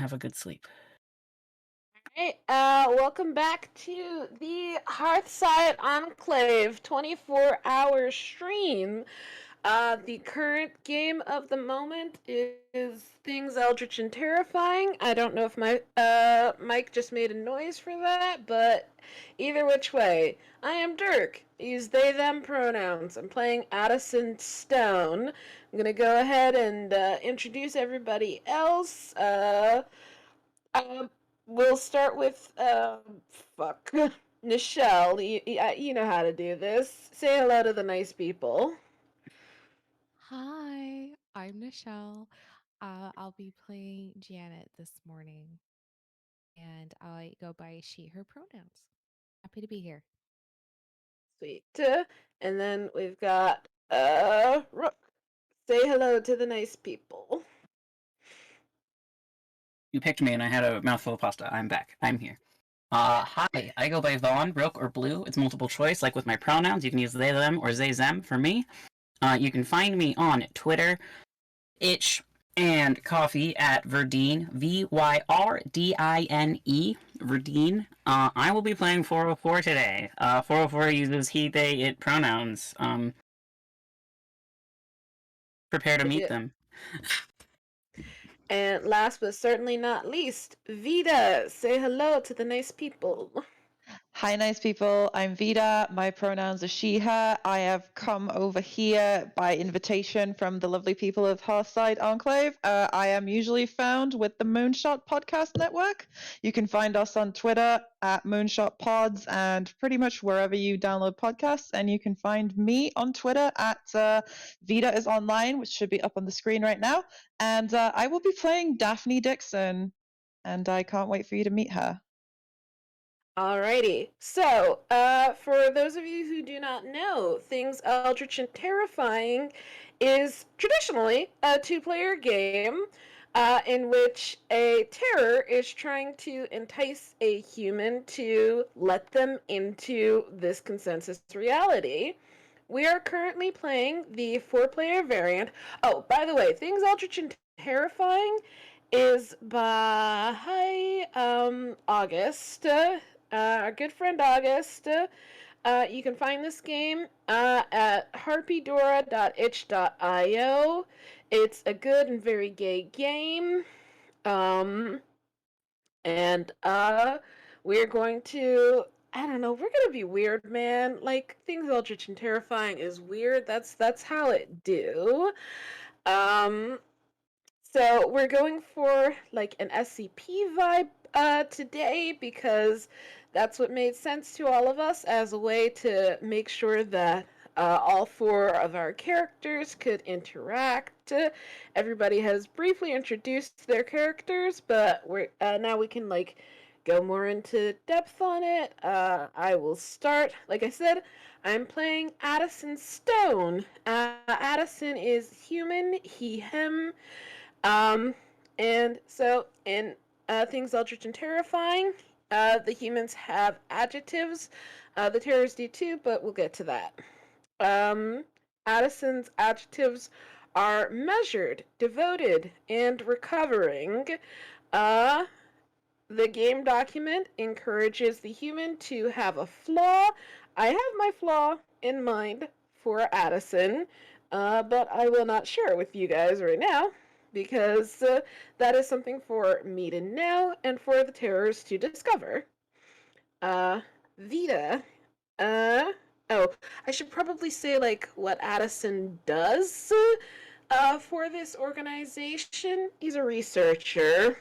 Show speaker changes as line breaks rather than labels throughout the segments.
have a good sleep.
Hey, welcome back to the Hearthside Enclave 24-hour stream. The current game of the moment is Things Eldritch and Terrifying. I don't know if my mic just made a noise for that, but either which way, I am Dirk. Use they them pronouns. I'm playing Addison Stone. I'm gonna go ahead and introduce everybody else. Uh, we'll start with fuck Nichelle. You know how to do this. Say hello to the nice people.
Hi, I'm Nichelle. I'll be playing Janet this morning, and I go by she, her pronouns. Happy to be here.
Sweet. And then we've got Rook. Say hello to the nice people.
You picked me and I had a mouthful of pasta. I'm back. I'm here. Hi, I go by Vaughn, Rook, or Blue. It's multiple choice, like with my pronouns. You can use they, them, or they, them for me. You can find me on Twitter, Itch, and Coffee at Verdine, Vyrdine, Verdine. I will be playing 404 today. 404 uses he, they, it pronouns. Prepare to meet them.
And last but certainly not least, Vida. Say hello to the nice people.
Hi, nice people. I'm Vida. My pronouns are she, her. I have come over here by invitation from the lovely people of Hearthside Enclave. I am usually found with the Moonshot Podcast Network. You can find us on Twitter at Moonshot Pods and pretty much wherever you download podcasts. And you can find me on Twitter at Vida is Online, which should be up on the screen right now. And I will be playing Daphne Dixon, and I can't wait for you to meet her.
Alrighty, so for those of you who do not know, Things Eldritch and Terrifying is traditionally a two-player game in which a terror is trying to entice a human to let them into this consensus reality. We are currently playing the four-player variant. Oh, by the way, Things Eldritch and Terrifying is by August. Our good friend August. You can find this game at harpydora.itch.io. It's a good and very gay game. And we're going to, I don't know, we're gonna be weird, man. Like, Things Eldritch and Terrifying is weird. That's how it do. Um so we're going for like an SCP vibe today because that's what made sense to all of us as a way to make sure that all four of our characters could interact. Everybody has briefly introduced their characters, but we're now we can like go more into depth on it. I will start. Like I said, I'm playing Addison Stone. Addison is human, he, him. And so in Things Eldritch and Terrifying, the humans have adjectives. The terrors do too, but we'll get to that. Addison's adjectives are measured, devoted, and recovering. The game document encourages the human to have a flaw. I have my flaw in mind for Addison, but I will not share it with you guys right now because that is something for me to know and for the terrors to discover. Vita. Oh, I should probably say like what Addison does for this organization. He's a researcher.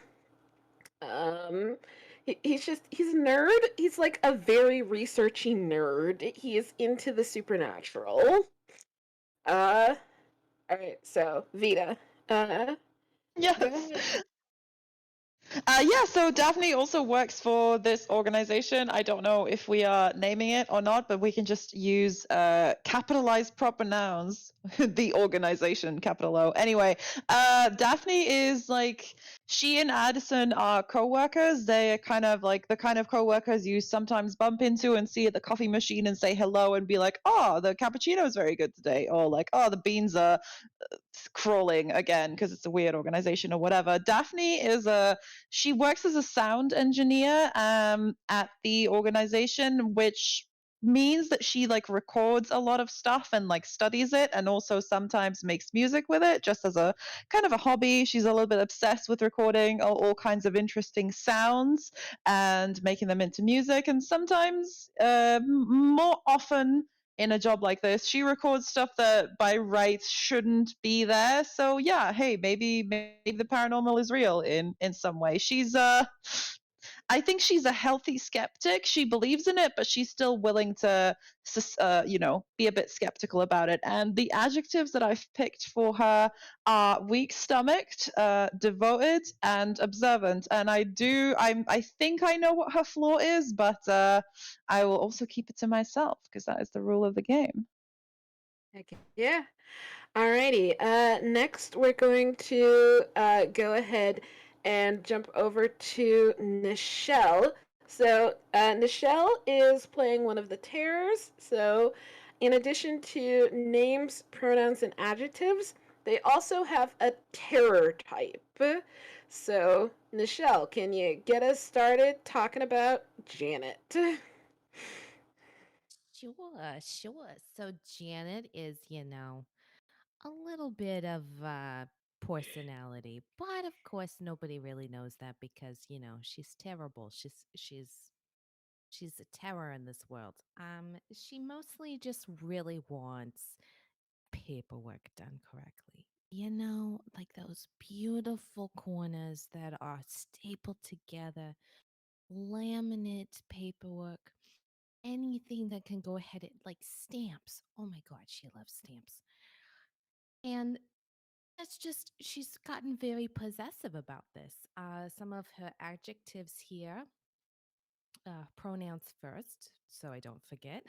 He's a nerd. He's like a very researchy nerd. He is into the supernatural. All right, so Vita. Go
Yes.
ahead.
Yeah, so Daphne also works for this organization. I don't know if we are naming it or not, but we can just use capitalized proper nouns. The organization, capital O. Anyway, Daphne is like, she and Addison are co-workers. They are kind of like the kind of co-workers you sometimes bump into and see at the coffee machine and say hello and be like, oh, the cappuccino is very good today. Or like, oh, the beans are crawling again because it's a weird organization or whatever. Daphne is a she works as a sound engineer at the organization, which means that she like records a lot of stuff and like studies it, and also sometimes makes music with it just as a kind of a hobby. She's a little bit obsessed with recording all kinds of interesting sounds and making them into music. And sometimes, more often in a job like this, she records stuff that by rights shouldn't be there. So yeah, hey, maybe the paranormal is real in some way. She's I think she's a healthy skeptic. She believes in it, but she's still willing to, be a bit skeptical about it. And the adjectives that I've picked for her are weak-stomached, devoted, and observant. And I think I know what her flaw is, but I will also keep it to myself because that is the rule of the game.
Heck yeah. Alrighty. Next, we're going to go ahead and jump over to Nichelle. So, Nichelle is playing one of the terrors. So, in addition to names, pronouns, and adjectives, they also have a terror type. So, Nichelle, can you get us started talking about Janet?
Sure. So Janet is, a little bit of personality, but of course nobody really knows that because she's terrible. She's a terror in this world. She mostly just really wants paperwork done correctly. Like those beautiful corners that are stapled together, laminate paperwork, anything that can go ahead and like stamps. Oh my God, she loves stamps. And that's just, she's gotten very possessive about this. Some of her adjectives here, pronouns first, so I don't forget,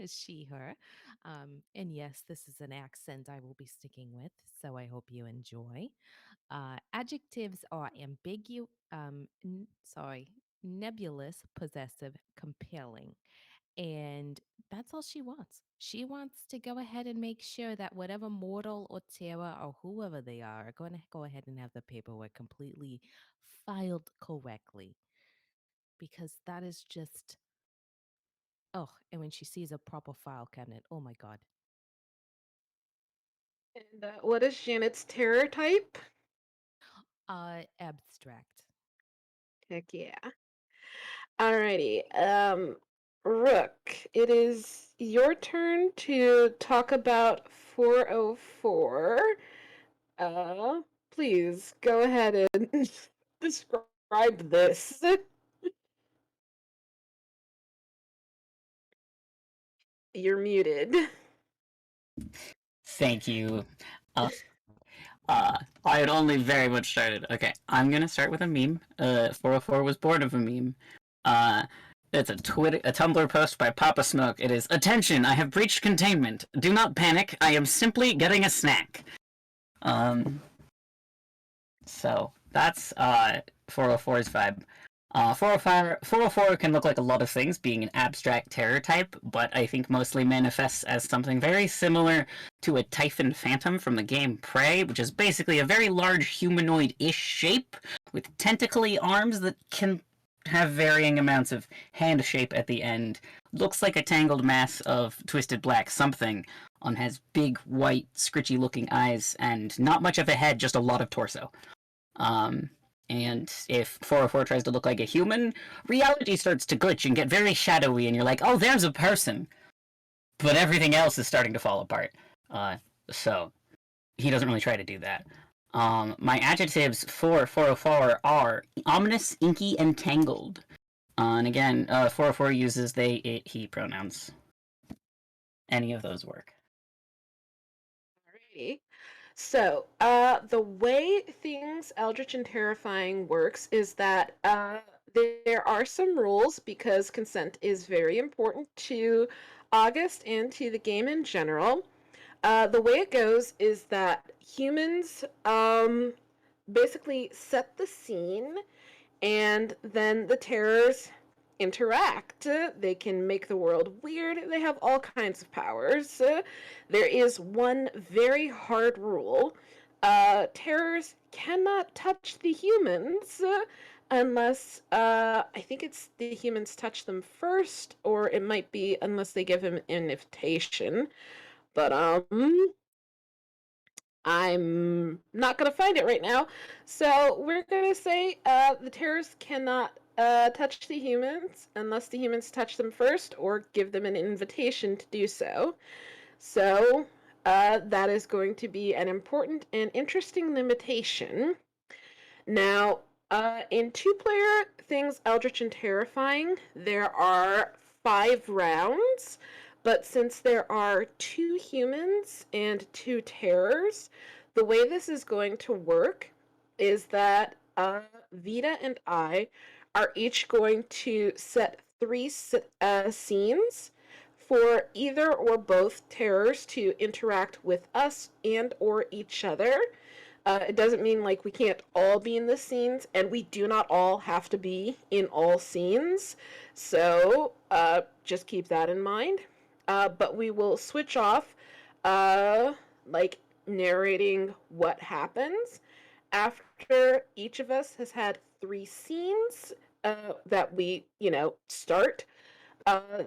she, her. And yes, this is an accent I will be sticking with, so I hope you enjoy. Adjectives are nebulous, possessive, compelling. And that's all she wants. She wants to go ahead and make sure that whatever mortal or terror or whoever they are going to go ahead and have the paperwork completely filed correctly. Because that is just, oh, and when she sees a proper file cabinet, oh my God.
And what is Janet's terror type?
Abstract.
Heck yeah. Alrighty. Rook, it is your turn to talk about 404. Please go ahead and describe this. You're muted.
Thank you. Uh, I had only very much started. Okay, I'm gonna start with a meme. 404 was born of a meme. Uh, it's a Tumblr post by Papa Smoke. It is, "Attention, I have breached containment. Do not panic. I am simply getting a snack." So that's 404's vibe. 404 can look like a lot of things, being an abstract terror type, but I think mostly manifests as something very similar to a Typhon Phantom from the game Prey, which is basically a very large humanoid-ish shape with tentacly arms that can have varying amounts of hand shape at the end. Looks like a tangled mass of twisted black something, has big, white, scritchy-looking eyes, and not much of a head, just a lot of torso. And if 404 tries to look like a human, reality starts to glitch and get very shadowy, and you're like, oh, there's a person. But everything else is starting to fall apart. So he doesn't really try to do that. My adjectives for 404 are ominous, inky, and tangled. And again, 404 uses they, it, he pronouns. Any of those work.
Alrighty. So, the way things Eldritch and Terrifying works is that there are some rules because consent is very important to August and to the game in general. The way it goes is that humans basically set the scene, and then the terrors interact. They can make the world weird. They have all kinds of powers. There is one very hard rule. Terrors cannot touch the humans. unless I think it's the humans touch them first, or it might be unless they give him an invitation. But I'm not gonna find it right now. So we're gonna say the terrorists cannot touch the humans unless the humans touch them first or give them an invitation to do so. So that is going to be an important and interesting limitation. Now, in two-player things, Eldritch and Terrifying, there are 5 rounds, but since there are 2 humans and 2 terrors, the way this is going to work is that Vita and I are each going to set 3 scenes for either or both terrors to interact with us and or each other. It doesn't mean like we can't all be in the scenes, and we do not all have to be in all scenes. So just keep that in mind. But we will switch off, like narrating what happens after each of us has had 3 scenes that we, start.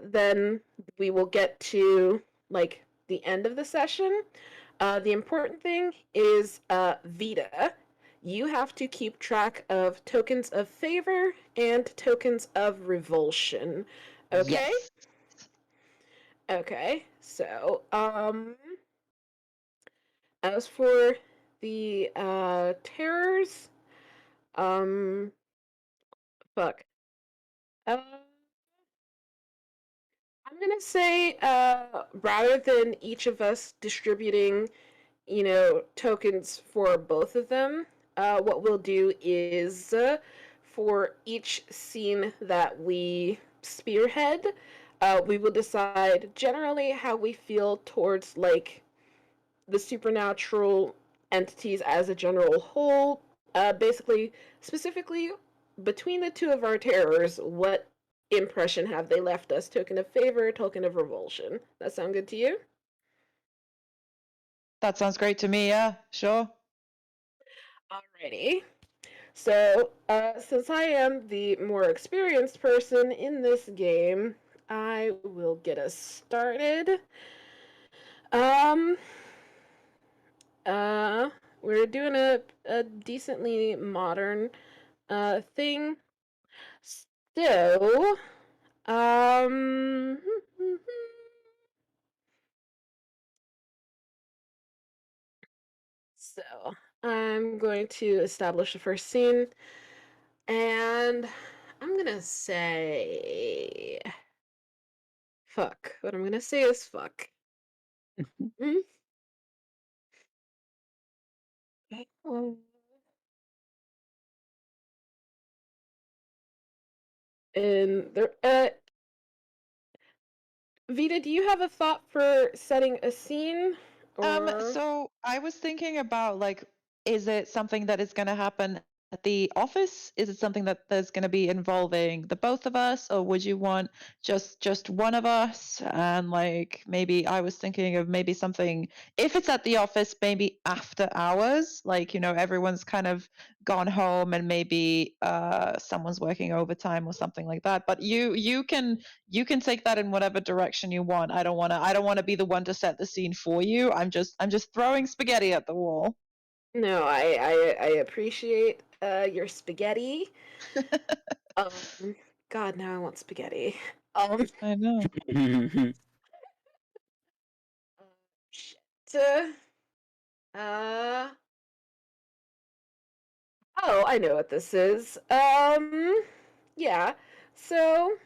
Then we will get to like the end of the session. The important thing is Vita. You have to keep track of tokens of favor and tokens of revulsion. Okay?
Yes.
Okay. So, as for the terrors, um fuck. Uh, I'm gonna say rather than each of us distributing tokens for both of them. What we'll do is for each scene that we spearhead, we will decide generally how we feel towards like the supernatural entities as a general whole. Basically, specifically between the two of our terrors, what impression have they left us? Token of favor, token of revulsion. That sound good to you?
That sounds great to me. Yeah, sure.
Alrighty. So, since I am the more experienced person in this game, I will get us started. Um, uh, we're doing a decently modern, thing. So, um, so I'm going to establish the first scene, and I'm gonna say fuck. What I'm gonna say is fuck. Mm. Um, And there, Vita, do you have a thought for setting a scene, or
So I was thinking about like, is it something that is going to happen at the office? Is it something that there's going to be involving the both of us, or would you want just one of us? And like maybe I was thinking of maybe something if it's at the office, maybe after hours, like everyone's kind of gone home and maybe someone's working overtime or something like that. But you can take that in whatever direction you want. I don't want to be the one to set the scene for you. I'm just throwing spaghetti at the wall.
no? I appreciate your spaghetti. Um, God, now I want spaghetti. Um,
I know.
shit. Uh, oh, I know what this is. Yeah. So,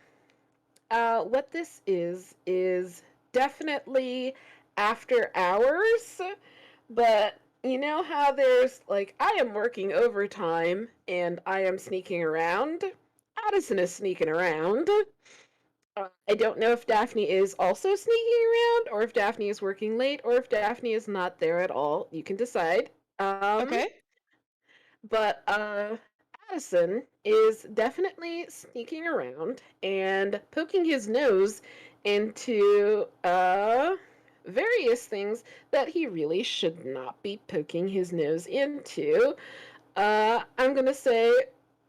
what this is definitely after hours, but you know how there's like I am working overtime and I am sneaking around. Addison is sneaking around. I don't know if Daphne is also sneaking around, or if Daphne is working late, or if Daphne is not there at all. You can decide. Um,
Okay.
but Addison is definitely sneaking around and poking his nose into various things that he really should not be poking his nose into. I'm gonna say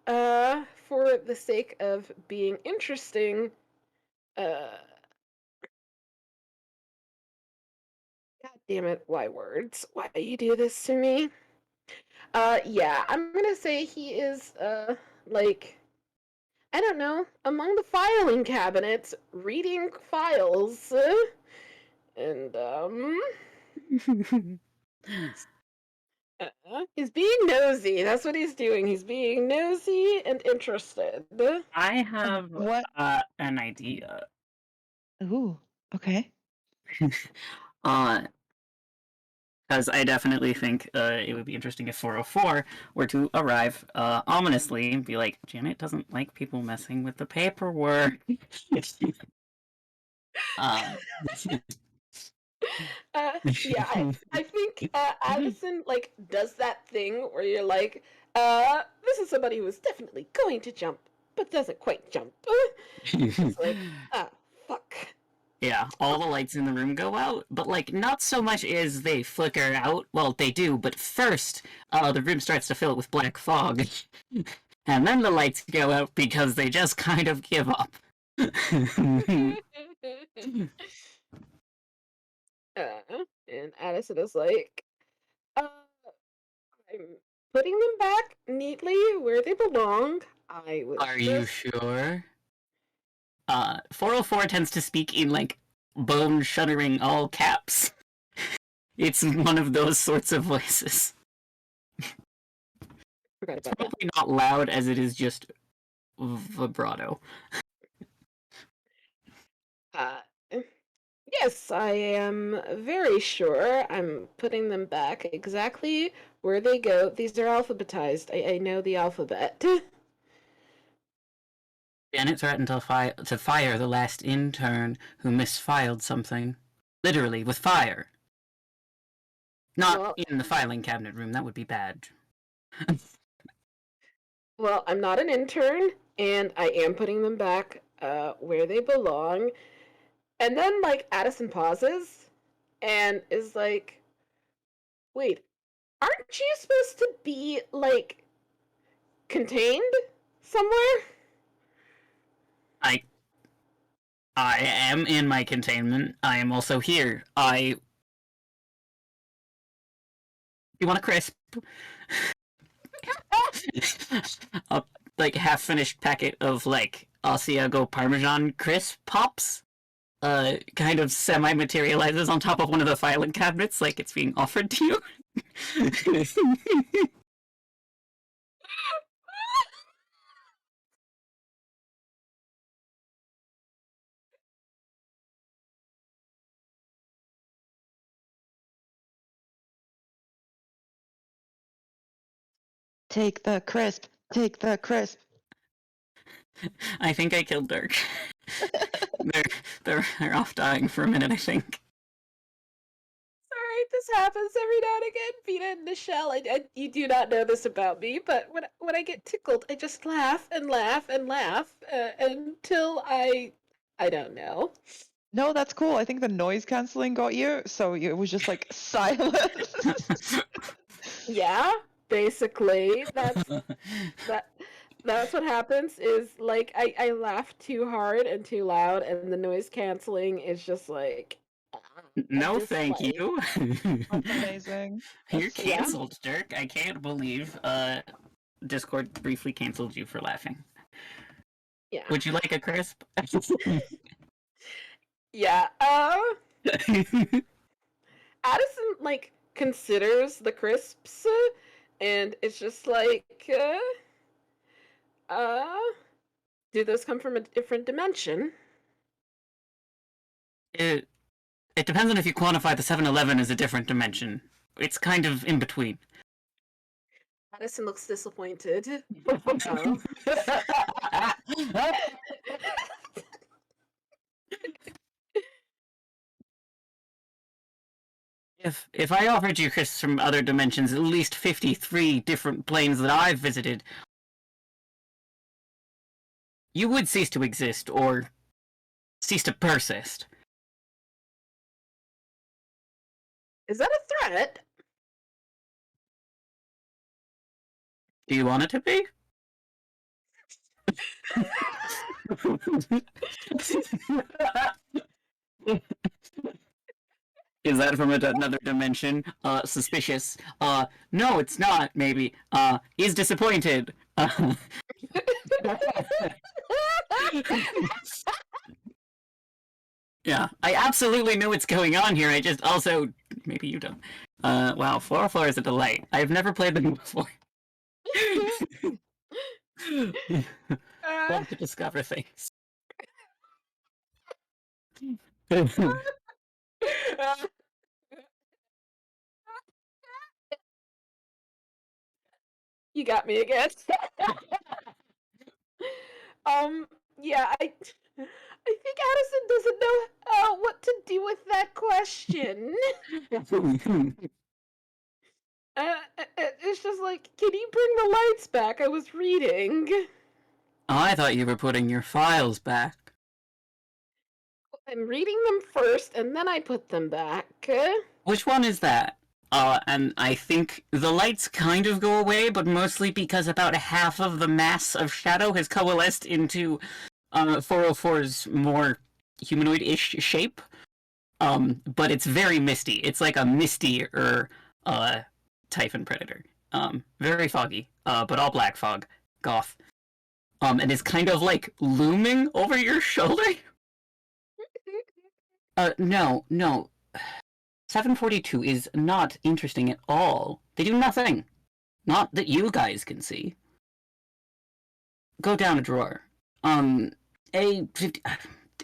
for the sake of being interesting, God damn it, why words? Why you do this to me? Yeah, I'm gonna say he is, like, I don't know, among the filing cabinets, reading files, and, he's being nosy. That's what he's doing. He's being nosy and interested.
I have
What?
an idea.
Ooh. Okay.
Because I definitely think it would be interesting if 404 were to arrive ominously and be like, Janet doesn't like people messing with the paperwork. um,
Yeah, I think Addison like does that thing where you're like, this is somebody who is definitely going to jump, but doesn't quite jump. It's like, ah, fuck.
Yeah, all the lights in the room go out, but like not so much as they flicker out. Well, they do, but first, the room starts to fill with black fog, and then the lights go out because they just kind of give up.
And Addison is like, uh, I'm putting them back neatly where they belong. I was
Are you
just
sure? 404 tends to speak in like bone shuddering all caps. It's one of those sorts of voices.
forgot
It's
about that.
probably not loud as it is just vibrato.
Uh, yes, I am very sure. I'm putting them back exactly where they go. These are alphabetized. I know the alphabet.
Janet threatened to fire the last intern who misfiled something. Literally, with fire. Not
Well,
in the filing cabinet room, that would be bad.
well, I'm not an intern, and I am putting them back where they belong. And then, like, Addison pauses and is like, wait, aren't you supposed to be, like, contained somewhere?
I am in my containment. I am also here. You want a crisp? A like half finished packet of like Asiago Parmesan crisp pops. Kind of semi materializes on top of one of the filing cabinets, like it's being offered to you.
Take the crisp. Take the crisp.
I think I killed Dirk. they're they're off dying for a minute, I think.
Sorry, this happens every now and again. Vita and Michelle, you do not know this about me, but when I get tickled, I just laugh and laugh and laugh until I don't know.
No, that's cool. I think the noise canceling got you, so it was just like silent.
Yeah, basically, that that's what happens. Is like I laugh too hard and too loud, and the noise canceling is just like a
No, thank
display.
you.
That's amazing.
You're
That's so
Yeah.
canceled, Dirk. I can't believe Discord briefly canceled you for laughing.
Yeah.
Would you like a crisp?
Yeah. Addison like considers the crisps, and it's just like, uh, do those come from a different dimension?
it it depends on if you quantify the 7-Eleven as a different dimension. It's kind of in between.
Addison looks disappointed. Oh.
If I offered you crisps from other dimensions, at least 53 different planes that I've visited, you would cease to exist or cease to persist.
Is that a threat?
Do you want it to be? Is that from another dimension? Suspicious. No, it's not. Maybe. Is disappointed. Yeah, I absolutely know what's going on here. I just also maybe you don't. Wow, 404 is a delight. I've never played them before. Love to discover things.
You got me again. Yeah, I think Addison doesn't know what to do with that question. It's just like, can you bring the lights back? I was reading.
I thought you were putting your files back.
I'm reading them first, and then I put them back.
Which one is that? And I think the lights kind of go away, but mostly because about half of the mass of shadow has coalesced into 404's more humanoid-ish shape. But it's very misty. It's like a mistier Typhon Predator. Very foggy, but all black fog. Goth. And it's kind of like looming over your shoulder. No. 742 is not interesting at all. They do nothing. Not that you guys can see. Go down a drawer. A50...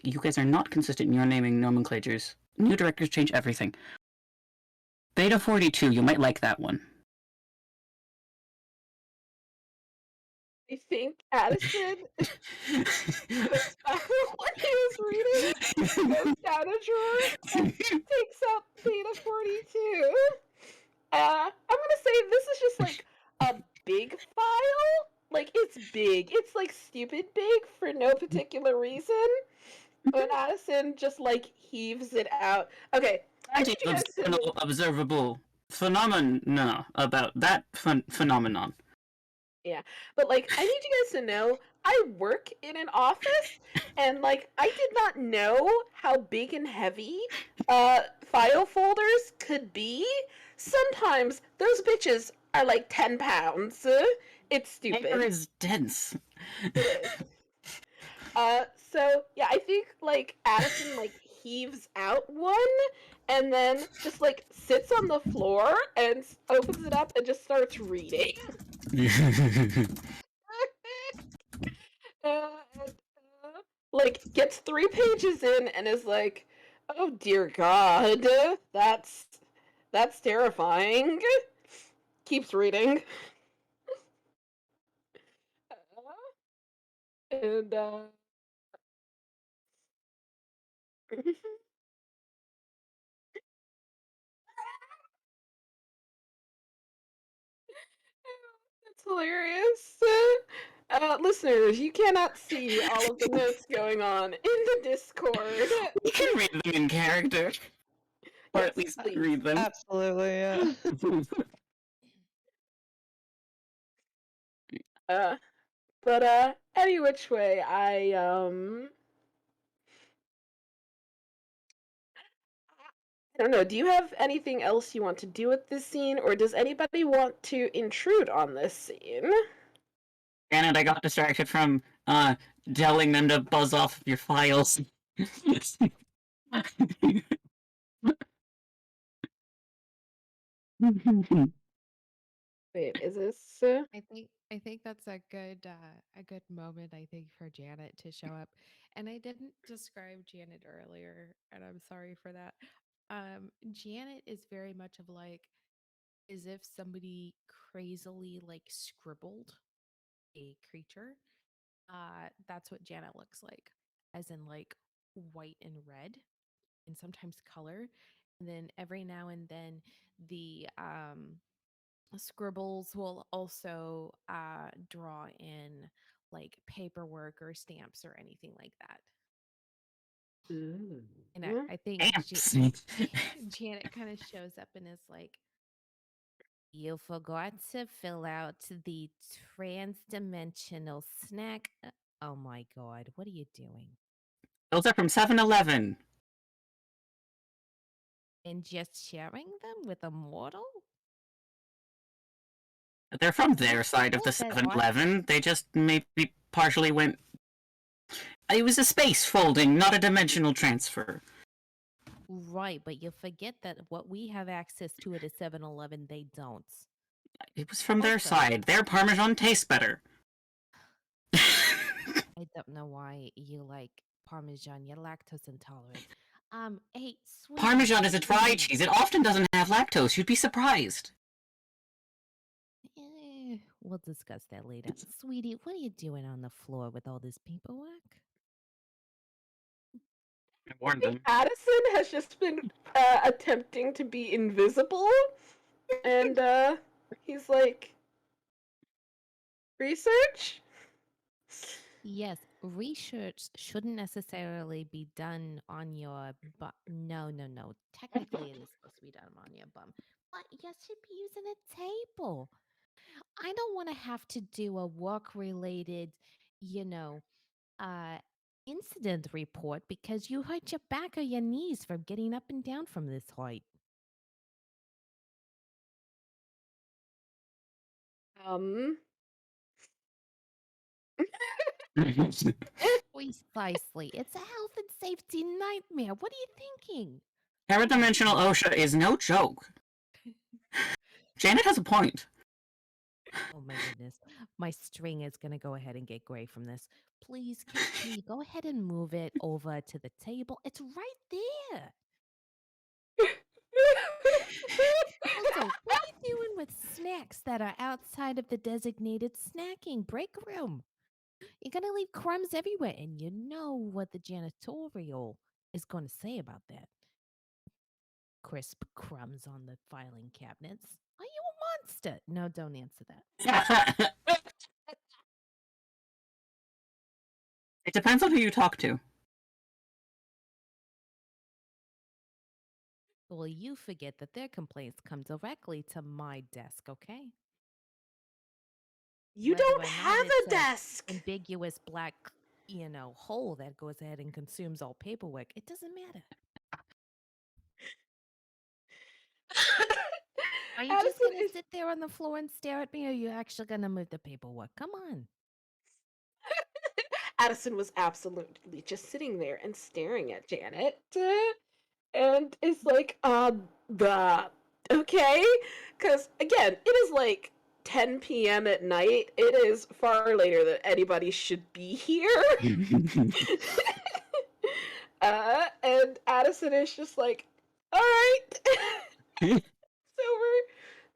You guys are not consistent in your naming nomenclatures. New directors change everything. Beta 42, you might like that one.
I think Addison goes back to what he was reading, goes down a drawer, and takes out Beta 42. I'm gonna say this is just like a big file. Like, it's big. It's like stupid big for no particular reason. But Addison just like heaves it out. Okay. I need you guys to know
observable phenomena about that phenomenon.
Yeah, but like, I need you guys to know I work in an office, and like, I did not know how big and heavy file folders could be. Sometimes those bitches are like 10 pounds. It's stupid.
Paper is dense.
It is. So yeah, I think like Addison like heaves out one, and then just like sits on the floor and opens it up and just starts reading. And, like, gets 3 pages in and is like, "Oh dear God, that's terrifying." Keeps reading. And that's hilarious. Listeners, you cannot see all of the notes going on in the Discord.
You can read them in character. Or
Yes,
at least
please.
read them.
Absolutely, yeah.
But any which way, I don't know. Do you have anything else you want to do with this scene, or does anybody want to intrude on this scene?
And I got distracted from telling them to buzz off your files.
Wait, is this?
I think that's a good moment, I think, for Janet to show up. And I didn't describe Janet earlier, and I'm sorry for that. Janet is very much of like as if somebody crazily like scribbled a creature. That's what Janet looks like, as in like white and red, and sometimes color. And then every now and then the scribbles will also draw in like paperwork or stamps or anything like that. And I think
Amps.
Janet kind of shows up and is like, "You forgot to fill out the trans-dimensional snack Oh my god, what are you doing?
Those are from 7-Eleven.
And just sharing them with a mortal?
They're from their side of
People
the
that
7-Eleven. They just maybe partially went. It was a space folding, not a dimensional transfer.
Right, but you forget that what we have access to at a 7-Eleven, they don't.
It was from their
Also-
side. Their Parmesan tastes better.
I don't know why you like Parmesan. You're lactose intolerant. Hey, sweetie.
Parmesan is a dry cheese. It often doesn't have lactose. You'd be surprised.
We'll discuss that later. Sweetie, what are you doing on the floor with all this paperwork?
I warned them.
Addison has just been attempting to be invisible, and he's like, research?
Yes, research shouldn't necessarily be done on your bum. No, no, no. Technically, it is supposed to be done on your bum. But you should be using a table. I don't want to have to do a work related, you know, uh, incident report because you hurt your back or your knees from getting up and down from this height.
Um,
Precisely. It's a health and safety nightmare. What are you thinking?
Paradimensional OSHA is no joke. Janet has a point.
Oh my goodness. My string is going to go ahead and get gray from this. Please, can you go ahead and move it over to the table? It's right there. Also, what are you doing with snacks that are outside of the designated snacking break room? You're going to leave crumbs everywhere, and you know what the janitorial is going to say about that. Crisp crumbs on the filing cabinets. Are you a monster? No, don't answer that.
It depends on who you talk to.
Well, you forget that their complaints come directly to my desk, okay?
you
Whether
don't
or not
have a
it's
desk.
ambiguous black, hole that goes ahead and consumes all paperwork. It doesn't matter. Are you just
Addison
gonna
is
sit there on the floor and stare at me, or are you actually gonna move the paperwork? Come on.
Addison was absolutely just sitting there and staring at Janet, and is like, the okay, because again, it is like 10 p.m. at night. It is far later than anybody should be here. And Addison is just like, all right. Over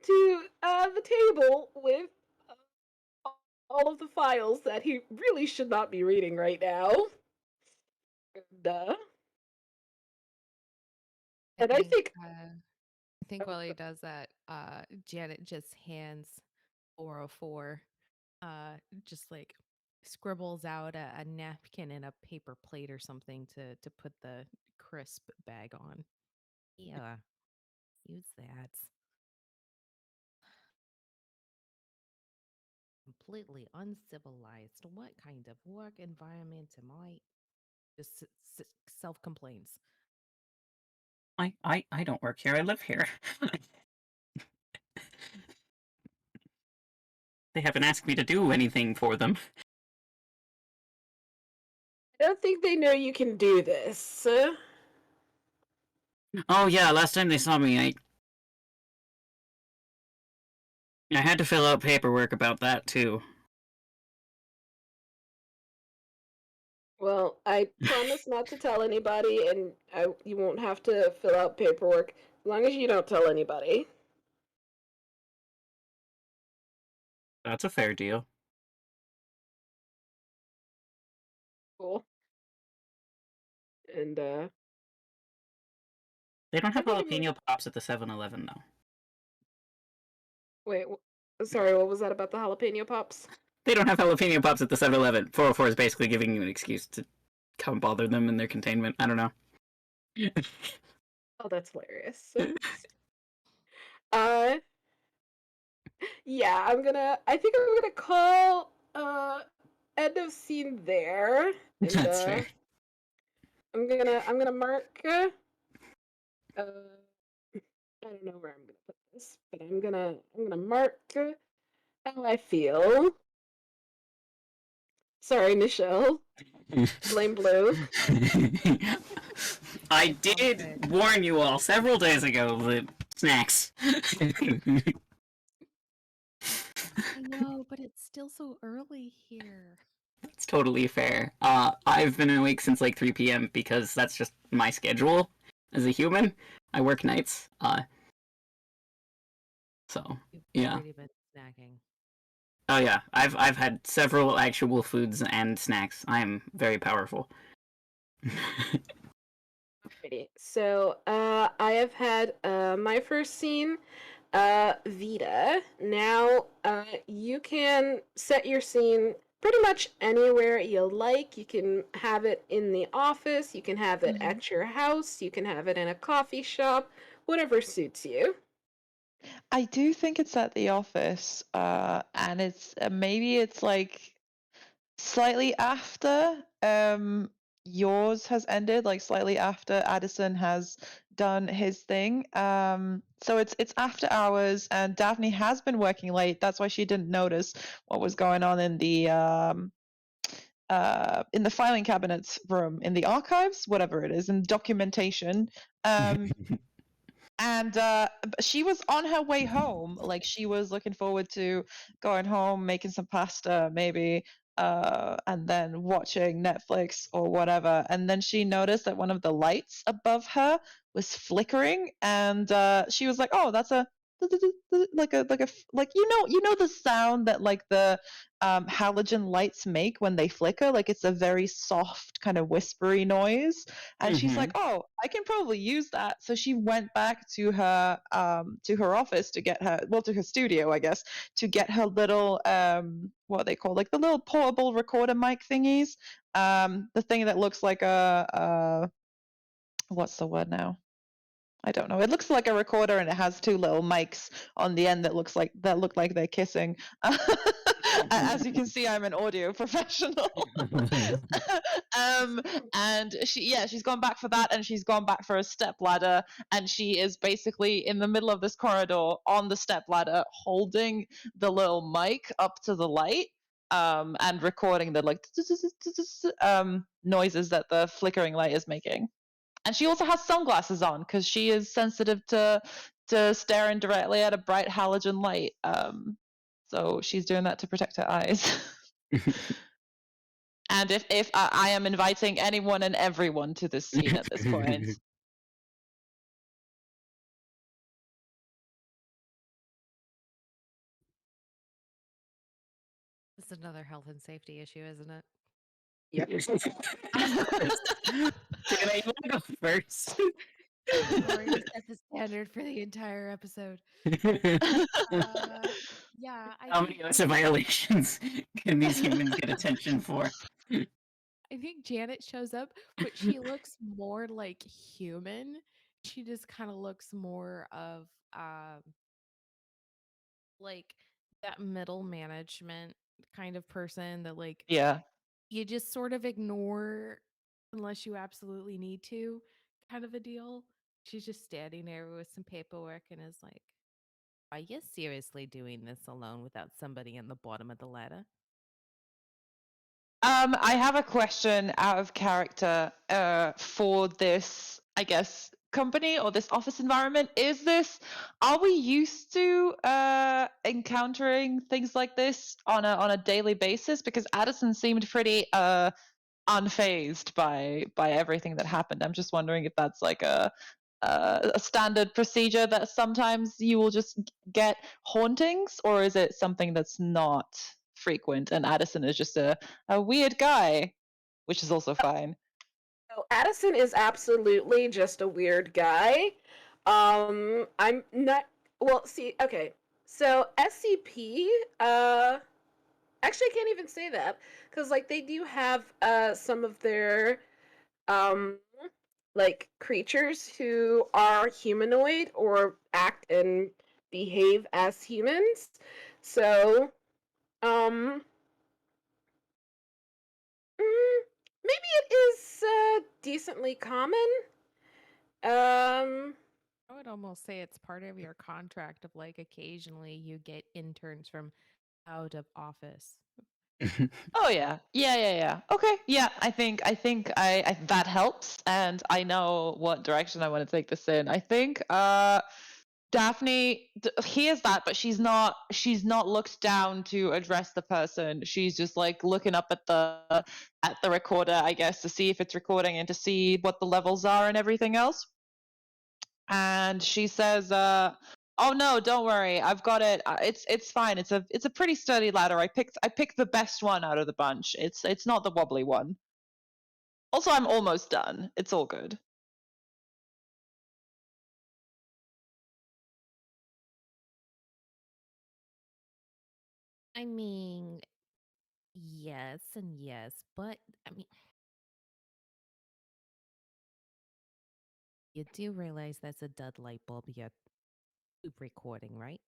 to the table with all of the files that he really should not be reading right now. Duh. And I think
I think while he does that, Janet just hands 404, just like scribbles out a napkin and a paper plate or something to put the crisp bag on.
Yeah, use that. Completely uncivilized. What kind of work environment am I? Just self complaints.
I don't work here. I live here. They haven't asked me to do anything for them.
I don't think they know you can do this.
Oh yeah, last time they saw me, I had to fill out paperwork about that too.
Well, I promise not to tell anybody, and you won't have to fill out paperwork as long as you don't tell anybody.
That's a fair deal.
Cool. And
They don't have
I think
jalapeno pops at the 7-Eleven though.
wait, sorry, what was that about the jalapeno pops?
They don't have jalapeno pops at the 7-Eleven. 404 is basically giving you an excuse to come bother them in their containment. I don't know.
Oh, that's hilarious. uh, yeah, I think I'm gonna call end of scene there. And
That's fair.
I'm gonna mark. I don't know where I'm gonna put this, but I'm gonna mark how I feel. Sorry, Nichelle. Blame Blue.
I
It's all
did
good.
warn you all several days ago that snacks.
I know, but it's still so early here.
It's totally fair. I've been awake since like 3 p.m. because that's just my schedule as a human. I work nights. So
You've
yeah.
already been snacking.
Oh yeah. I've had several actual foods and snacks. I am very powerful.
Alrighty. So, I have had my first scene, Vita. Now, you can set your scene pretty much anywhere you like. You can have it in the office, you can have it
Mhm.
at your house, you can have it in a coffee shop, whatever suits you.
I do think it's at the office, and it's maybe it's like slightly after yours has ended, like slightly after Addison has done his thing. So it's after hours, and Daphne has been working late. That's why she didn't notice what was going on in the filing cabinets room, in the archives, whatever it is, in documentation. Um, and she was on her way home, like she was looking forward to going home, making some pasta maybe, and then watching Netflix or whatever. And then she noticed that one of the lights above her was flickering, and she was like, oh, that's a like you know the sound that like the halogen lights make when they flicker, like it's a very soft kind of whispery noise. And she's like, oh, I can probably use that. So she went back to her office to get her, well, to her studio, I guess, to get her little what are they called, like the little portable recorder mic thingies, the thing that looks like a what's the word now, I don't know. It looks like a recorder, and it has two little mics on the end that look like they're kissing. As you can see, I'm an audio professional. um, and she's gone back for that, and she's gone back for a step ladder, and she is basically in the middle of this corridor on the step ladder, holding the little mic up to the light, and recording the like noises that the flickering light is making. And she also has sunglasses on because she is sensitive to staring directly at a bright halogen light. So she's doing that to protect her eyes. And if I am inviting anyone and everyone to this scene at this point.
This is another health and safety issue, isn't it?
Yep.
Jana, you want to go first?
We've already set the standard for the entire episode. Yeah, I
How
think
many OSHA violations can these humans get attention for?
I think Janet shows up, but she looks more like human. She just kind of looks more of like that middle management kind of person that like
Yeah.
you just sort of ignore unless you absolutely need to, kind of a deal. She's just standing there with some paperwork and is like, are you seriously doing this alone without somebody in the bottom of the ladder?
I have a question out of character for this, I guess, company or this office environment. Are we used to encountering things like this on a daily basis? Because Addison seemed pretty unfazed by everything that happened. I'm just wondering if that's like a standard procedure that sometimes you will just get hauntings, or is it something that's not frequent and Addison is just a weird guy, which is also fine.
So Addison is absolutely just a weird guy. I'm not. Well, see, okay. So SCP, actually, I can't even say that because like they do have some of their um like creatures who are humanoid or act and behave as humans. So um Maybe it is decently common.
I would almost say it's part of your contract of like occasionally you get interns from out of office.
Oh yeah. Okay, yeah. I that helps, and I know what direction I want to take this in. I think Daphne hears that, but she's not looked down to address the person. She's just like looking up at the recorder, I guess, to see if it's recording and to see what the levels are and everything else. And she says, "Oh no, don't worry, I've got it. It's fine. It's a pretty sturdy ladder. I picked the best one out of the bunch. It's not the wobbly one. Also, I'm almost done. It's all good."
I mean, yes and yes, but I mean, you do realize that's a dud light bulb you're recording, right?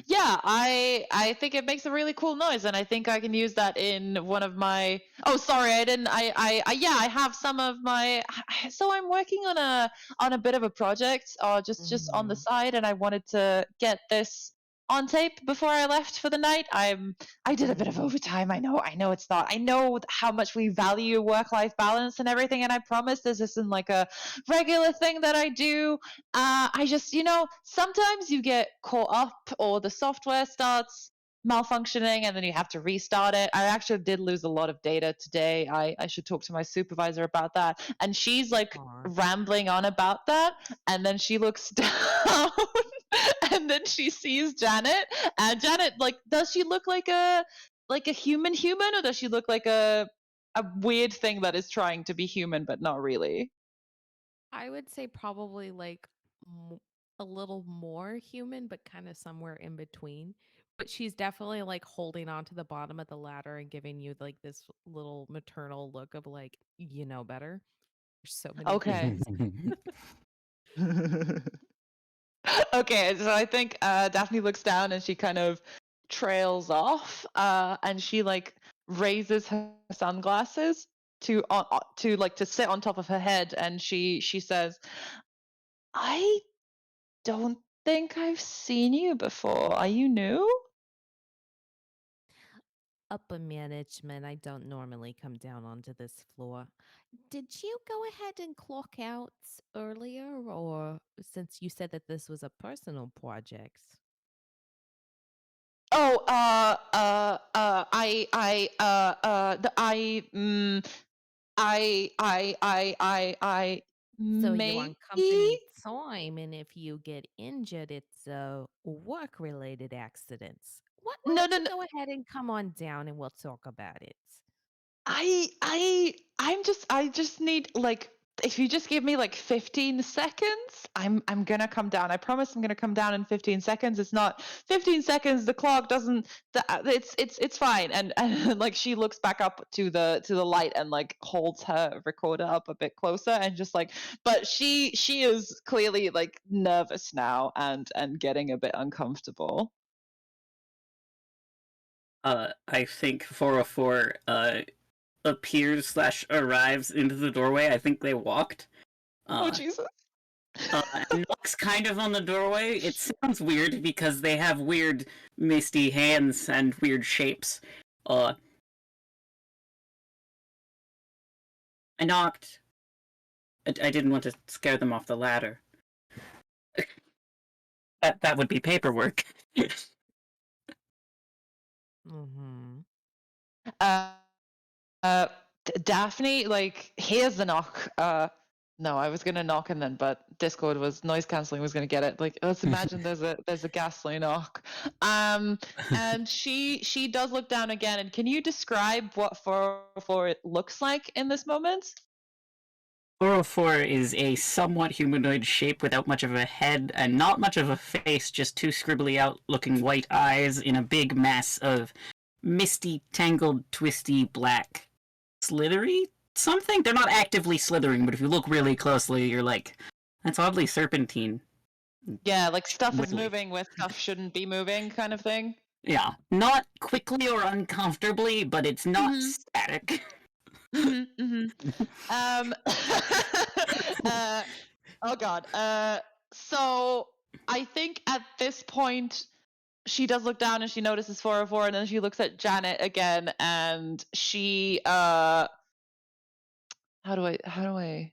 Yeah, I think it makes a really cool noise, and I think I can use that in one of my. Oh, sorry, I didn't. Yeah, I have some of my. So I'm working on a bit of a project, just on the
Mhm.
side, and I wanted to get this on tape before I left for the night. I did a bit of
Mhm.
overtime. I know it's not. I know how much we value work-life balance and everything, and I promise this isn't like a regular thing that I do. I just, sometimes you get caught up or the software starts malfunctioning and then you have to restart it. I actually did lose a lot of data today. I should talk to my supervisor about that. And she's like
Aw.
rambling on about that. And then she looks down and then she sees Janet. And Janet, like, does she look like a human or does she look like a weird thing that is trying to be human but not really?
I would say probably like a little more human, but kind of somewhere in between. But she's definitely like holding on to the bottom of the ladder and giving you like this little maternal look of like, you know better. There's so many
Okay.
things.
Okay, so I think Daphne looks down and she kind of trails off, and she like raises her sunglasses to sit on top of her head, and she says, "I don't think I've seen you before. Are you new?"
Upper management, I don't normally come down onto this floor. Did you go ahead and clock out earlier, or since you said that this was a personal project?
Oh, I
So you're on
maybe.
company time, and if you get injured, it's a work-related accident. Why
No,
don't
no,
you
no.
go ahead and come on down, and we'll talk about it.
I just need like if you just give me like 15 seconds, I'm gonna come down. I promise I'm gonna come down in 15 seconds. It's not 15 seconds. The clock doesn't. It's fine. And like she looks back up to the light and like holds her recorder up a bit closer and just like. But she is clearly like nervous now and getting a bit uncomfortable.
I think 404 appears slash arrives into the doorway. I think they walked.
Oh
Uh,
Jesus.
and knocks kind of on the doorway. It sounds weird because they have weird misty hands and weird shapes. Uh, I knocked. I didn't want to scare them off the ladder. That would be paperwork.
Mm-hmm.
Uh, Daphne, like, here's the knock. No, I was gonna knock and then, but Discord was noise canceling was gonna get it. Like, let's imagine there's a ghastly knock. And she does look down again. And can you describe what 404 it looks like in this moment?
404 is a somewhat humanoid shape without much of a head and not much of a face, just two scribbly out looking white eyes in a big mass of misty, tangled, twisty, black, slithery something? They're not actively slithering, but if you look really closely, you're like, that's oddly serpentine.
Yeah, like stuff is
Wiggly.
moving where stuff shouldn't be moving, kind of thing.
Yeah, not quickly or uncomfortably, but it's not
Mhm.
static.
Um, oh god. So I think at this point she does look down and she notices 404, and then she looks at Janet again, and she how do I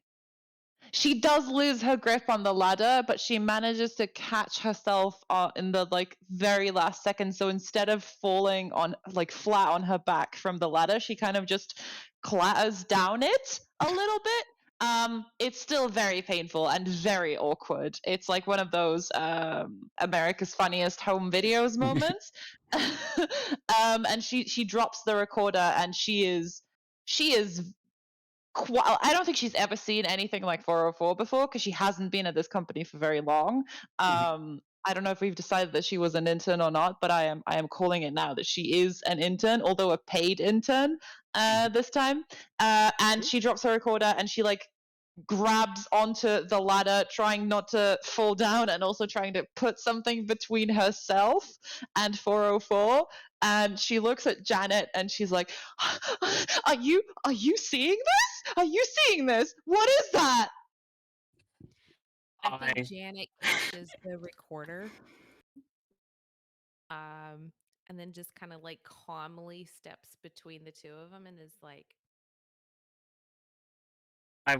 she does lose her grip on the ladder, but she manages to catch herself in the like very last second. So instead of falling on like flat on her back from the ladder, she kind of just clatters down it a little bit. It's still very painful and very awkward. It's like one of those America's Funniest Home Videos moments. And she drops the recorder, and she is I don't think she's ever seen anything like 404 before, because she hasn't been at this company for very long. I don't know if we've decided that she was an intern or not, but I am calling it now that she is an intern, although a paid intern this time. And she drops her recorder and she like grabs onto the ladder, trying not to fall down and also trying to put something between herself and 404. And she looks at Janet and she's like, are you seeing this? Are you seeing this? What is that?
I think
I
Janet catches the recorder, um, and then just kind of like calmly steps between the two of them and is like,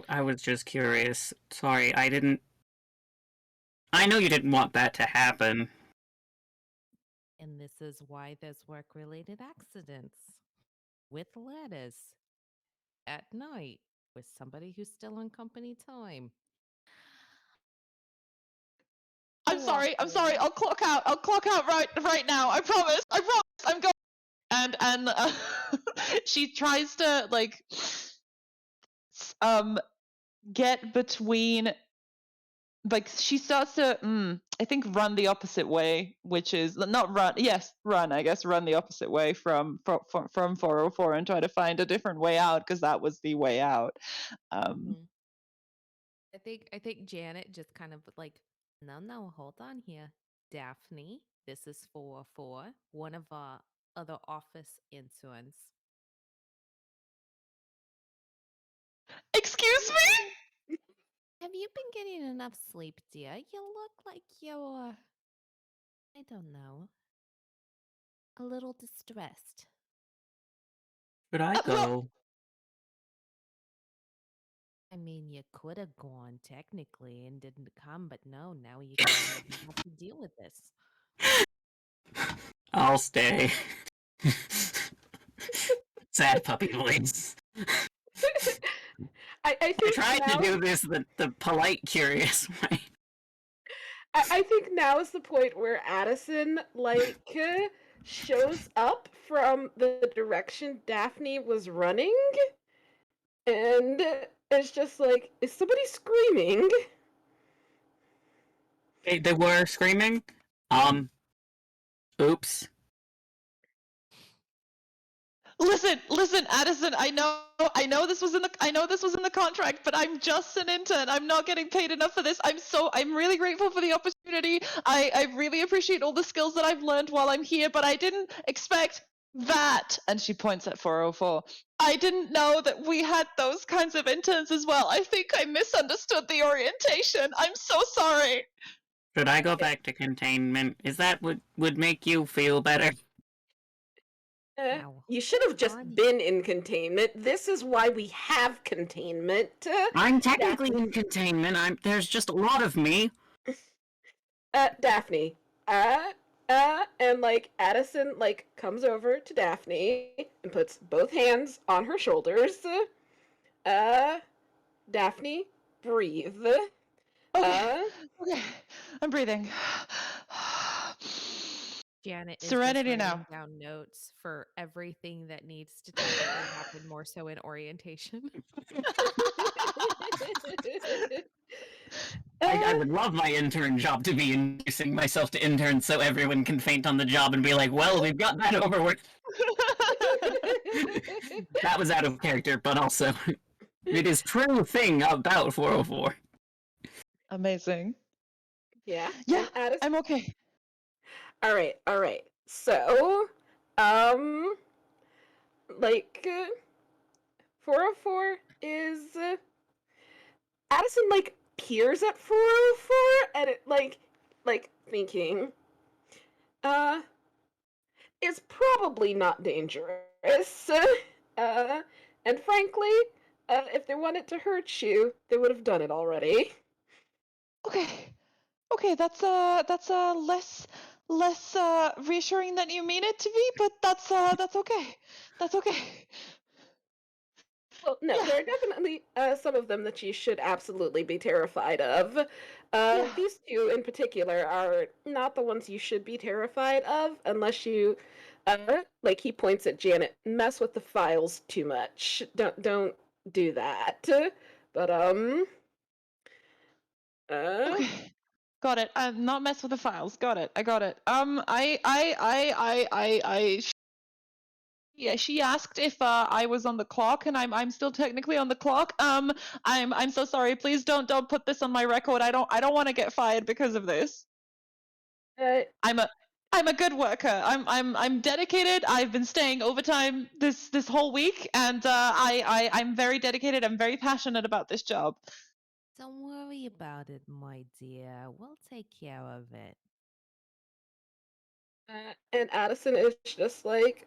I was just curious. Sorry, I didn't. I know you didn't want that to happen.
and this is why there's work-related accidents with ladders at night with somebody who's still on company time.
I'm sorry. I'll clock out. Right now. I promise. I'm going. And she tries to like get between, like she starts to I think run the opposite way, which is not run, yes, run, I guess, run the opposite way from 404 and try to find a different way out, because that was the way out.
Mhm. I think Janet just kind of like, no, hold on here. Daphne, this is 404, one of our other office interns.
Excuse me.
Have you been getting enough sleep, dear? You look like you're, I don't know, a little distressed.
Should I
Well,
go?
I mean, you could have gone technically and didn't come, but no, now you go ahead and have to deal with this.
I'll stay. Sad puppy voice.
I
I
think
tried to
now
do this the polite, curious way.
I think now is the point where Addison like shows up from the direction Daphne was running, and it's just like, is somebody screaming?
They were screaming. Oops.
listen, Addison. I know this was in the contract, but I'm just an intern. I'm not getting paid enough for this. I'm really grateful for the opportunity. I really appreciate all the skills that I've learned while I'm here, but I didn't expect that. And she points at 404. I didn't know that we had those kinds of interns as well. I think I misunderstood the orientation. I'm so sorry.
Should I go back to containment? Is that what would make you feel better?
Now,
You should have just
on
been in containment. This is why we have containment.
I'm technically
Daphne.
in containment. There's just a lot of me.
Daphne. And like Addison like comes over to Daphne and puts both hands on her shoulders. Daphne, breathe.
Okay. Okay. I'm breathing.
Janet is just
Serenity
writing
now.
down notes for everything that needs to technically happen more so in orientation.
I would love my intern job to be inducing myself to interns so everyone can faint on the job and be like, well, we've got that over with. That was out of character, but also it is true thing about 404.
Yeah.
Amazing. Yeah,
And Addison.
I'm okay.
All right. So, like, 404 is Addison like peers at 404 and it like thinking, uh, is probably not dangerous. Uh, and frankly, if they wanted to hurt you, they would have done it already.
Okay. Okay, that's less reassuring than you mean it to be, but that's okay. That's okay.
Well, no,
Yeah.
there are definitely some of them that you should absolutely be terrified of.
Yeah.
These two in particular are not the ones you should be terrified of unless you, like he points at Janet, mess with the files too much. Don't do that. But
Okay. Got it. Not mess with the files. Got it. I got it. Yeah, she asked if I was on the clock, and I'm still technically on the clock. I'm so sorry. Please don't put this on my record. I don't want to get fired because of this.
uh,
I'm a good worker. I'm dedicated. I've been staying overtime this whole week, and I'm very dedicated. I'm very passionate about this job.
Don't worry about it, my dear. We'll take care of it.
and Addison is just like,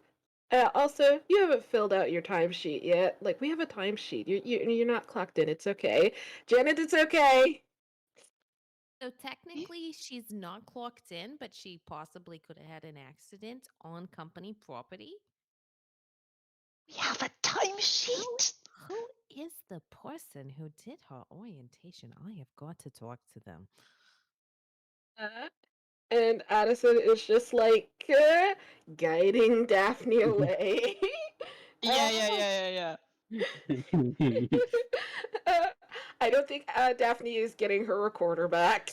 also, you haven't filled out your timesheet yet. Like, we have a timesheet. You're not clocked in. It's okay. Janet, it's okay.
So technically, she's not clocked in, but she possibly could have had an accident on company property.
We have a timesheet.
Who is the person who did her orientation? I have got to talk to them.
And Addison is just like guiding Daphne away.
Yeah.
Uh, I don't think Daphne is getting her recorder back.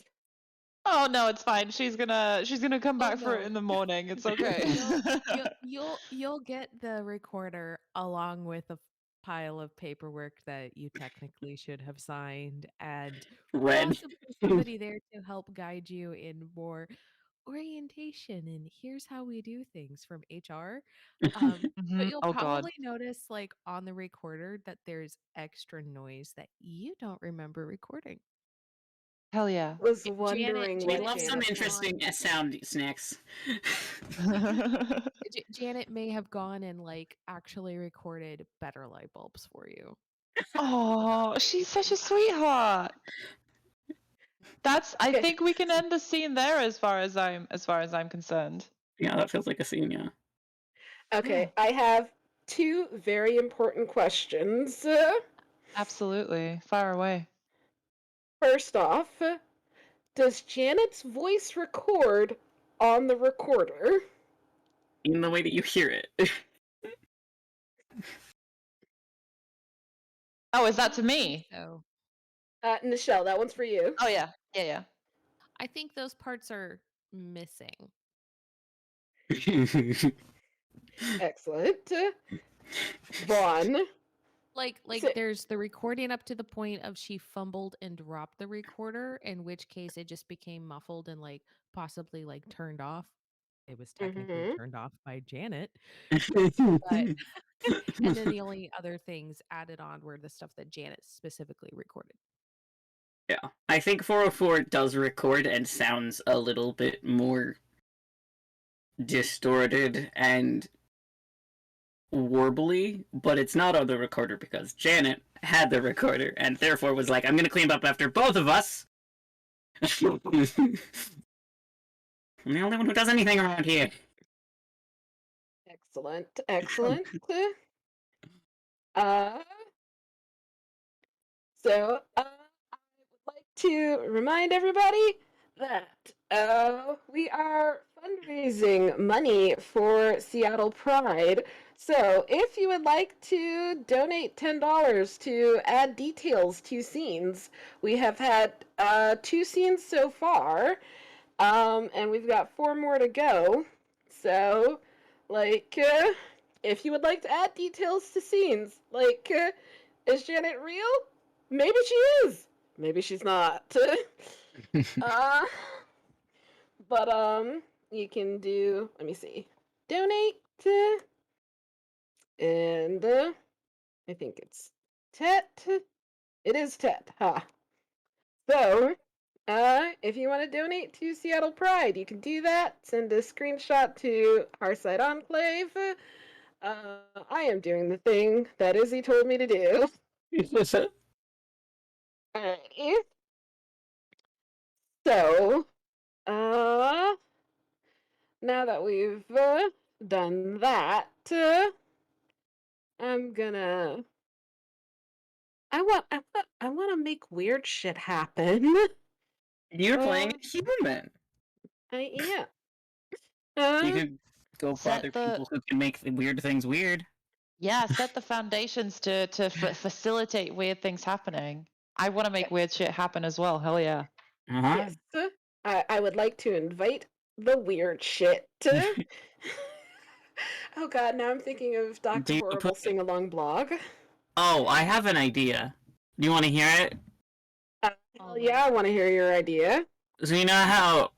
Oh no, it's fine. She's gonna come
Oh,
back for it
no.
in the morning. It's okay.
You'll get the recorder along with a pile of paperwork that you technically should have signed, and
Red.
possibly somebody there to help guide you in more orientation and here's how we do things from HR. But you'll
Oh god.
probably notice, like on the recorder, that there's extra noise that you don't remember recording.
Hell yeah.
Was
Janet,
wondering
We
what
Janet
love
may
some
have
Janet.
gone.
interesting sound snacks.
Janet may have gone and like actually recorded better light bulbs for you.
Oh, she's such a sweetheart. I
Okay.
think we can end the scene there as far as I'm concerned.
Yeah, that feels like a scene, yeah.
Okay,
Yeah.
I have two very important questions.
Absolutely. Fire away.
First off, does Janet's voice record on the recorder?
In the way that you hear it.
Oh, is that to
I think
me?
so.
Nichelle, that one's for you.
Oh yeah. Yeah.
I think those parts are missing.
Excellent. Vaughn.
Like
So-
there's the recording up to the point of she fumbled and dropped the recorder, in which case it just became muffled and like possibly like turned off. It was technically
Mhm.
turned off by Janet. But and then the only other things added on were the stuff that Janet specifically recorded.
Yeah, I think 404 does record and sounds a little bit more distorted and warbly, but it's not on the recorder because Janet had the recorder and therefore was like, I'm gonna clean up after both of us. I'm the only one who does anything around here.
Excellent. Uh, so I would like to remind everybody that we are fundraising money for Seattle Pride. So if you would like to donate $10 to add details to scenes, we have had 2 scenes so far, and we've got 4 more to go. So, like, if you would like to add details to scenes, like, is Janet real? Maybe she is. Maybe she's not. uh, but you can do, let me see, donate, and I think it's Tet. It is Tet, huh? So, if you want to donate to Seattle Pride, you can do that. Send a screenshot to Hearthside Enclave. I am doing the thing that Izzy told me to do. Alrighty. So, now that we've done that, I'm gonna. I want to make weird shit happen.
You're playing
Uh,
a human.
yeah.
You could go
Set
bother
the-
people who can make the weird things weird.
Yeah, set the foundations to facilitate weird things happening. I want to make weird shit happen as well. Hell yeah.
Uh-huh.
Yes. I would like to invite the weird shit. Oh god, now I'm thinking of Dr.
Do you
Horrible
put...
sing along blog.
Oh, I have an idea. Do you want to hear it?
Hell yeah, I want to hear your idea.
So you know how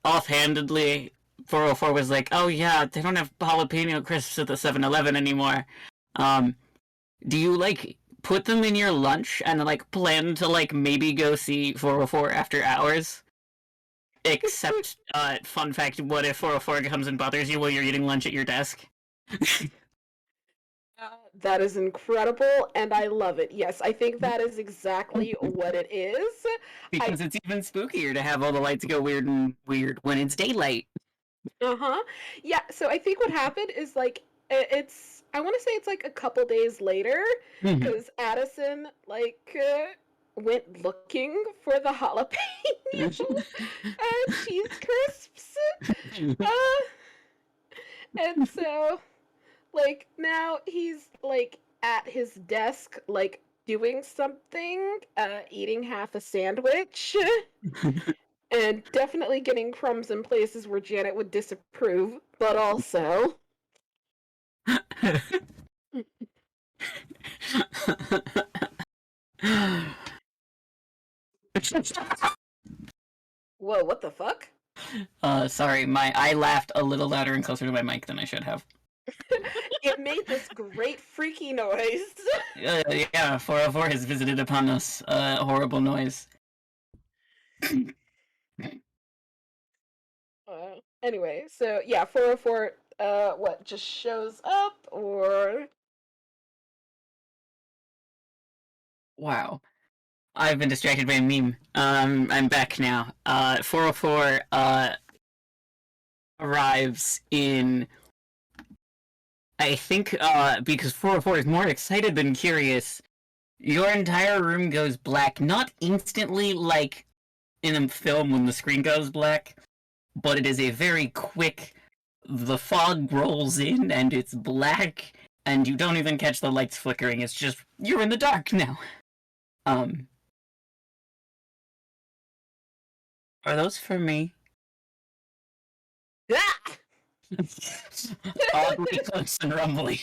offhandedly 404 was like, oh yeah, they don't have jalapeno crisps at the 7-Eleven anymore. Do you like put them in your lunch and like plan to like maybe go see 404 after hours? Except, fun fact, what if 404 comes and bothers you while you're eating lunch at your desk?
That is incredible, and I love it. Yes, I think that is exactly what it is.
Because it's even spookier to have all the lights go weird and weird when it's daylight.
Uh-huh. Yeah, so I think what happened is like it's I want to say it's like a couple days later
Mhm.
because Addison like went looking for the jalapeno cheese crisps. Uh, and so like now he's like at his desk like doing something, eating half a sandwich. And definitely getting crumbs in places where Janet would disapprove, but also. Whoa, what the fuck?
Sorry, I laughed a little louder and closer to my mic than I should have.
It made this great freaky noise.
Yeah, 404 has visited upon us. Horrible noise.
Anyway, so yeah, 404, what, just shows up, or.
Wow. I've been distracted by a meme. I'm back now. 404, arrives in... I think, because 404 is more excited than curious, your entire room goes black. Not instantly, like in a film when the screen goes black, but it is a very quick... The fog rolls in, and it's black, and you don't even catch the lights flickering. It's just, you're in the dark now. Are those for me?
Ah!
Oddly close and rumbly.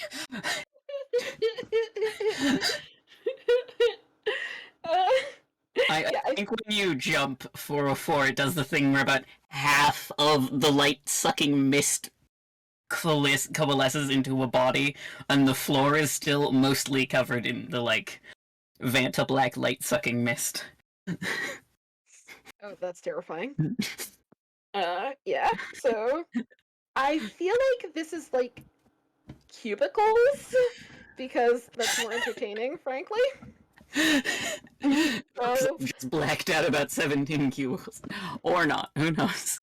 I
Yeah,
think when you jump 404, it does the thing where about half of the light-sucking mist coalesces into a body, and the floor is still mostly covered in the, like, Vanta black light-sucking mist.
Oh, that's terrifying. Yeah, so I feel like this is like cubicles because that's more entertaining, frankly.
Just blacked out about 17 cubicles. Or not, who knows?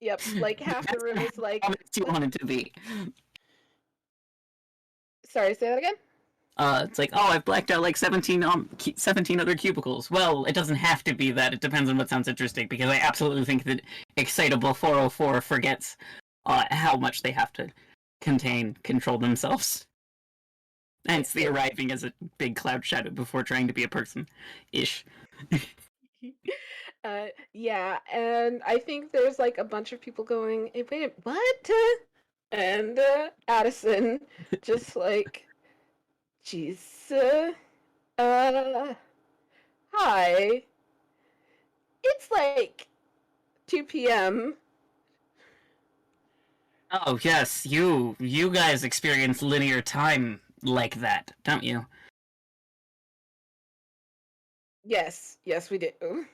Yep, like half the room is like.
How much do you want it to be?
Sorry, say that again?
It's like, oh, I've blacked out like 17 other cubicles. Well, it doesn't have to be that. It depends on what sounds interesting, because I absolutely think that Excitable 404 forgets how much they have to control themselves. Hence the arriving as a big cloud shadow before trying to be a person-ish.
Yeah, and I think there's like a bunch of people going, hey, wait, what? And Addison just like, jeez, hi. It's like 2 p.m.
Oh yes, you guys experience linear time like that, don't you?
Yes, yes, we do.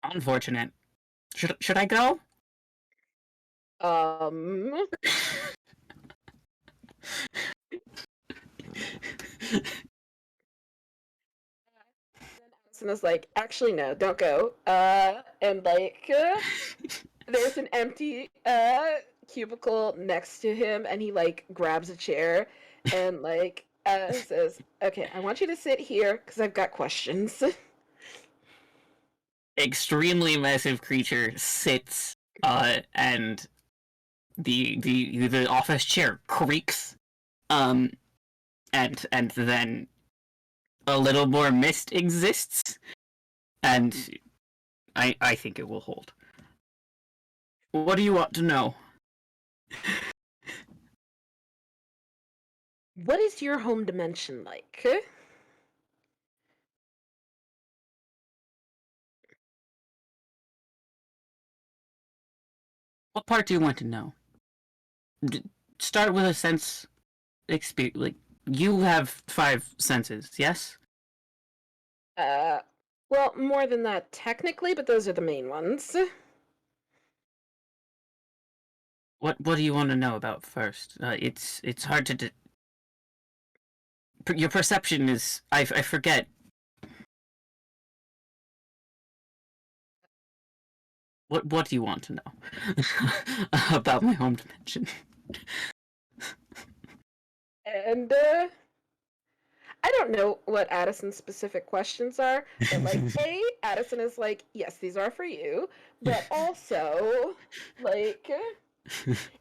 Unfortunate. Should I go?
Um, and is like, actually, no, don't go. And like, there's an empty cubicle next to him, and he like grabs a chair and like says, "Okay, I want you to sit here because I've got questions."
Extremely massive creature sits, and the office chair creaks, um, and then a little more mist exists, and I think it will hold. What do you want to know?
What is your home dimension like?
What part do you want to know? Start with a sense experience. Like you have 5 senses, yes?
Uh, well, more than that technically, but those are the main ones.
What do you want to know about first? It's hard to. Your perception is I forget. What do you want to know about my home dimension?
And I don't know what Addison's specific questions are, but like, A, Addison is like, yes, these are for you, but also, like,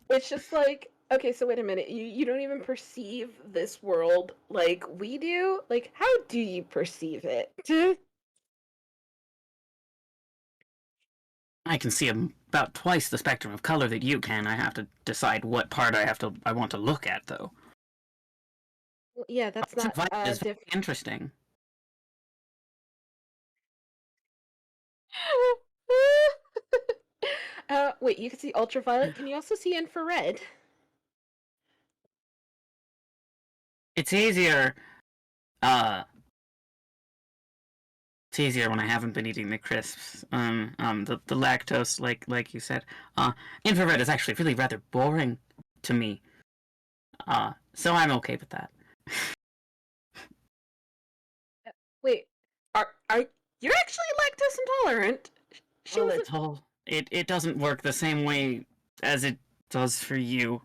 it's just like, okay, so wait a minute, you don't even perceive this world like we do? Like, how do you perceive it?
I can see about twice the spectrum of color that you can. I have to decide what part I want to look at, though.
Well, yeah, that's not
Ultraviolet is very
diff.
interesting.
Wait, you can see ultraviolet. Can you also see infrared?
It's easier. Uh, it's easier when I haven't been eating the crisps. The lactose, like you said. Infrared is actually really rather boring to me. So I'm okay with that.
Wait, are you're actually lactose intolerant? She
Well,
was
it's all it doesn't work the same way as it does for you.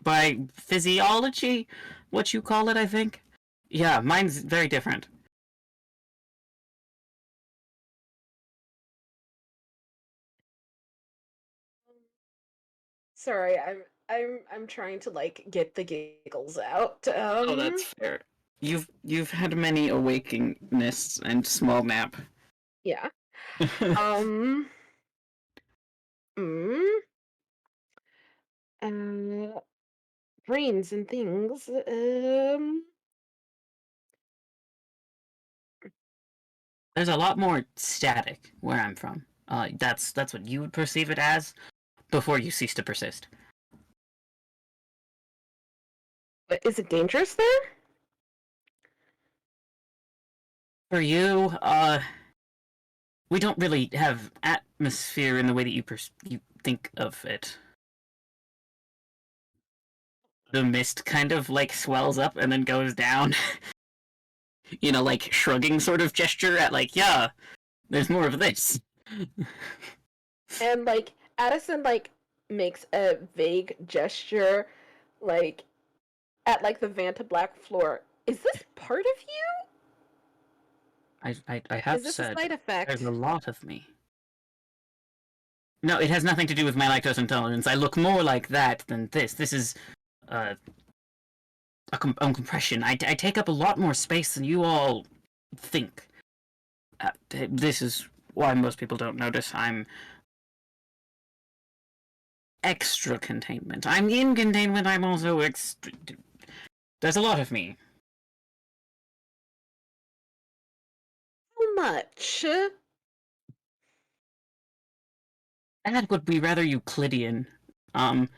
By physiology, what you call it, I think. Yeah, mine's very different.
sorry. I'm trying to like get the giggles out.
Oh, that's fair. You've had many awakenings and small nap.
Yeah. Um. Mm, uh, brains and things.
There's a lot more static where I'm from. That's what you would perceive it as before you cease to persist.
But is it dangerous there?
For you, we don't really have atmosphere in the way that you think of it. The mist kind of like swells up and then goes down. Like shrugging sort of gesture at like, yeah, there's more of this.
And like Addison like makes a vague gesture, like at like the Vanta Black floor. Is this part of you?
I
Is
have
this a
said
side
there's
effect?
a lot of me. No, it has nothing to do with my lactose intolerance. I look more like that than this. This is uh, a compression. I take up a lot more space than you all think. This is why most people don't notice. I'm extra containment. I'm in containment. I'm also extra. There's a lot of me.
How much?
That would be rather Euclidean. Um,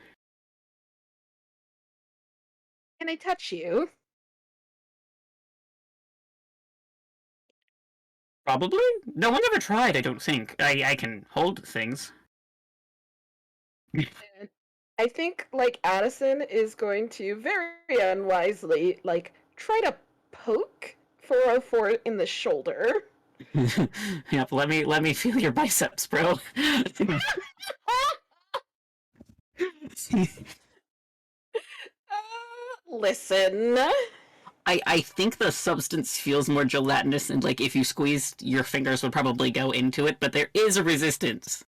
Can I touch you?
probably? No one ever tried, I don't think. I can hold things.
And I think like Addison is going to very unwisely like try to poke 404 in the shoulder.
Yep, let me feel your biceps, bro.
Listen.
I think the substance feels more gelatinous, and like if you squeezed, your fingers would probably go into it, but there is a resistance.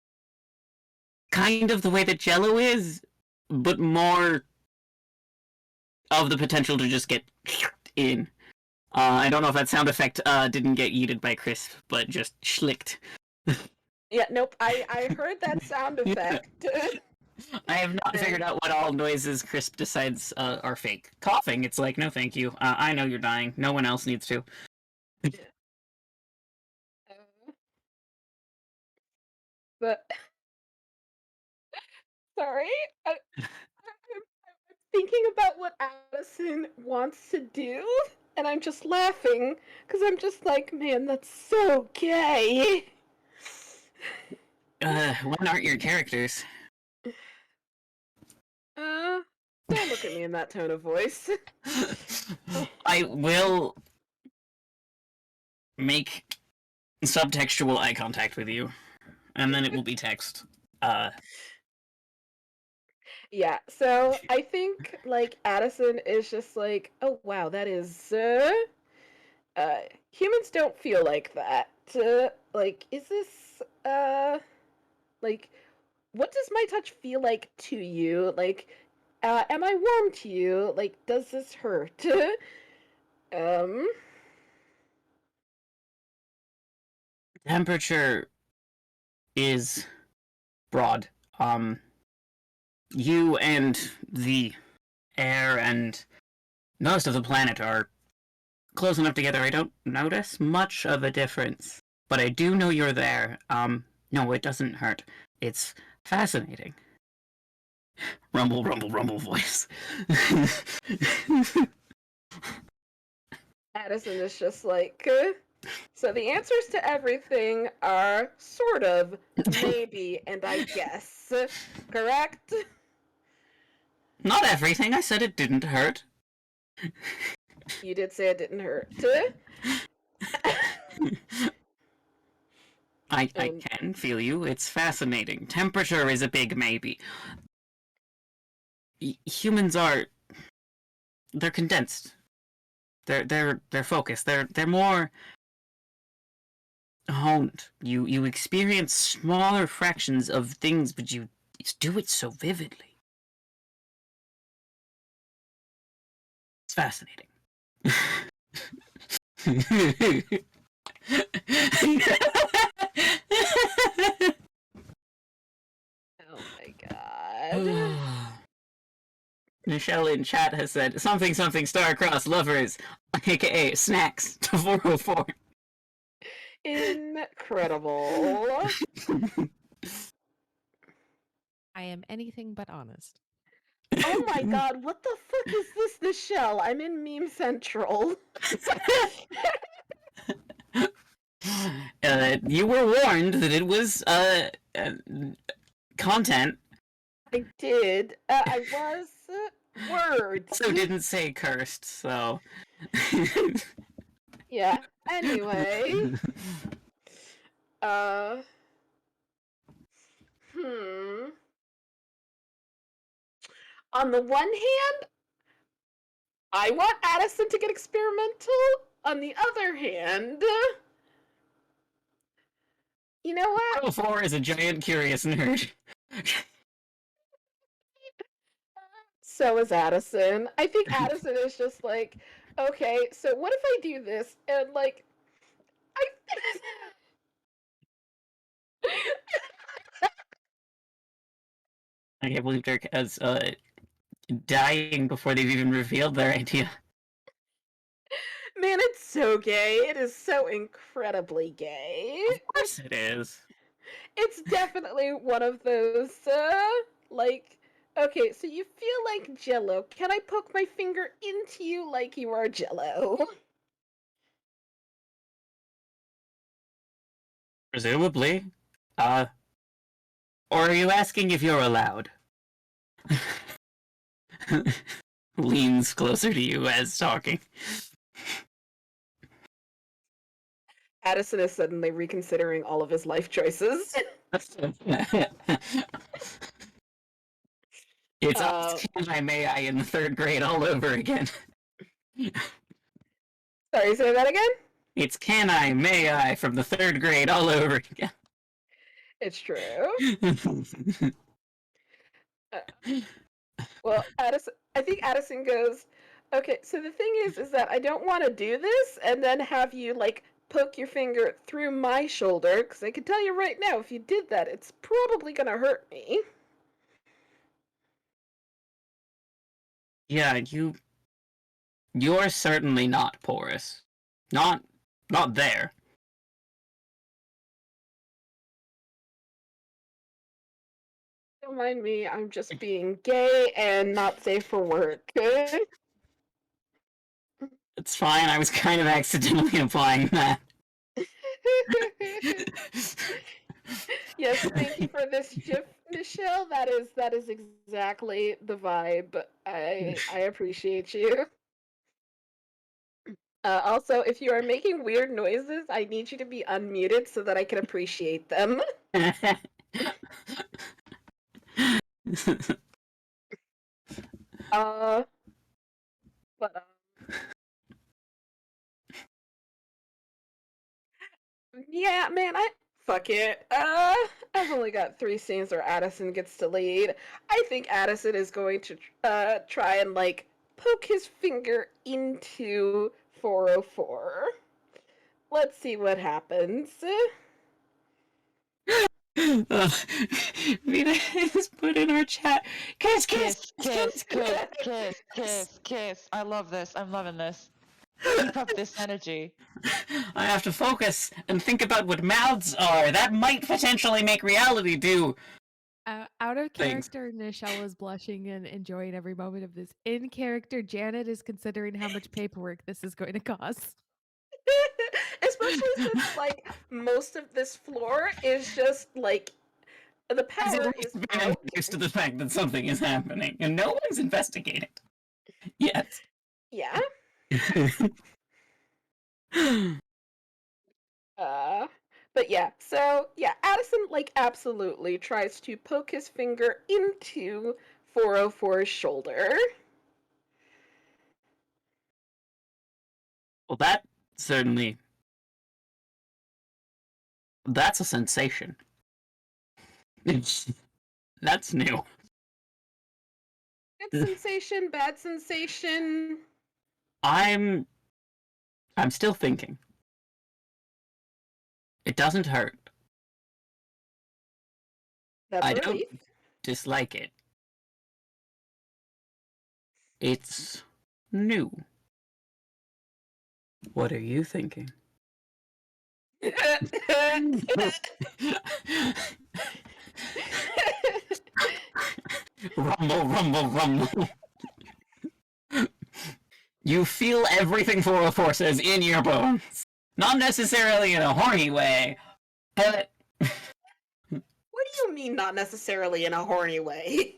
Kind of the way that Jello is, but more of the potential to just get in. I don't know if that sound effect didn't get yeeted by Chris, but just schlicked.
Yeah, nope. I heard that sound effect.
I have not figured out what all noises Chris decides are fake. Coughing, it's like, no thank you. I know you're dying. No one else needs to.
But sorry, I'm thinking about what Addison wants to do, and I'm just laughing because I'm just like, man, that's so gay.
What aren't your characters?
Don't look at me in that tone of voice.
I will make subtextual eye contact with you, and then it will be text.
Yeah, so I think like Addison is just like, oh wow, that is humans don't feel like that. Like, is this like what does my touch feel like to you? Like, am I warm to you? Like, does this hurt? um,
Temperature is broad. You and the air and most of the planet are close enough together I don't notice much of a difference. But I do know you're there. No, it doesn't hurt. It's fascinating. Rumble, rumble, rumble voice.
Addison is just like, so the answers to everything are sort of, maybe, and I guess. Correct?
Not everything. I said it didn't hurt.
You did say it didn't hurt.
I can feel you. It's fascinating. Temperature is a big maybe. Humans are... They're condensed. They're focused. They're more honed. You experience smaller fractions of things, but you do it so vividly. It's fascinating.
Oh my god.
Michelle in chat has said something something star-crossed lovers, aka snacks, to 404.
Incredible.
I am anything but honest.
Oh my god, what the fuck is this, Michelle? I'm in Meme Central.
You were warned that it was content.
I did. I was words.
Also didn't say cursed, so.
Yeah. Anyway. On the one hand, I want Addison to get experimental. On the other hand, you know what?
404 is a giant curious nerd.
So is Addison. I think Addison is just like, okay, so what if I do this and like
I can't believe Dirk is dying before they've even revealed their idea.
Man, it's so gay. It is so incredibly gay.
Of course it is.
It's definitely one of those like Okay, so you feel like Jello. Can I poke my finger into you like you are Jello?
Presumably. Or are you asking if you're allowed? Leans closer to you as talking.
Addison is suddenly reconsidering all of his life choices.
It's can I may I in the 3rd grade all over again.
Sorry, say that again?
It's can I may I from the 3rd grade all over again.
It's true. Well, I think Addison goes, okay, so the thing is that I don't want to do this and then have you, like, poke your finger through my shoulder, because I can tell you right now, if you did that, it's probably going to hurt me.
Yeah, you're certainly not porous. Not there.
Don't mind me, I'm just being gay and not safe for work.
It's fine, I was kind of accidentally applying that.
Yes, thank you for this gif, Michelle. That is exactly the vibe. I appreciate you. Also, if you are making weird noises, I need you to be unmuted so that I can appreciate them. Uh, but yeah, man, fuck it. I've only got 3 scenes where Addison gets to lead. I think Addison is going to try and like poke his finger into 404. Let's see what happens.
Vita has put in our chat. Kiss, kiss,
Kiss, kiss, kiss, kiss, kiss, kiss. I love this. I'm loving this. Keep up this energy.
I have to focus and think about what mouths are. That might potentially make reality do.
Out of
Things.
character, Nichelle is blushing and enjoying every moment of this. In character, Janet is considering how much paperwork this is going to cost.
Especially since like most of this floor is just like the
Has at
power
least
is
been
broken.
introduced to the fact that something is happening, and no one's investigated yet.
Yeah. But yeah, so yeah, Addison like absolutely tries to poke his finger into 404's shoulder.
Well, that certainly. That's a sensation. That's new.
Good sensation, bad sensation.
I'm still thinking. It doesn't hurt.
That's
I
a
don't
relief.
dislike it. It's new. What are you thinking? Rumble, rumble, rumble. You feel everything 404 says in your bones. Not necessarily in a horny way, but...
What do you mean not necessarily in a horny way?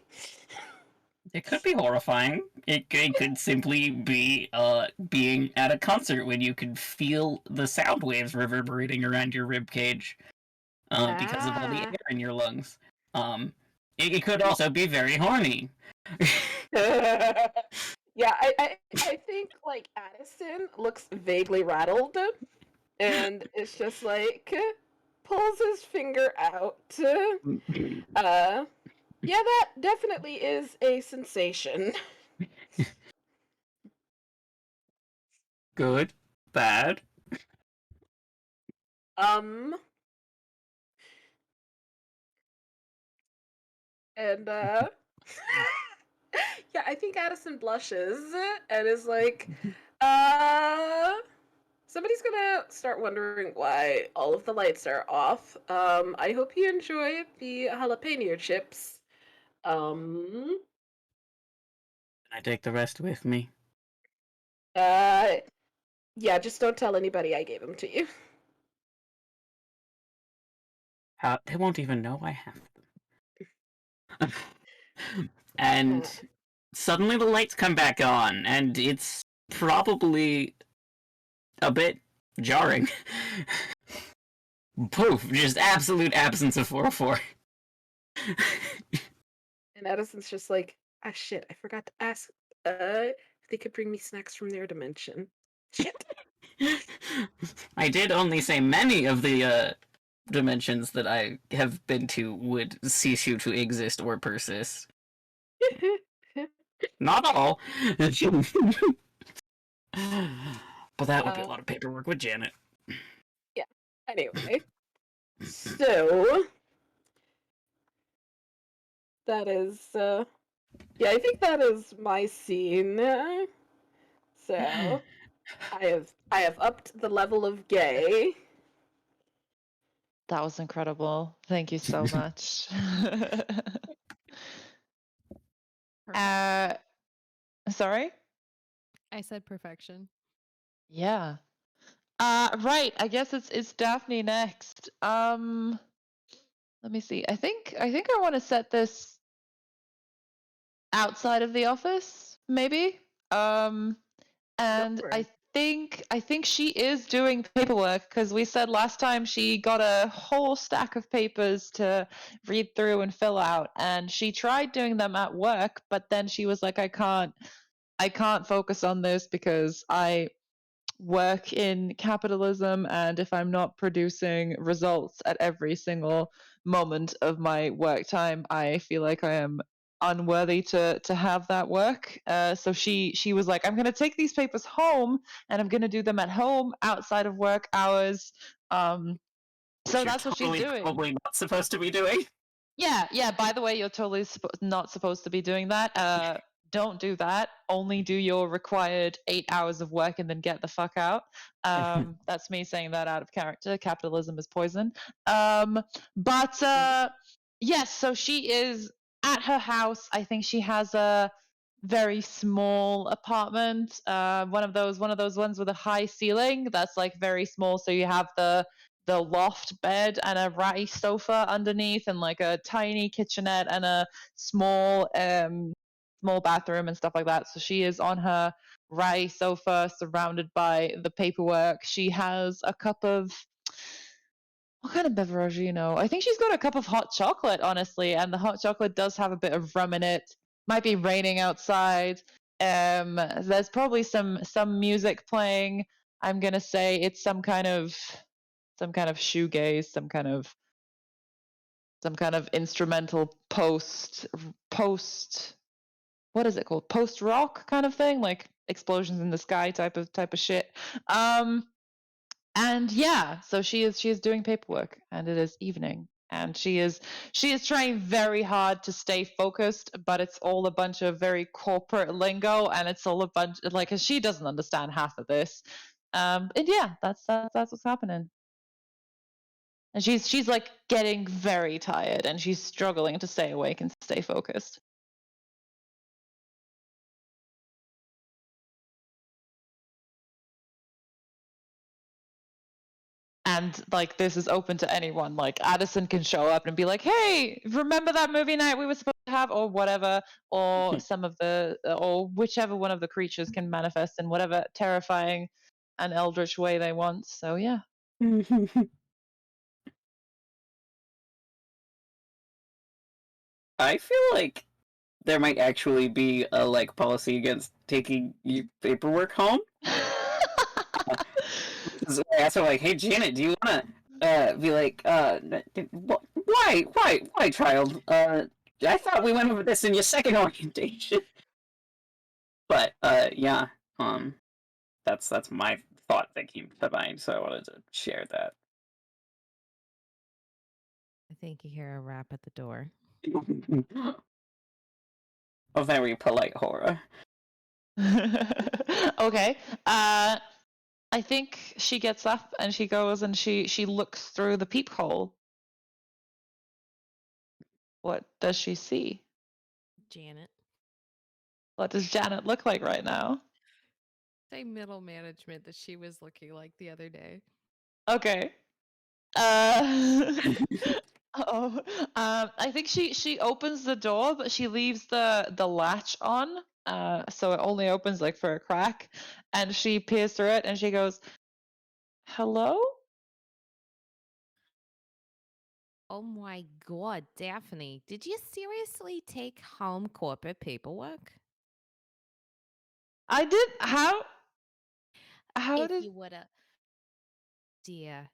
It could be horrifying. It could simply be being at a concert when you can feel the sound waves reverberating around your rib cage because of all the air in your lungs. It could also be very horny.
Yeah, I think like Addison looks vaguely rattled and it's just like pulls his finger out. Yeah, that definitely is a sensation.
Good, bad.
Um and yeah, I think Addison blushes and is like, somebody's gonna start wondering why all of the lights are off. I hope you enjoy the jalapeno chips.
I take the rest with me.
Yeah, just don't tell anybody I gave them to you.
They won't even know I have them. And suddenly the lights come back on, and it's probably a bit jarring. Poof, just absolute absence of 404.
And Edison's just like, ah, shit, I forgot to ask if they could bring me snacks from their dimension. Shit.
I did only say many of the dimensions that I have been to would cease you to exist or persist. Not all. But that would be a lot of paperwork with Janet.
Yeah. Anyway. So that is yeah, I think that is my scene. So I have upped the level of gay.
That was incredible. Thank you so much.
Perfect.
Sorry?
I said perfection.
Yeah. Right. I guess it's Daphne next. Let me see. I think I want to set this outside of the office, maybe. And
for
I
it.
think she is doing paperwork because we said last time she got a whole stack of papers to read through and fill out, and she tried doing them at work, but then she was like, I can't focus on this because I work in capitalism, and if I'm not producing results at every single moment of my work time, I feel like I am unworthy to have that work. So she was like, I'm going to take these papers home and I'm going to do them at home outside of work hours. So
You're
that's what she's
totally
doing.
probably not supposed to be doing.
Yeah. By the way, you're totally not supposed to be doing that. Don't do that. Only do your required 8 hours of work and then get the fuck out. That's me saying that out of character. Capitalism is poison. But yes, so she is at her house. I think she has a very small apartment. One of those ones with a high ceiling that's like very small. So you have the loft bed and a ratty sofa underneath and like a tiny kitchenette and a small bathroom and stuff like that. So she is on her ratty sofa surrounded by the paperwork. She has a cup of what kind of beverage, I think she's got a cup of hot chocolate, honestly, and the hot chocolate does have a bit of rum in it. Might be raining outside. There's probably some music playing. I'm gonna say it's some kind of shoegaze, some kind of instrumental post what is it called? Post rock kind of thing, like explosions in the sky type of shit. And yeah, so she is doing paperwork and it is evening and she is trying very hard to stay focused, but it's all a bunch of very corporate lingo and it's all a bunch like 'cause she doesn't understand half of this. And yeah, that's what's happening. And she's like getting very tired and she's struggling to stay awake and stay focused. And like this is open to anyone. Like Addison can show up and be like, "Hey, remember that movie night we were supposed to have?" or whatever, or some of the or whichever one of the creatures can manifest in whatever terrifying and eldritch way they want. So yeah.
I feel like there might actually be a like policy against taking paperwork home. Because I asked her like, "Hey Janet, do you want to be like, why, child? I thought we went over this in your second orientation." But yeah, that's my thought that came to mind, so I wanted to share that.
I think you hear a rap at the door.
A very polite horror.
Okay. I think she gets up and she goes and she looks through the peephole. What does she see?
Janet.
What does Janet look like right now?
Same middle management that she was looking like the other day.
Okay. Oh, I think she opens the door, but she leaves the latch on, so it only opens like for a crack, and she peers through it, and she goes, "Hello."
Oh my god, Daphne, did you seriously take home corporate paperwork?
I did. How
If
did?
you would have, dear,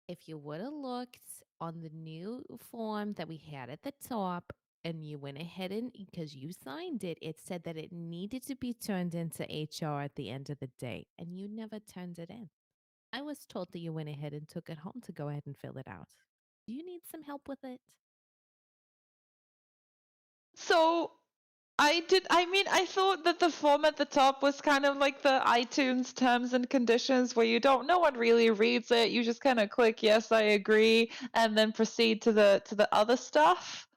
if you would have looked on the new form that we had at the top and you went ahead and because you signed it, it said that it needed to be turned into HR at the end of the day, and you never turned it in. I was told that you went ahead and took it home to go ahead and fill it out. Do you need some help with it?
So I did. I mean, I thought that the form at the top was kind of like the iTunes terms and conditions, where you don't. No one really reads it. You just kind of click yes, I agree, and then proceed to the other stuff.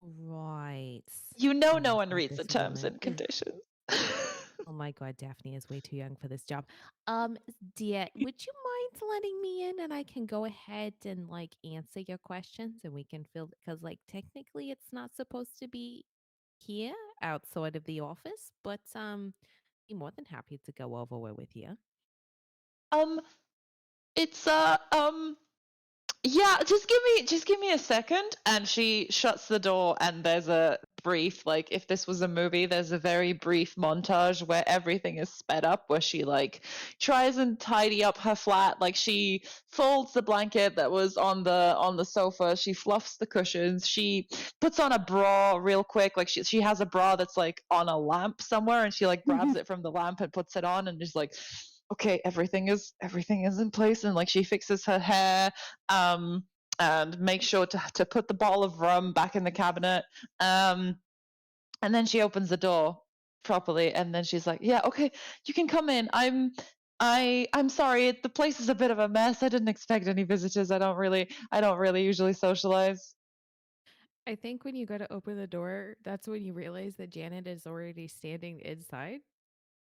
Right.
You know,
Oh
no
my
one
god,
reads the
this
terms
woman.
and conditions.
Oh my god, Daphne is way too young for this job. Dear, would you mind letting me in and I can go ahead and like answer your questions and we can fill because like technically it's not supposed to be here outside of the office, but be more than happy to go over with you.
um, it's Yeah, just give me a second. And she shuts the door, and there's a brief, like if this was a movie, there's a very brief montage where everything is sped up, where she like tries and tidy up her flat. Like she folds the blanket that was on the sofa, she fluffs the cushions, she puts on a bra real quick. Like she has a bra that's like on a lamp somewhere, and she like grabs it from the lamp and puts it on, and just like, okay, everything is in place. And like she fixes her hair, um, and make sure to put the bottle of rum back in the cabinet. And then she opens the door properly, and then she's like, "Yeah, okay, you can come in. I'm sorry. The place is a bit of a mess. I didn't expect any visitors. I don't really usually socialize."
I think when you go to open the door, that's when you realize that Janet is already standing inside,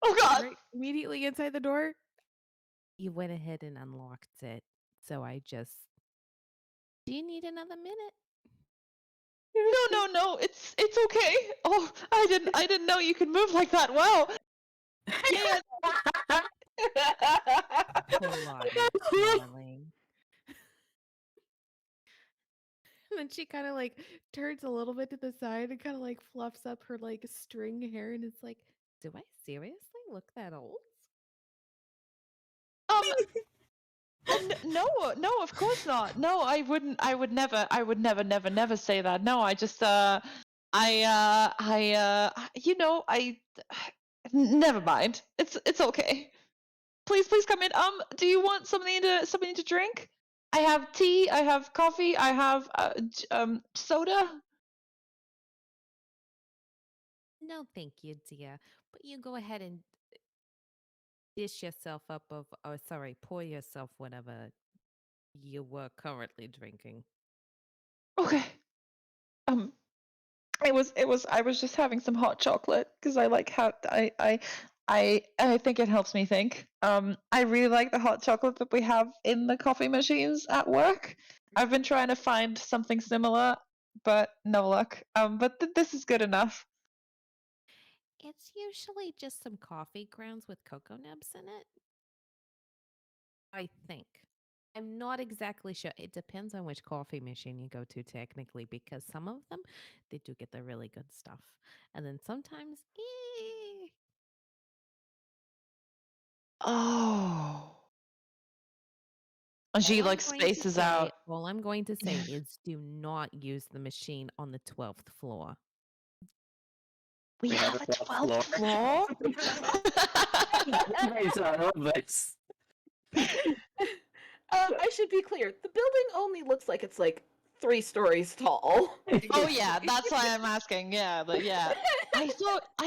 Oh God.
right? Immediately inside the door.
You went ahead and unlocked it. So I just do you need another minute?
No. It's okay. Oh, I didn't know you could move like that. Wow. Yeah.
Claudia, darling.
And then she kind of like turns a little bit to the side and kind of like fluffs up her like string hair and it's like, do I seriously look that old?
Um. No, no, of course not. No, I wouldn't. I would never say that. No, I just, you know, never mind. It's okay. Please come in. Do you want something to drink? I have tea. I have coffee. I have soda.
No, thank you, dear. But you go ahead and dish yourself up of, oh, sorry, pour yourself whatever you were currently drinking.
Okay. Um, I was just having some hot chocolate because I like how I think it helps me think. I really like the hot chocolate that we have in the coffee machines at work. I've been trying to find something similar, but no luck. But this is good enough.
It's usually just some coffee grounds with cocoa nibs in it. I think. I'm not exactly sure. It depends on which coffee machine you go to, technically, because some of them, they do get the really good stuff. And then sometimes,
Oh. And she like spaces out.
all I'm going to say is do not use the machine on the 12th floor.
We have a 12th floor?
I love this.
I should be clear. The building only looks like it's like 3 stories tall.
Oh yeah, that's why I'm asking. Yeah, but yeah. I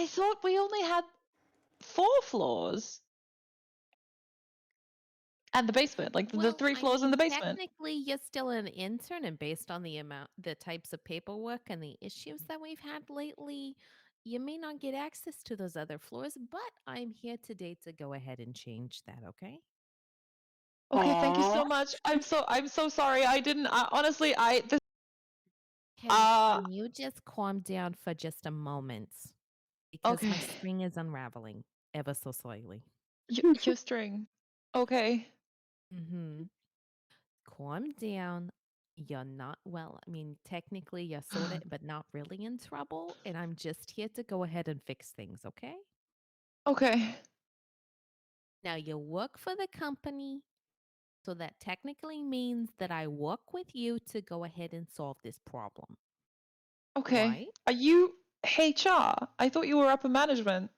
thought we only had 4 floors. And the basement, like the
Well,
3
I
floors in
mean,
the basement.
technically, you're still an intern, and based on the types of paperwork and the issues that we've had lately, you may not get access to those other floors. But I'm here today to go ahead and change that. Okay?
Okay, thank you so
Aw.
much. I'm so sorry. I didn't honestly I this
Can Can you just calm down for just a moment? Because my
okay.
string is unraveling ever so slightly.
Your string. Okay.
Mm-hmm. Calm down. You're not well. I mean, technically, you're sort of, but not really in trouble. And I'm just here to go ahead and fix things. Okay?
Okay.
Now you work for the company. So that technically means that I work with you to go ahead and solve this problem,
Okay.
right?
Are you HR? I thought you were upper management.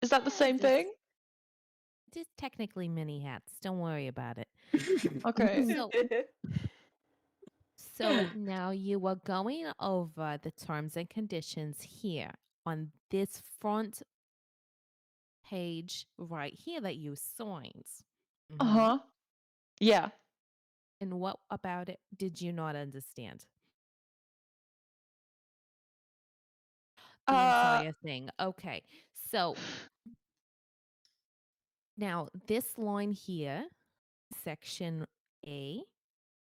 Is that the
Yeah,
same thing?
just technically mini hats. Don't worry about it.
Okay.
So so now you are going over the terms and conditions here on this front page right here that you signed. Mhm.
Uh-huh. Yeah.
And what about it did you not understand? The
Uh
entire thing. Okay. So now this line here, section A,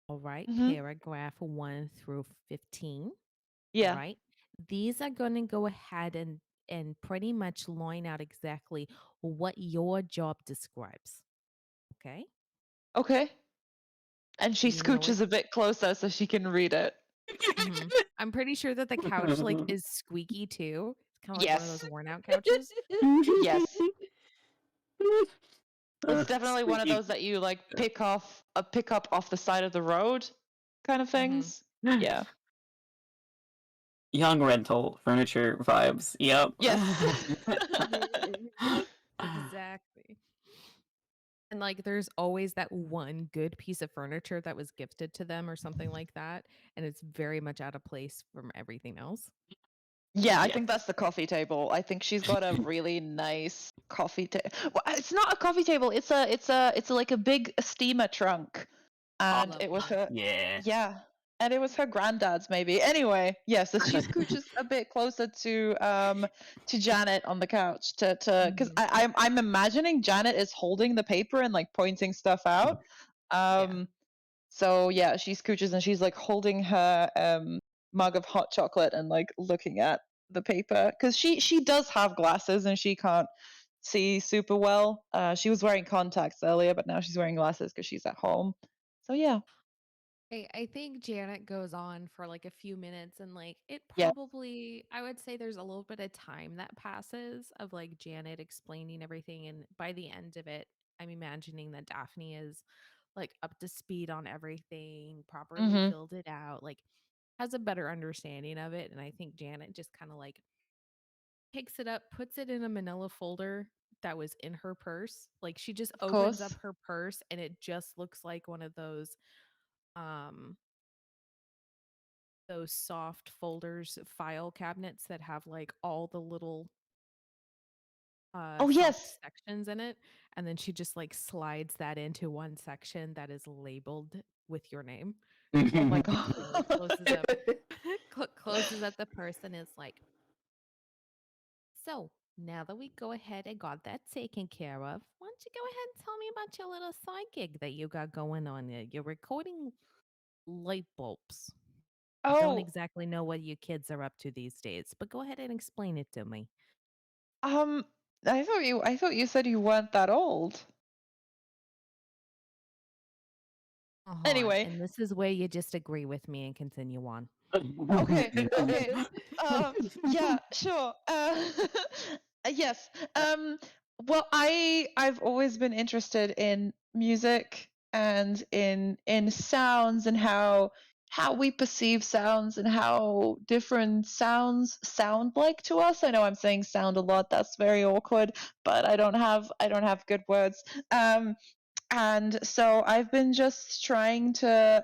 all right,
mhm.
paragraph 1 through 15, all
Yeah.
right? These are going to go ahead and pretty much line out exactly what your job describes. Okay?
Okay. And she
You know it.
scooches a bit closer so she can read it.
I'm pretty sure that the couch like is squeaky too. It's kind of like one of those
Yes.
worn out couches.
Yes. It's definitely one of
Squeaky.
those that you like pick up off the side of the road kind of
Mhm.
things. Yeah.
Young rental furniture vibes. Yep.
Yes.
Exactly. And like there's always that one good piece of furniture that was gifted to them or something like that, and it's very much out of place from everything else.
Yeah, I
Yeah.
think that's the coffee table. I think she's got a really nice coffee table. Well, it's not a coffee table. It's like a big steamer trunk, and it was
Lovely.
her.
Yeah.
Yeah, and it was her granddad's maybe. Anyway, yeah. So she scooches a bit closer to Janet on the couch because
Mhm.
I'm imagining Janet is holding the paper and like pointing stuff out.
Yeah.
So yeah, she scooches and she's like holding her mug of hot chocolate and like looking at the paper because she does have glasses and she can't see super well. She was wearing contacts earlier, but now she's wearing glasses because she's at home. So yeah,
I think Janet goes on for like a few minutes and like it
yeah,
probably I would say there's a little bit of time that passes of like Janet explaining everything and by the end of it I'm imagining that Daphne is like up to speed on everything, properly
mm-hmm,
filled it out, like has a better understanding of it and I think Janet just kind of like picks it up, puts it in a manila folder that was in her purse. Like she just
of
opens up
course.
her purse and it just looks like one of um those soft folders, file cabinets that have like all the little
Oh
soft
yes.
sections in it. And then she just like slides that into one section that is labeled with your name.
Oh my god.
And like closes up closes up the purse and is like, so now that we go ahead and got that taken care of, why don't you go ahead and tell me about your little side gig that you got going on there? You're recording light bulbs. Don't
Oh,
exactly know what you kids are up to these days, but go ahead and explain it to me.
um, I thought you said you weren't that old.
Uh-huh.
Anyway,
And this is where you just agree with me and continue on.
okay, okay. Yeah, sure. Yes. Well, I've always been interested in music and in sounds and how we perceive sounds and how different sounds sound like to us. I know I'm saying sound a lot. That's very awkward, but I don't have good words. And so I've been just trying to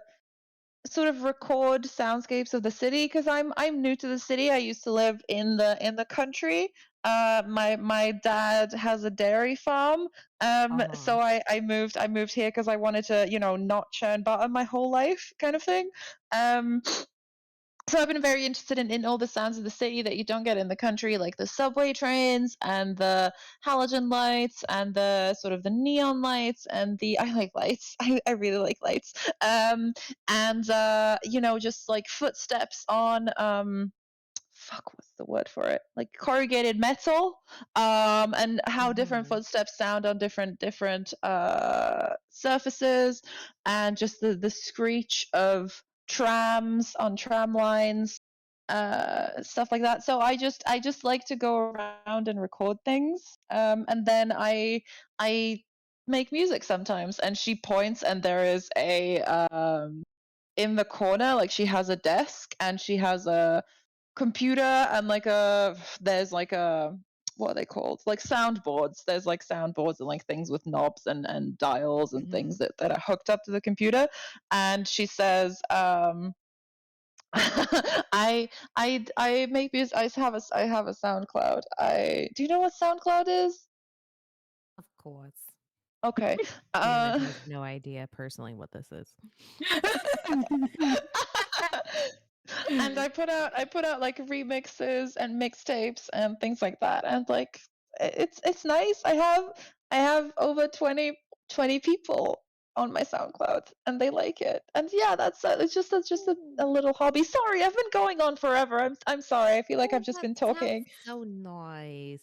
sort of record soundscapes of the city because I'm new to the city. I used to live in the country, My dad has a dairy farm. So I moved here because I wanted to, not churn butter my whole life, kind of thing. So I've been very interested in all the sounds of the city that you don't get in the country, like the subway trains and the halogen lights and the sort of the neon lights and I like lights. I really like lights. And just like footsteps on what's the word for it, like corrugated metal, and how different footsteps sound on different surfaces, and just the screech of trams on tram lines, stuff like that. So I just like to go around and record things, and then I make music sometimes. And she points, and there is a in the corner, like she has a desk and she has a computer and there's like a, what are they called, like soundboards. There's like soundboards and like things with knobs and dials and things that are hooked up to the computer. And she says, I make music. I have a SoundCloud. Do you know what SoundCloud is?
Of course.
Okay.
Janet has no idea personally what this is.
And I put out like remixes and mixtapes and things like that. And like it's nice. I have over 20 people on my SoundCloud, and they like it. And yeah, that's just a little hobby. Sorry, I've been going on forever. I'm sorry. I feel like I've just
That
been
sounds
talking.
so nice.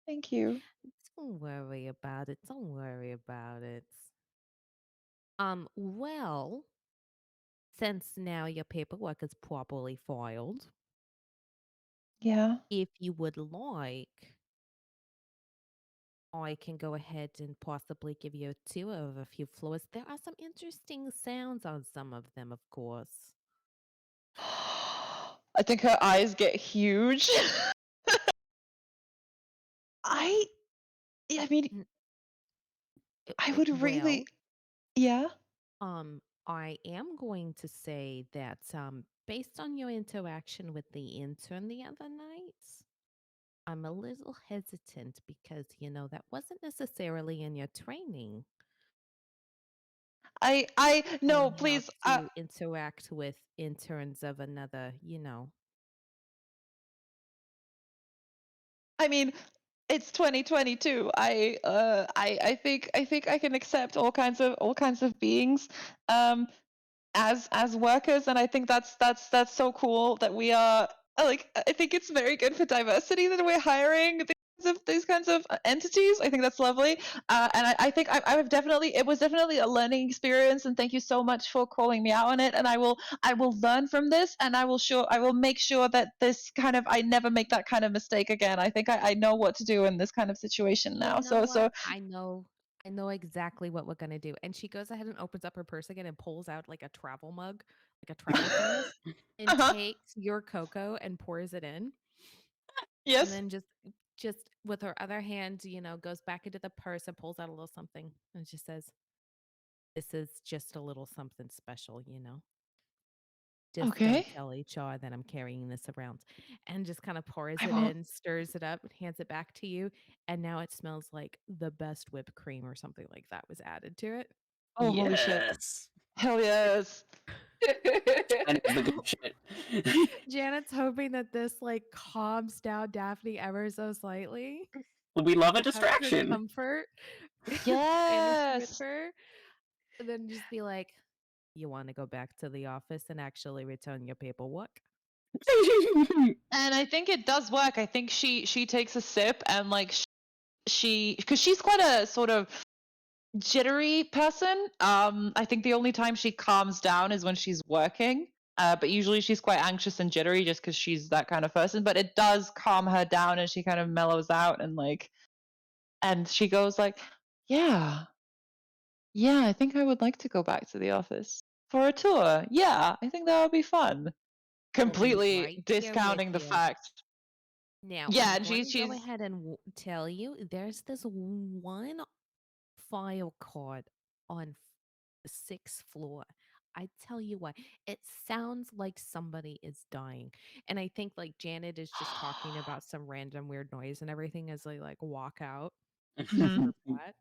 Thank you.
Don't worry about it. Don't worry about it. Well, since now your paperwork is properly filed,
Yeah.
if you would like, I can go ahead and possibly give you a tour of a few floors. There are some interesting sounds on some of them, of course.
I think her eyes get huge. I I mean,
N-
I would really,
Well,
yeah.
I am going to say that based on your interaction with the intern the other night, I'm a little hesitant because, that wasn't necessarily in your training
I no,
on how
please.
to interact with interns of another.
I mean, it's 2022. I think I can accept all kinds of beings. As workers, and I think that's so cool that we are, like, I think it's very good for diversity that we're hiring these kinds of entities. I think that's lovely. And I think I've definitely, it was definitely a learning experience, and thank you so much for calling me out on it. And I will learn from this, and I will make sure that I never make that kind of mistake again. I think I know what to do in this kind of situation
You
now.
know
So
what? I know exactly what we're gonna do. And she goes ahead and opens up her purse again and pulls out like a travel mug, like a travel thermos, and
uh-huh.
takes your cocoa and pours it in. And
Yes.
then just with her other hand, goes back into the purse and pulls out a little something and just says, "This is just a little something special. Just don't
Okay.
tell HR that I'm carrying this around." And just kind of pours
I
it
won't.
in, stirs it up, and hands it back to you. And now it smells like the best whipped cream or something like that was added to it.
Oh, holy shit.
Yes.
Hell yes.
That is the good shit.
Janet's hoping that this like calms down Daphne ever so slightly.
We love a
To have her
distraction.
comfort and with
Yes.
her. And then just be like, "You want to go back to the office and actually return your paperwork?"
And I think it does work. I think she takes a sip, and like because she's quite a sort of jittery person. I think the only time she calms down is when she's working. But usually she's quite anxious and jittery just because she's that kind of person. But it does calm her down, and she kind of mellows out, and she goes like, "Yeah, yeah, I think I would like to go back to the office for a tour. Yeah, I think that would be fun."
I'll be
Completely
right here with
discounting the
you.
fact.
Now,
Yeah,
I'm
and
going to go
she's
ahead and tell you there's this one file card on the sixth floor.
I tell you what, it sounds like somebody is dying. And I think like Janet is just talking about some random weird noise and everything as they like walk out
Mhm.
her flat.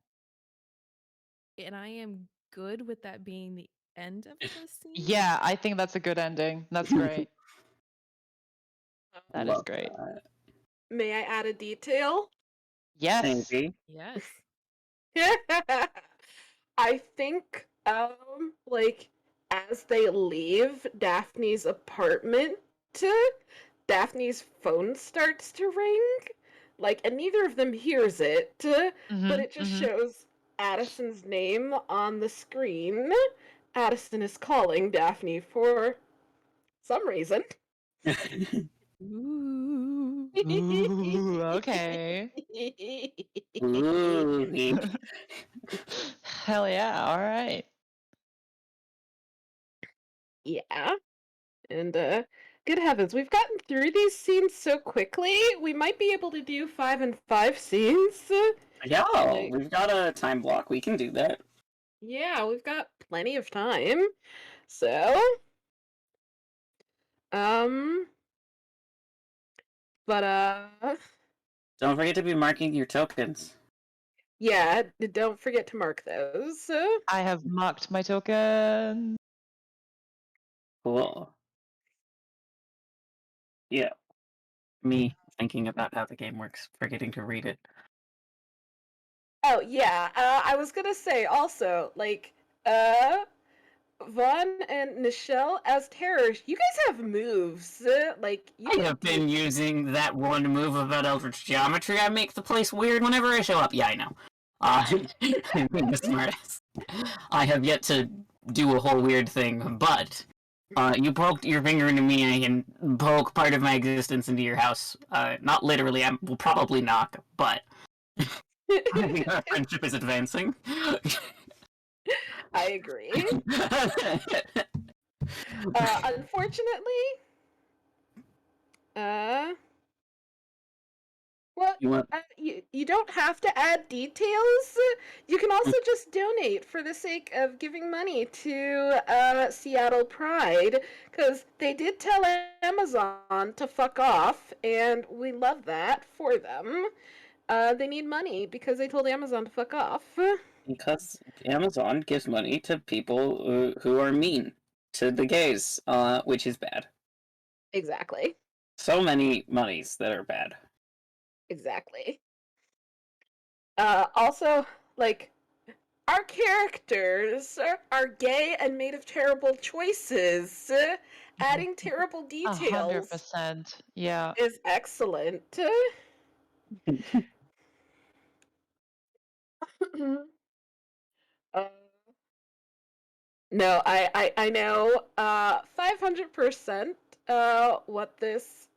And I am good with that being the end of the scene.
Yeah, I think that's a good ending. That's great. That is
Love
great.
that.
May I add a detail?
Yes.
Maybe.
Yes.
I think, like, as they leave Daphne's apartment, Daphne's phone starts to ring. Like, and neither of them hears it, but
Mhm,
it just
mhm.
shows Addison's name on the screen. Addison is calling Daphne for some reason.
Ooh.
Ooh, okay.
Ooh,
Hell yeah, all right.
Yeah. And good heavens, we've gotten through these scenes so quickly. We might be able to do 5 and 5 scenes.
yeah,
Like,
we've got a time block. We can do that.
yeah, we've got plenty of time. So, um, but
Don't forget to be marking your tokens.
yeah, don't forget to mark those.
I have marked my token.
Cool. Yeah. Me thinking about how the game works, forgetting to read it.
Oh yeah, I was gonna say also, like, Vaughn and Nichelle as terrors, you guys have moves. Like, you
I
can
have
do
been using that one move about Eldritch Geometry. I make the place weird whenever I show up. Yeah, I know. I'm being a smartass. I have yet to do a whole weird thing, but you poked your finger into me and I can poke part of my existence into your house. Not literally, I will probably knock, but I think our friendship is advancing.
I agree. Unfortunately, uh, well,
You want?
you don't have to add details. You can also just donate for the sake of giving money to Seattle Pride, because they did tell Amazon to fuck off, and we love that for them. They need money because they told Amazon to fuck off.
Because Amazon gives money to people who are mean to the gays, which is bad.
Exactly.
So many monies that are bad.
Exactly. Also, like, our characters are gay and made of terrible choices. Adding terrible details
100%. Yeah.
is excellent. uh, no, I know 500% what this.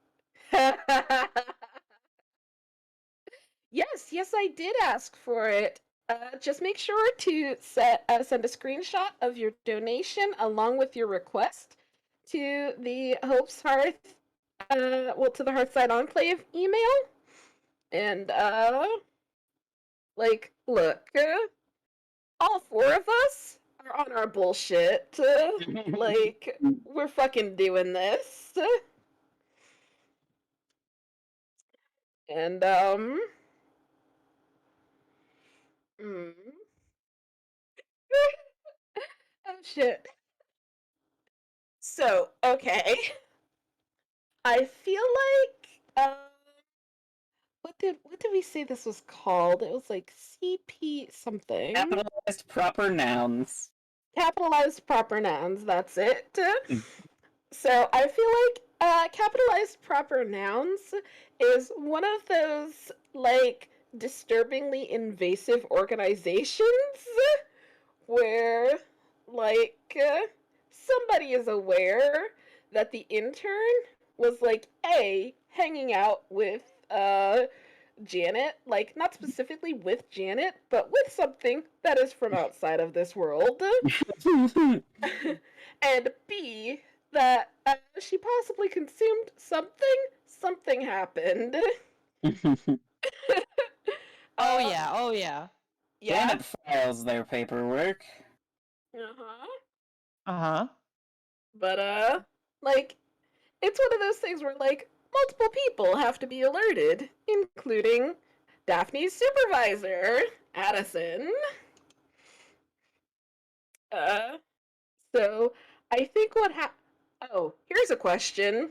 Yes, I did ask for it. Just make sure to send a screenshot of your donation along with your request to the Hope's Hearth, to the Hearthside Enclave email. And, like, look, all 4 of us are on our bullshit. Like, we're fucking doing this. And, mm, oh shit. So, okay. I feel like what did we say this was called? It was like CP something.
Capitalized proper nouns.
Capitalized proper nouns, that's it. So I feel like capitalized proper nouns is one of those like disturbingly invasive organizations where like somebody is aware that the intern was like hanging out with Janet, like not specifically with Janet, but with something that is from outside of this world. And B, that she possibly consumed something happened.
Oh
uh,
yeah. Oh yeah.
yeah.
Janet files their paperwork.
Uh-huh.
Uh-huh.
But like it's one of those things where like multiple people have to be alerted, including Daphne's supervisor, Addison. Uh, so I think Oh, here's a question.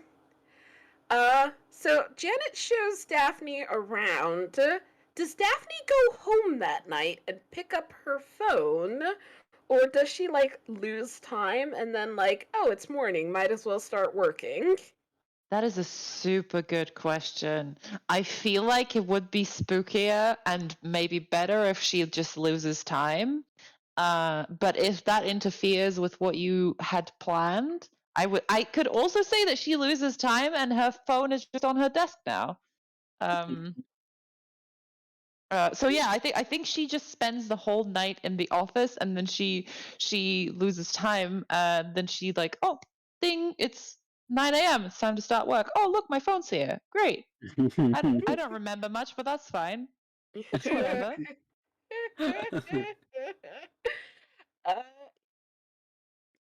So Janet shows Daphne around. Does Daphne go home that night and pick up her phone? Or does she like lose time and then like, oh, it's morning, might as well start working?
That is a super good question. I feel like it would be spookier and maybe better if she just loses time. But if that interferes with what you had planned, I could also say that she loses time and her phone is just on her desk now. So yeah, I think she just spends the whole night in the office and then she loses time. Then she like, oh, ding, it's 9 a.m. It's time to start work. Oh, look, my phone's here. Great. I don't remember much, but that's fine. Whatever.
uh,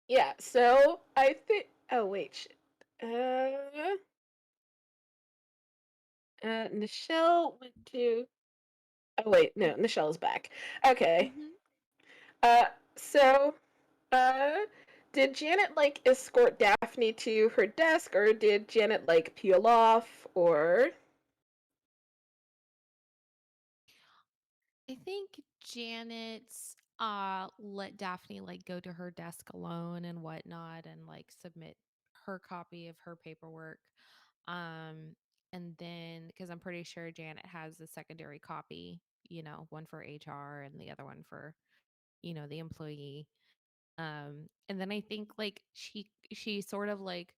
yeah, so I think. Oh wait, shit. Nichelle went to. Oh wait, no, Nichelle's back. Okay.
Mhm.
Uh, so, uh, did Janet like escort Daphne to her desk, or did Janet like peel off, or?
I think Janet's let Daphne like go to her desk alone and whatnot and like submit her copy of her paperwork. Um and then because I'm pretty sure Janet has a secondary copy, one for HR and the other one for, the employee. And then I think like she sort of like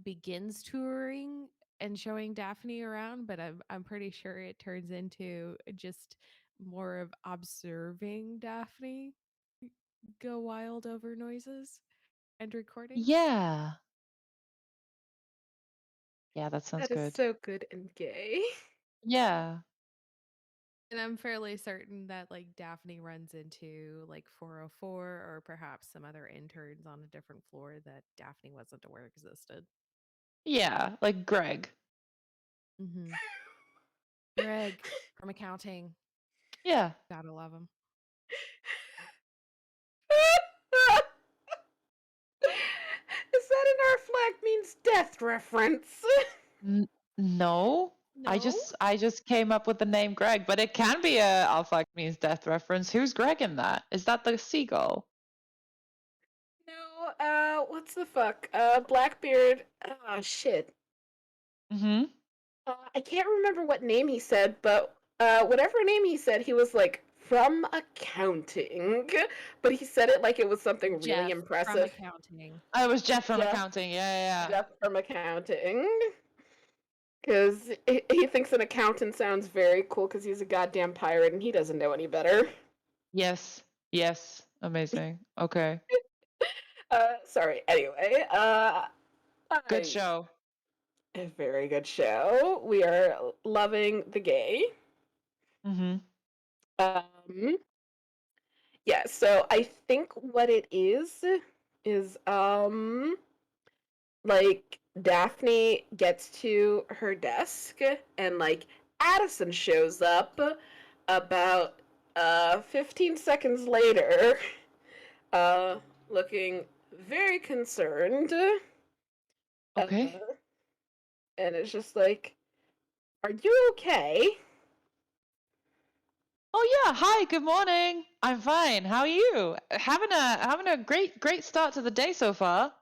begins touring and showing Daphne around, but I'm pretty sure it turns into just more of observing Daphne go wild over noises and recordings.
Yeah. Yeah, that sounds
That is
good.
so good and gay.
Yeah.
And I'm fairly certain that like Daphne runs into like 404 or perhaps some other interns on a different floor that Daphne wasn't aware existed.
Yeah, like Greg.
Mm-hmm. Greg from accounting.
Yeah.
Gotta love him.
Is that an our flag means death reference?
No.
No.
I just came up with the name Greg, but it can be a Alpha means death reference. Who's Greg in that? Is that the seagull?
No, what's the fuck? Blackbeard. Oh, shit.
Mm-hmm.
I can't remember what name he said, but whatever name he said, he was like from accounting, but he said it like it was something really
Jeff from
impressive.
accounting.
Oh, it was Jeff from
Jeff,
accounting. Yeah.
Jeff from accounting, because he thinks an accountant sounds very cool because he's a goddamn pirate and he doesn't know any better.
Yes. Yes. Amazing. Okay.
Sorry. Anyway,
Good show.
a very good show. We are loving the gay.
Mm-hmm.
Um, yeah, so I think what it is like Daphne gets to her desk and like Addison shows up about 15 seconds later uh looking very concerned.
Okay.
And it's just like, are you okay?
Oh yeah. Hi. Good morning. I'm fine. How are you? Having a great start to the day so far.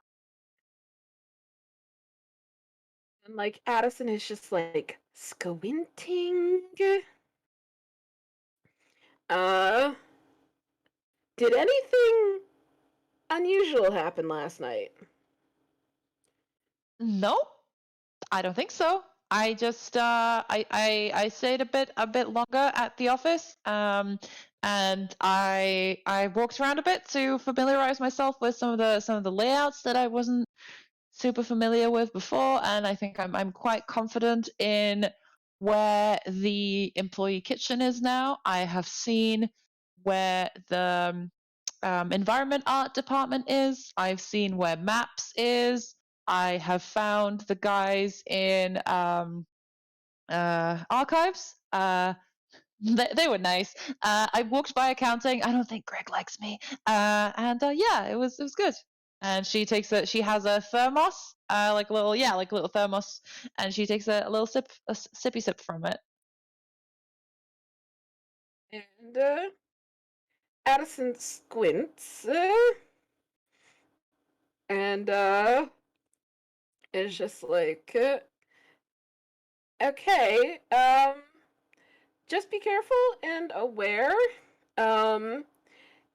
And like Addison is just like squinting. Uh, did anything unusual happen last night?
Nope. I don't think so. I just I stayed a bit longer at the office. And I walked around a bit to familiarize myself with some of the layouts that I wasn't super familiar with before, and I think I'm quite confident in where the employee kitchen is now. I have seen where the environment art department is. I've seen where maps is. I have found the guys in archives. They were nice. I walked by accounting. I don't think Greg likes me. And yeah, it was good. And she has a thermos, like a little thermos, and she takes a little sippy sip from it.
And Addison squints and is just like, okay, just be careful and aware.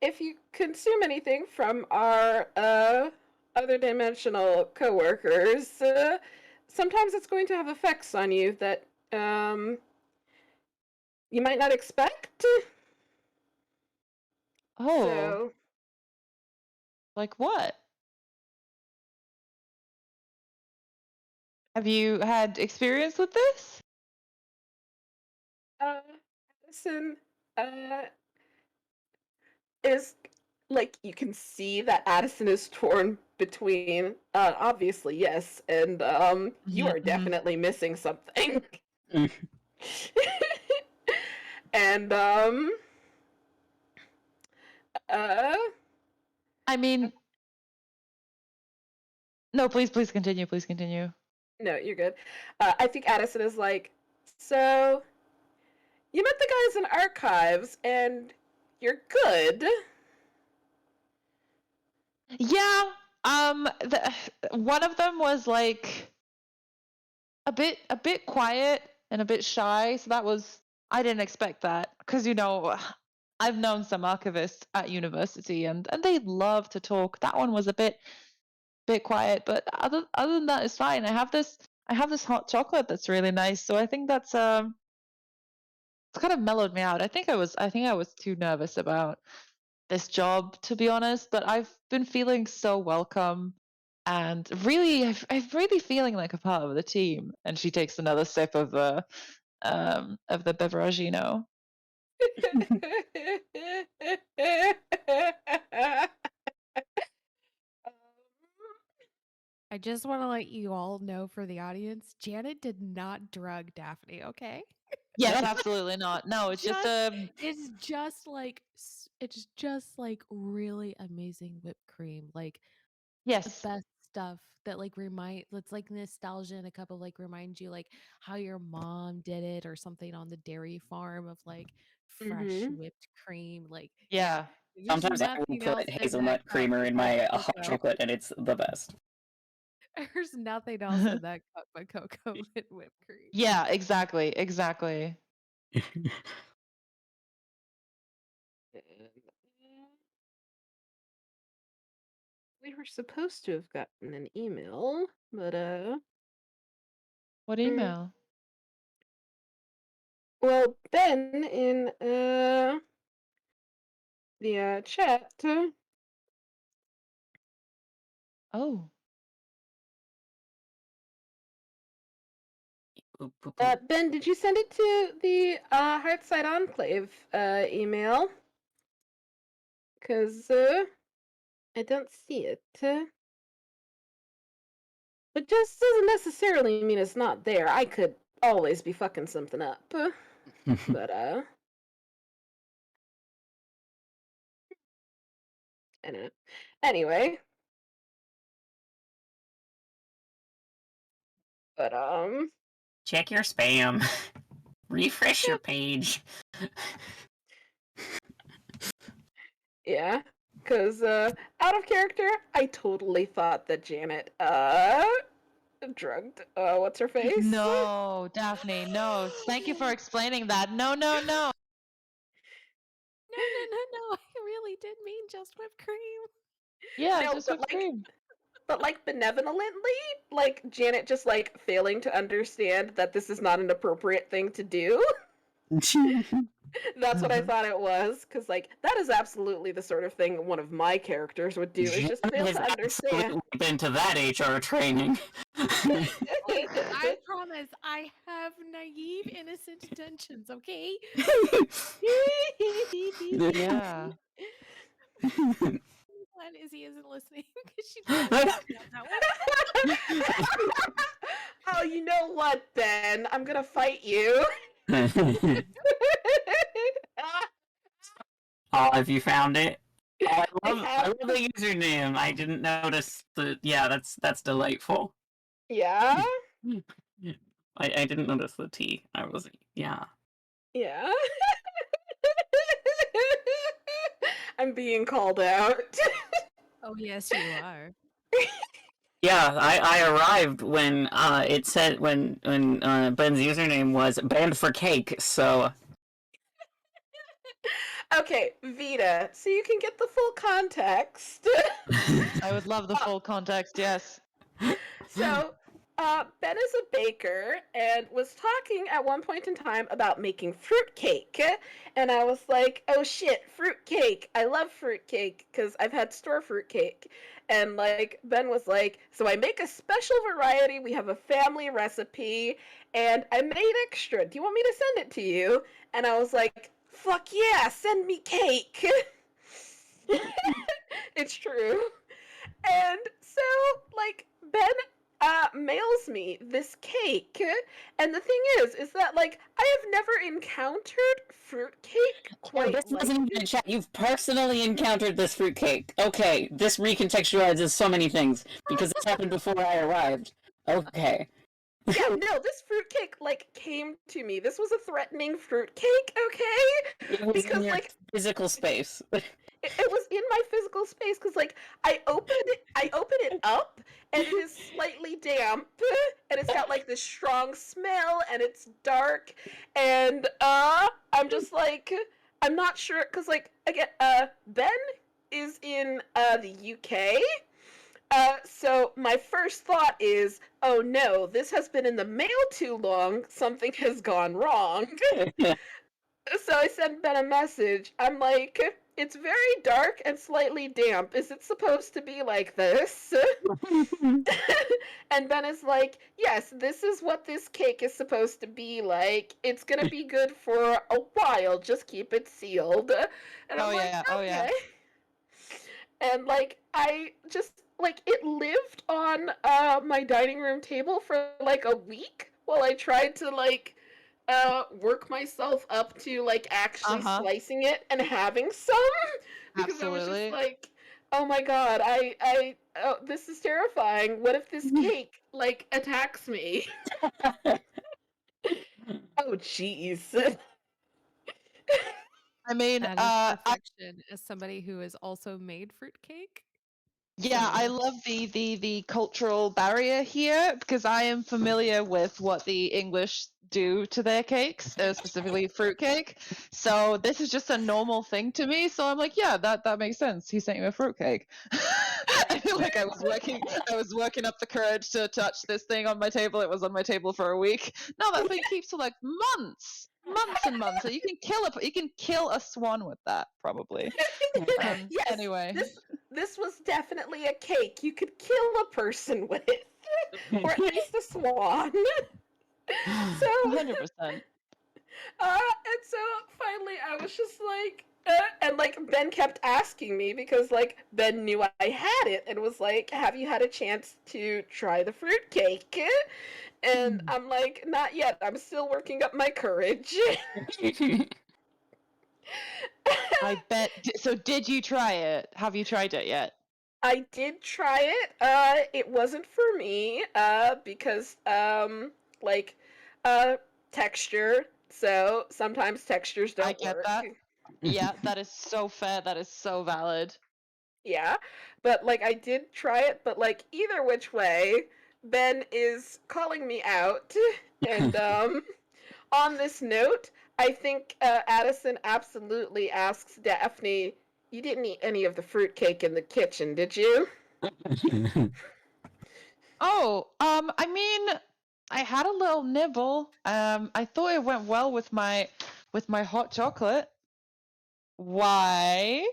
If you consume anything from our other dimensional coworkers, sometimes it's going to have effects on you that you might not expect.
Oh,
So,
like what? Have you had experience with this?
Addison is like, you can see that Addison is torn between obviously yes, and you are
Mhm.
definitely missing something. And uh
I mean, no, please continue. Please continue.
no, you're good. I think Addison is like, so you met the guys in archives and you're good.
Yeah. One of them was like a bit quiet and a bit shy, so I didn't expect that because I've known some archivists at university and they love to talk. That one was a bit quiet, but other than that, it's fine. I have this hot chocolate that's really nice, so I think that's it's kind of mellowed me out. I think I was too nervous about this job, to be honest, but I've been feeling so welcome and really, I'm really feeling like a part of the team. And she takes another sip of the beveragino.
I just want to let you all know for the audience, Janet did not drug Daphne, okay?
Yes, absolutely not. No, it's just
It's just like really amazing whipped cream. Like the
yes,
best stuff that like it's like nostalgia and a cup of like remind you like how your mom did it or something on the dairy farm of like fresh
Mm-hmm.
whipped cream. Like, yeah.
yeah.
There's
Sometimes I will
nothing else
put
in that
hazelnut
cup
creamer in
but
my hot
cocoa.
chocolate, and it's the best.
There's nothing else in that cup but cocoa and whipped cream.
Yeah, exactly.
We were supposed to have gotten an email, but
What
mm,
email?
well, Ben in the chat.
Oh,
Boop, boop, boop.
Ben, did you send it to the Hearthside Enclave email? Because I don't see it. But just doesn't necessarily mean it's not there. I could always be fucking something up. But I don't know. Anyway. But
Check your spam. Refresh your page.
yeah. Cause out of character, I totally thought that Janet drugged what's her face?
no, Daphne, no. Thank you for explaining that. No.
No. I really did mean just whipped cream.
Yeah,
No,
just whipped cream.
but like benevolently, like Janet just like failing to understand that this is not an appropriate thing to do. That's what I thought it was, because like that is absolutely the sort of thing one of my characters would do. Is just fail
has
to understand.
absolutely been to that HR training.
I promise I have naive, innocent intentions, okay?
Yeah.
glad Izzy isn't listening because she doesn't understand that one.
Oh, you know what, Ben? I'm gonna fight you.
Oh, have you found it? Oh,
I
I
have.
love the username. I didn't notice the. Yeah, that's delightful.
Yeah?
I didn't notice the T. I was yeah.
Yeah. I'm being called out.
Oh, yes, you are.
Yeah, I arrived when it said when Ben's username was banned for cake. So
Okay, Vita, so you can get the full context.
I would love the full context, yes.
So, Ben is a baker and was talking at one point in time about making fruitcake. And I was like, oh shit, fruitcake. I love fruitcake because I've had store fruitcake. And like, Ben was like, so I make a special variety. We have a family recipe and I made extra. Do you want me to send it to you? And I was like, fuck yeah, send me cake. It's true. And so, like, Ben mails me this cake, and the thing is that like I have never encountered fruitcake
oh,
quite
this
like
wasn't even a chat. You've personally encountered this fruitcake. Okay, this recontextualizes so many things because this happened before I arrived. Okay.
yeah, no, this fruitcake like came to me. This was a threatening fruitcake, okay?
It was in
Because
your
like
physical space.
it was in my physical space because like I open it up and it is slightly damp and it's got like this strong smell and it's dark and I'm just like I'm not sure because like again Ben is in the UK. So my first thought is, oh no, this has been in the mail too long. Something has gone wrong. So I sent Ben a message. I'm like, it's very dark and slightly damp. Is it supposed to be like this? And Ben is like, yes, this is what this cake is supposed to be like. It's gonna be good for a while. Just keep it sealed. And I'm
Oh
like,
yeah, oh yeah.
okay. And like I just like it lived on my dining room table for like a week while I tried to like work myself up to like actually
Uh-huh.
slicing it and having some because I was just
Absolutely.
like, oh my god, I oh, this is terrifying. What if this cake like attacks me? Oh jeez.
I mean,
That is perfection as somebody who has also made fruitcake.
yeah, I
So
love the cultural barrier here because I am familiar with what the English do to their cakes, specifically fruitcake. So this is just a normal thing to me. So I'm like, yeah, that makes sense. He sent you a fruitcake. I feel like I was working up the courage to touch this thing on my table. It was on my table for a week. No, that thing keeps for like months and months. So you can kill a swan with that probably.
Yes,
Anyway.
this was definitely a cake you could kill a person with, or at least a swan. So,
100%.
and so finally I was just like, and like Ben kept asking me because like Ben knew I had it and was like, "Have you had a chance to try the fruitcake?" And I'm like, "Not yet. I'm still working up my courage."
I bet. So, did you try it? Have you tried it yet?
I did try it. It wasn't for me. Because like, uh, texture. So sometimes textures
I
don't
get
work.
that. Yeah, that is so fair. That is so valid.
Yeah, but like I did try it. But like either which way, Ben is calling me out, and on this note, I think Addison absolutely asks Daphne, "You didn't eat any of the fruitcake in the kitchen, did you?"
Oh, I mean, I had a little nibble. I thought it went well with my hot chocolate. Why?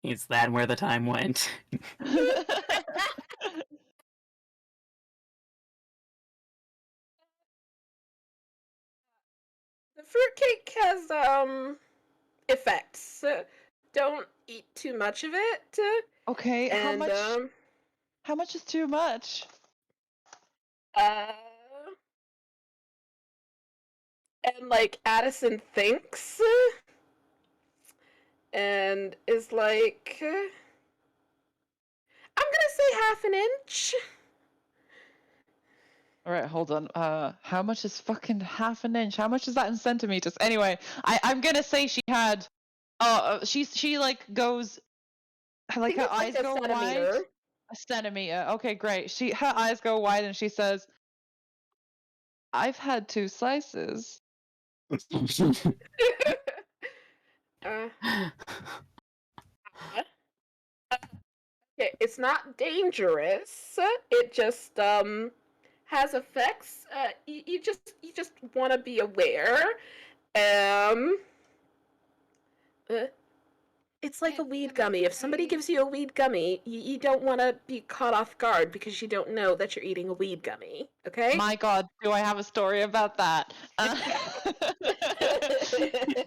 Is that where the time went?
The fruitcake has effects. don't eat too much of it.
Okay,
And
how much is too much?
uh, and like Addison thinks, and is like, I'm gonna say half an inch.
All right, hold on. How much is fucking half an inch? How much is that in centimeters? Anyway, I'm gonna say she had. She like goes, like
think
her
it's like
eyes
a
go wide.
centimeter.
A centimeter. Okay, great. Her eyes go wide and she says, "I've had 2 slices."
uh, okay, it's not dangerous. It just has effects. You just want to be aware. Um, uh, it's like a weed gummy. If somebody gives you a weed gummy, you don't want to be caught off guard because you don't know that you're eating a weed gummy. Okay?
My God, do I have a story about that?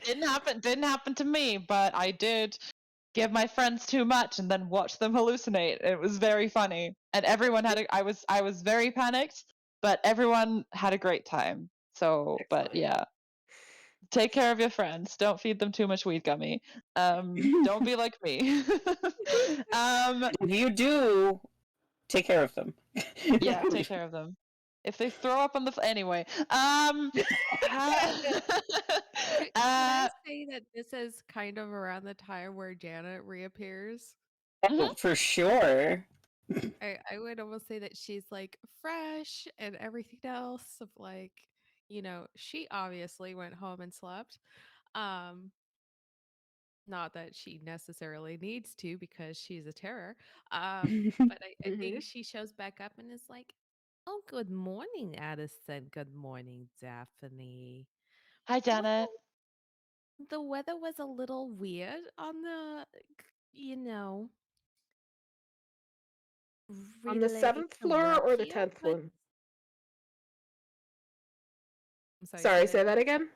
Didn't happen to me, but I did give my friends too much and then watch them hallucinate. It was very funny, and everyone had. I was very panicked, but everyone had a great time. So, but
Excellent.
yeah, take care of your friends. Don't feed them too much weed gummy. Don't be like me.
You do take care of them.
Yeah, take care of them. If they throw up on the anyway. Uh,
Could I
uh,
say that this is kind of around the time where Janet reappears?
Oh, for sure.
I would almost say that she's like fresh and everything else of like, she obviously went home and slept. Um, Not that she necessarily needs to because she's a terror. But I think she shows back up and is like, "Oh, good morning, Addison. Good morning, Daphne.
Hi, Janet.
Well, the weather was a little weird on the, you know,
On the
relay
7th
to
floor
work
or the
here,
10th
but
floor?
I'm sorry,
Sorry, say that again.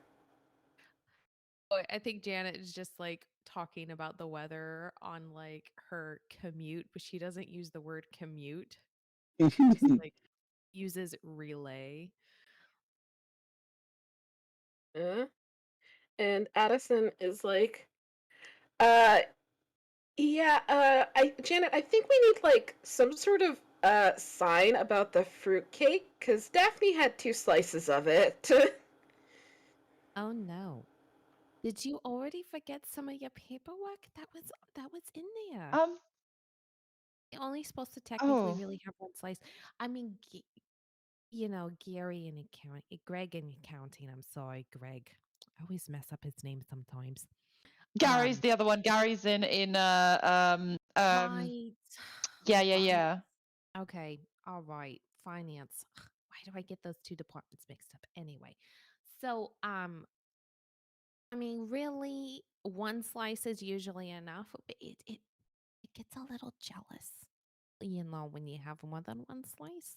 Oh, I think Janet is just like talking about the weather on like her commute, but she doesn't use the word commute. She just like uses relay.
Uh, and Addison is like, uh, yeah, Janet, I think we need like some sort of sign about the fruitcake because Daphne had 2 slices of it.
Oh no. Did you already forget some of your paperwork? That was in there.
Um.
You're only supposed to technically
Oh,
really have 1 slice. I mean, Gary in accounting, Greg in accounting. I'm sorry, Greg. I always mess up his name sometimes.
Gary's the other one. Gary's
Right.
Yeah, yeah,
Fine.
yeah.
Okay. All right. Finance. Ugh, why do I get those 2 departments mixed up? Anyway, so I mean, really, 1 slice is usually enough, but it gets a little jealous, when you have more than 1 slice.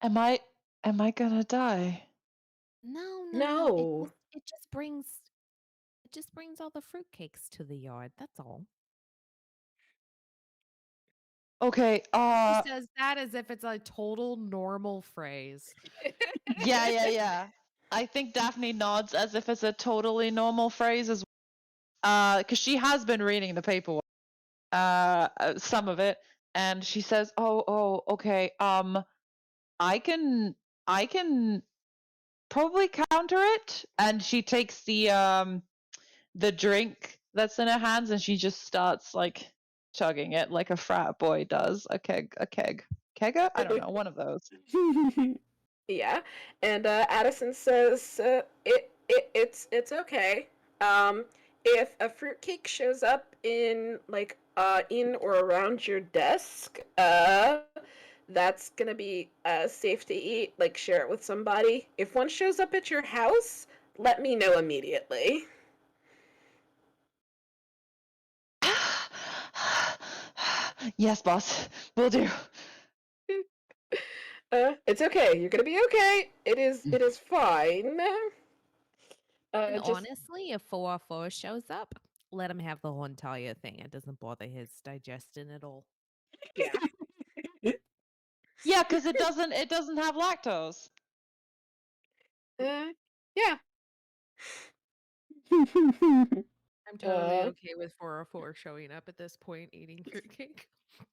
Am I gonna die?
No, no, no. It
No.
just it just brings all the fruitcakes to the yard. That's all.
Okay.
She says that as if it's a total normal phrase.
Yeah, yeah, yeah. I think Daphne nods as if it's a totally normal phrase as because she has been reading the paperwork, some of it, and she says, "Oh, okay. I can probably counter it." And she takes the drink that's in her hands and she just starts like chugging it like a frat boy does. A kegger? I don't know, one of those.
Yeah, and Addison says it's okay. If a fruitcake shows up in like in or around your desk, that's gonna be safe to eat. Like share it with somebody. If one shows up at your house, let me know immediately.
Yes, boss. Will do.
It's okay. You're gonna be okay. It is fine.
And
Just
honestly, if 404 shows up, let him have the whole entire thing. It doesn't bother his digestion at all.
yeah.
Yeah, because it doesn't have lactose.
Yeah.
I'm totally okay with 404 showing up at this point eating fruitcake.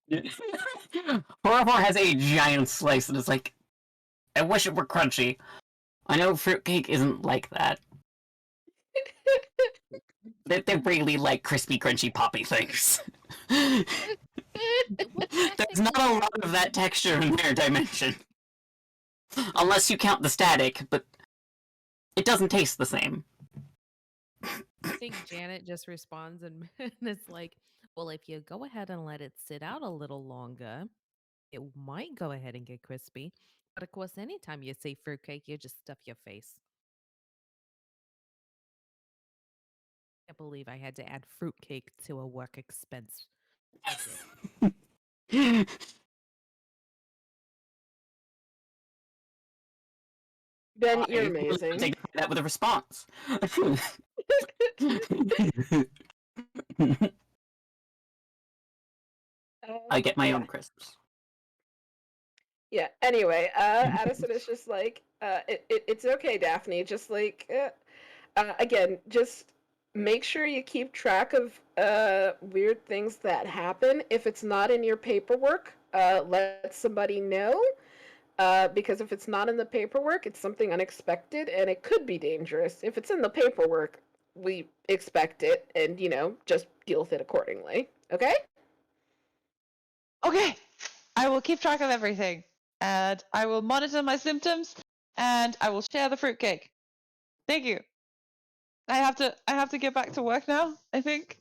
404 has a giant slice and it's like, I wish it were crunchy. I know fruitcake isn't like that. They're really like crispy, crunchy, poppy things.
Well,
There's not a lot of that texture in their dimension. Unless you count the static, but it doesn't taste the same.
I think Janet just responds and it's like, well, if you go ahead and let it sit out a little longer, it might go ahead and get crispy. But of course, anytime you say fruitcake, you just stuff your face. I can't believe I had to add fruitcake to a work expense budget.
Ben, you're
I
amazing.
take that with a response. I get my
yeah.
own crisps.
Yeah. Anyway, Addison is just like, it's okay, Daphne. Just like, again, just make sure you keep track of weird things that happen. If it's not in your paperwork, let somebody know. Because if it's not in the paperwork, it's something unexpected and it could be dangerous. If it's in the paperwork, we expect it and, just deal with it accordingly. Okay?
Okay, I will keep track of everything, and I will monitor my symptoms, and I will share the fruitcake. Thank you. I have to get back to work now, I think.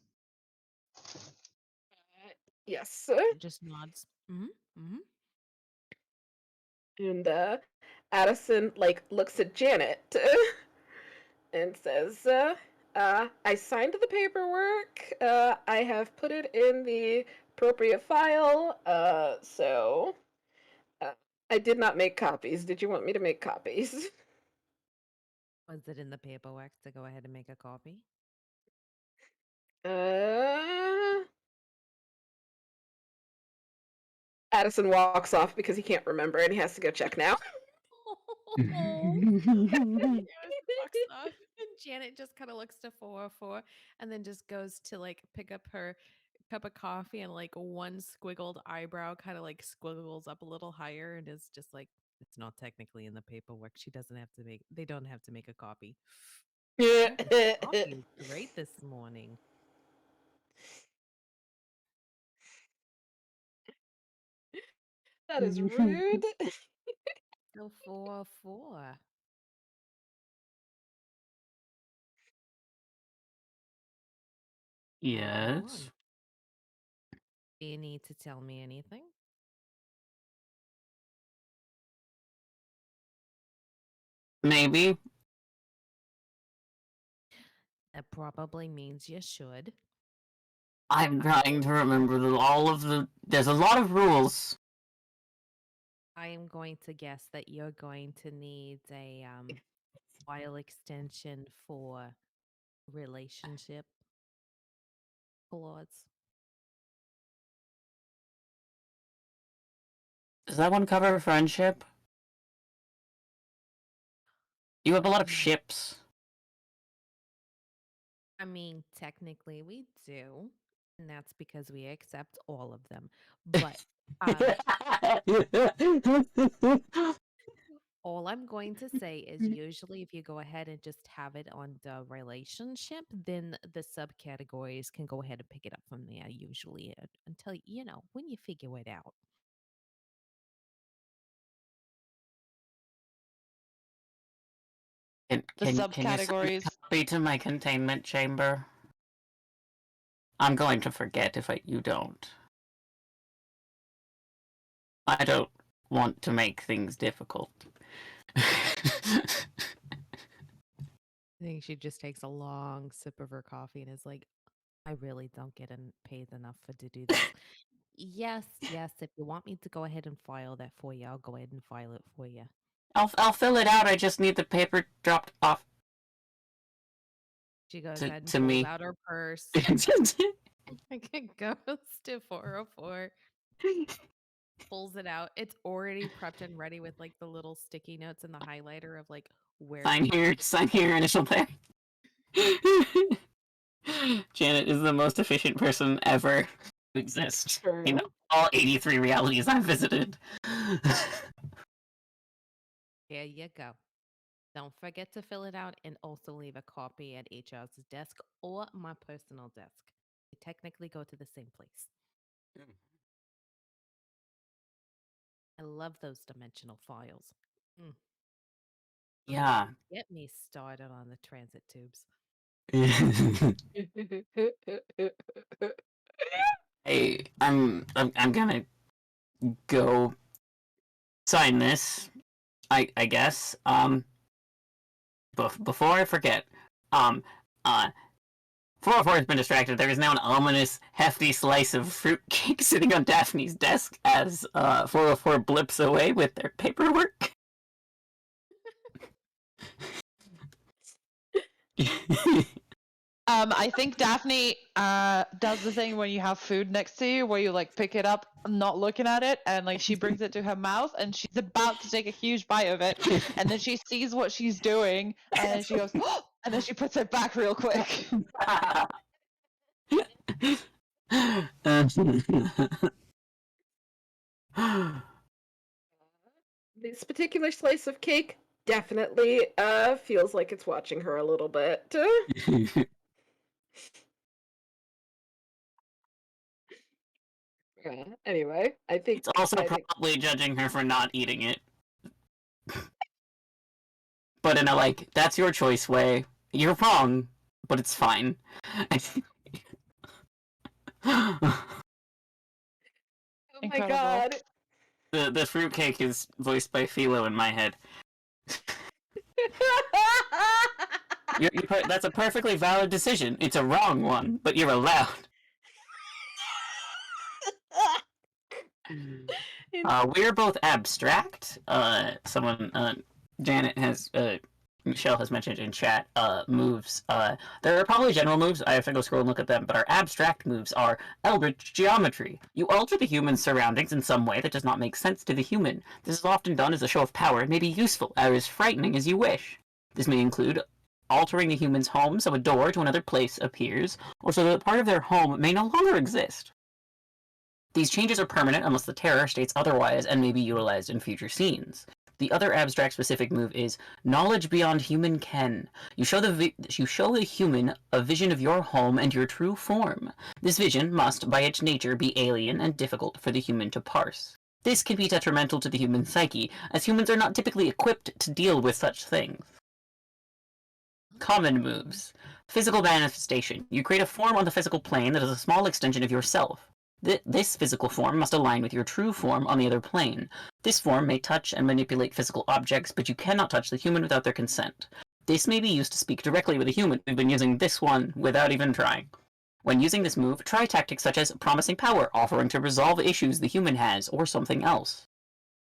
Yes.
It just nods. Mm-hmm.
And Addison looks at Janet and says, I signed the paperwork. I have put it in the appropriate file. So I did not make copies. Did you want me to make copies?
Was it in the paperwork to go ahead and make a copy?
Addison walks off because he can't remember and he has to go check now.
Walks off. And Janet just kind of looks to 404 and then just goes to pick up her cup of coffee and one squiggled eyebrow kind of squiggles up a little higher and is just like, it's not technically in the paperwork. They don't have to make a copy. Oh, this coffee is great this morning.
That is rude.
So 404.
Yes.
Do you need to tell me anything?
Maybe.
That probably means you should.
I'm trying to remember there's a lot of rules.
I am going to guess that you're going to need a while extension for relationship clause.
Does that one cover friendship? You have a lot of ships.
I mean, technically we do, and that's because we accept all of them. But all I'm going to say is usually if you go ahead and just have it on the relationship, then the subcategories can go ahead and pick it up from there usually until, when you figure it out.
The
Can you
subcategories.
send a copy to my containment chamber? I'm going to forget if you don't. I don't want to make things difficult.
I think she just takes a long sip of her coffee and is like, I really don't get paid enough to do this. Yes, if you want me to go ahead and file that for you, I'll go ahead and file it for you.
I'll fill it out. I just need the paper dropped off.
She goes
to,
ahead and
to
pulls
me.
out her purse. Goes to 404, pulls it out. It's already prepped and ready with like the little sticky notes and the highlighter of like where
sign here, initial there. Janet is the most efficient person ever to exist in
True.
all 83 realities I've visited.
Here you go. Don't forget to fill it out and also leave a copy at HR's desk or my personal desk. They technically go to the same place. I love those dimensional files. Mm.
Yeah.
Get me started on the transit tubes.
Hey, I'm gonna go sign this. I guess. Before I forget, um, 404 has been distracted. There is now an ominous, hefty slice of fruitcake sitting on Daphne's desk as 404 blips away with their paperwork.
I think Daphne does the thing when you have food next to you, where you like pick it up, not looking at it, and like she brings it to her mouth, and she's about to take a huge bite of it, and then she sees what she's doing, and then she goes, oh! And then she puts it back real quick.
This particular slice of cake definitely feels like it's watching her a little bit. Anyway,
It's also
I think
probably judging her for not eating it. But in a like, that's your choice way. You're wrong, but it's fine.
oh my
Incredible.
god.
The fruitcake is voiced by Philo in my head. That's a perfectly valid decision. It's a wrong one, but you're allowed. We're both abstract. Janet has, Michelle has mentioned in chat, moves. There are probably general moves. I have to go scroll and look at them, but our abstract moves are Eldritch geometry. You alter the human's surroundings in some way that does not make sense to the human. This is often done as a show of power and may be useful or as frightening as you wish. This may include altering the human's home so a door to another place appears, or so that part of their home may no longer exist. These changes are permanent unless the terror states otherwise and may be utilized in future scenes. The other abstract specific move is knowledge beyond human ken. You show the human a vision of your home and your true form. This vision must, by its nature, be alien and difficult for the human to parse. This can be detrimental to the human psyche, as humans are not typically equipped to deal with such things. Common moves. Physical manifestation. You create a form on the physical plane that is a small extension of yourself. This physical form must align with your true form on the other plane. This form may touch and manipulate physical objects, but you cannot touch the human without their consent. This may be used to speak directly with a human. We've been using this one without even trying. When using this move, try tactics such as promising power, offering to resolve issues the human has, or something else.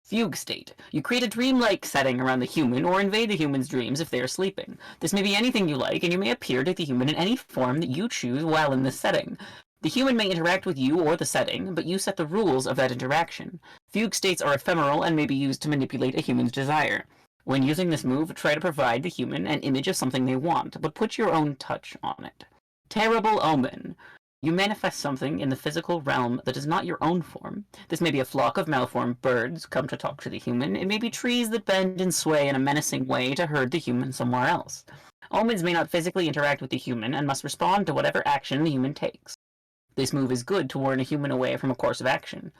Fugue state. You create a dreamlike setting around the human or invade the human's dreams if they are sleeping. This may be anything you like, and you may appear to the human in any form that you choose while in this setting. The human may interact with you or the setting, but you set the rules of that interaction. Fugue states are ephemeral and may be used to manipulate a human's desire. When using this move, try to provide the human an image of something they want, but put your own touch on it. Terrible omen. You manifest something in the physical realm that is not your own form. This may be a flock of malformed birds come to talk to the human. It may be trees that bend and sway in a menacing way to herd the human somewhere else. Omens may not physically interact with the human and must respond to whatever action the human takes. This move is good to warn a human away from a course of action.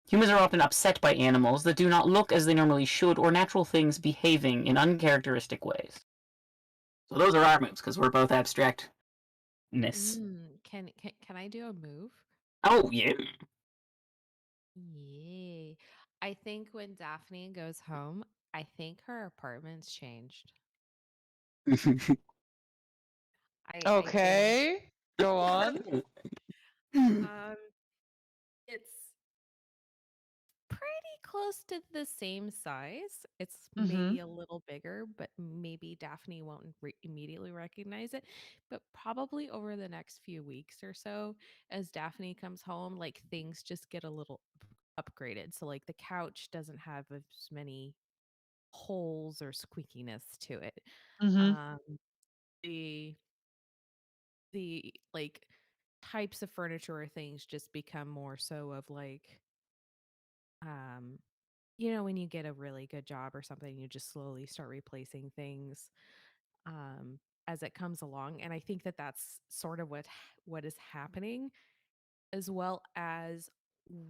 Humans are often upset by animals that do not look as they normally should or natural things behaving in uncharacteristic ways. So those are our moves, because we're both abstract.
Can I do a move?
Oh, yeah.
Yay. I think when Daphne goes home, I think her apartment's changed. I do.
Okay, go on.
It's pretty close to the same size. It's
Mhm.
maybe a little bigger, but maybe Daphne won't immediately recognize it. But probably over the next few weeks or so, as Daphne comes home, like things just get a little upgraded. So like the couch doesn't have as many holes or squeakiness to it.
Mhm.
Um, the like types of furniture or things just become more so of like um when you get a really good job or something, you just slowly start replacing things um as it comes along, and I think that that's sort of what is happening, as well as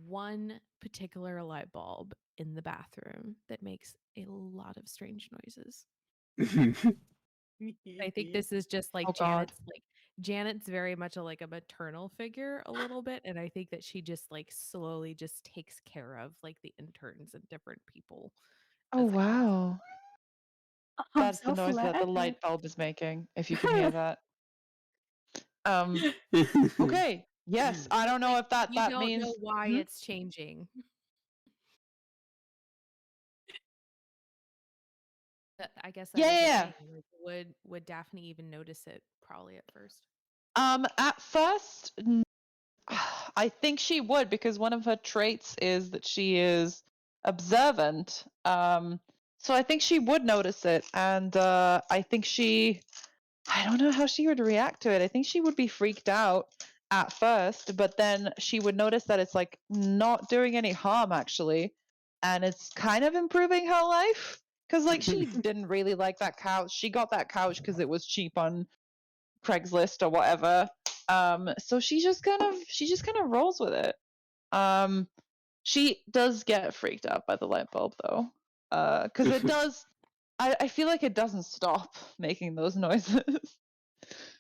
one particular light bulb in the bathroom that makes a lot of strange noises. I think this is just like
Oh God.
Janet's very much like a maternal figure a little bit, and I think that she just like slowly just takes care of like the interns and different people
Oh
as it comes.
wow.
I'm
That's the
so
noise that the
flattered.
light bulb is making, if you can hear that. Okay. Yes. I don't know
Like
if that
you don't know
means
why
Mhm.
it's changing. I guess that
Yeah,
is
yeah,
a
yeah.
thing. Like, would Daphne even notice it? Probably at first.
At first, I think she would, because one of her traits is that she is observant. So I think she would notice it, and I think I don't know how she would react to it. I think she would be freaked out at first, but then she would notice that it's like not doing any harm actually, and it's kind of improving her life. Because like she didn't really like that couch. She got that couch because it was cheap on Craigslist or whatever. So she just kind of rolls with it. Um, she does get freaked out by the light bulb though, because it does. I feel like it doesn't stop making those noises,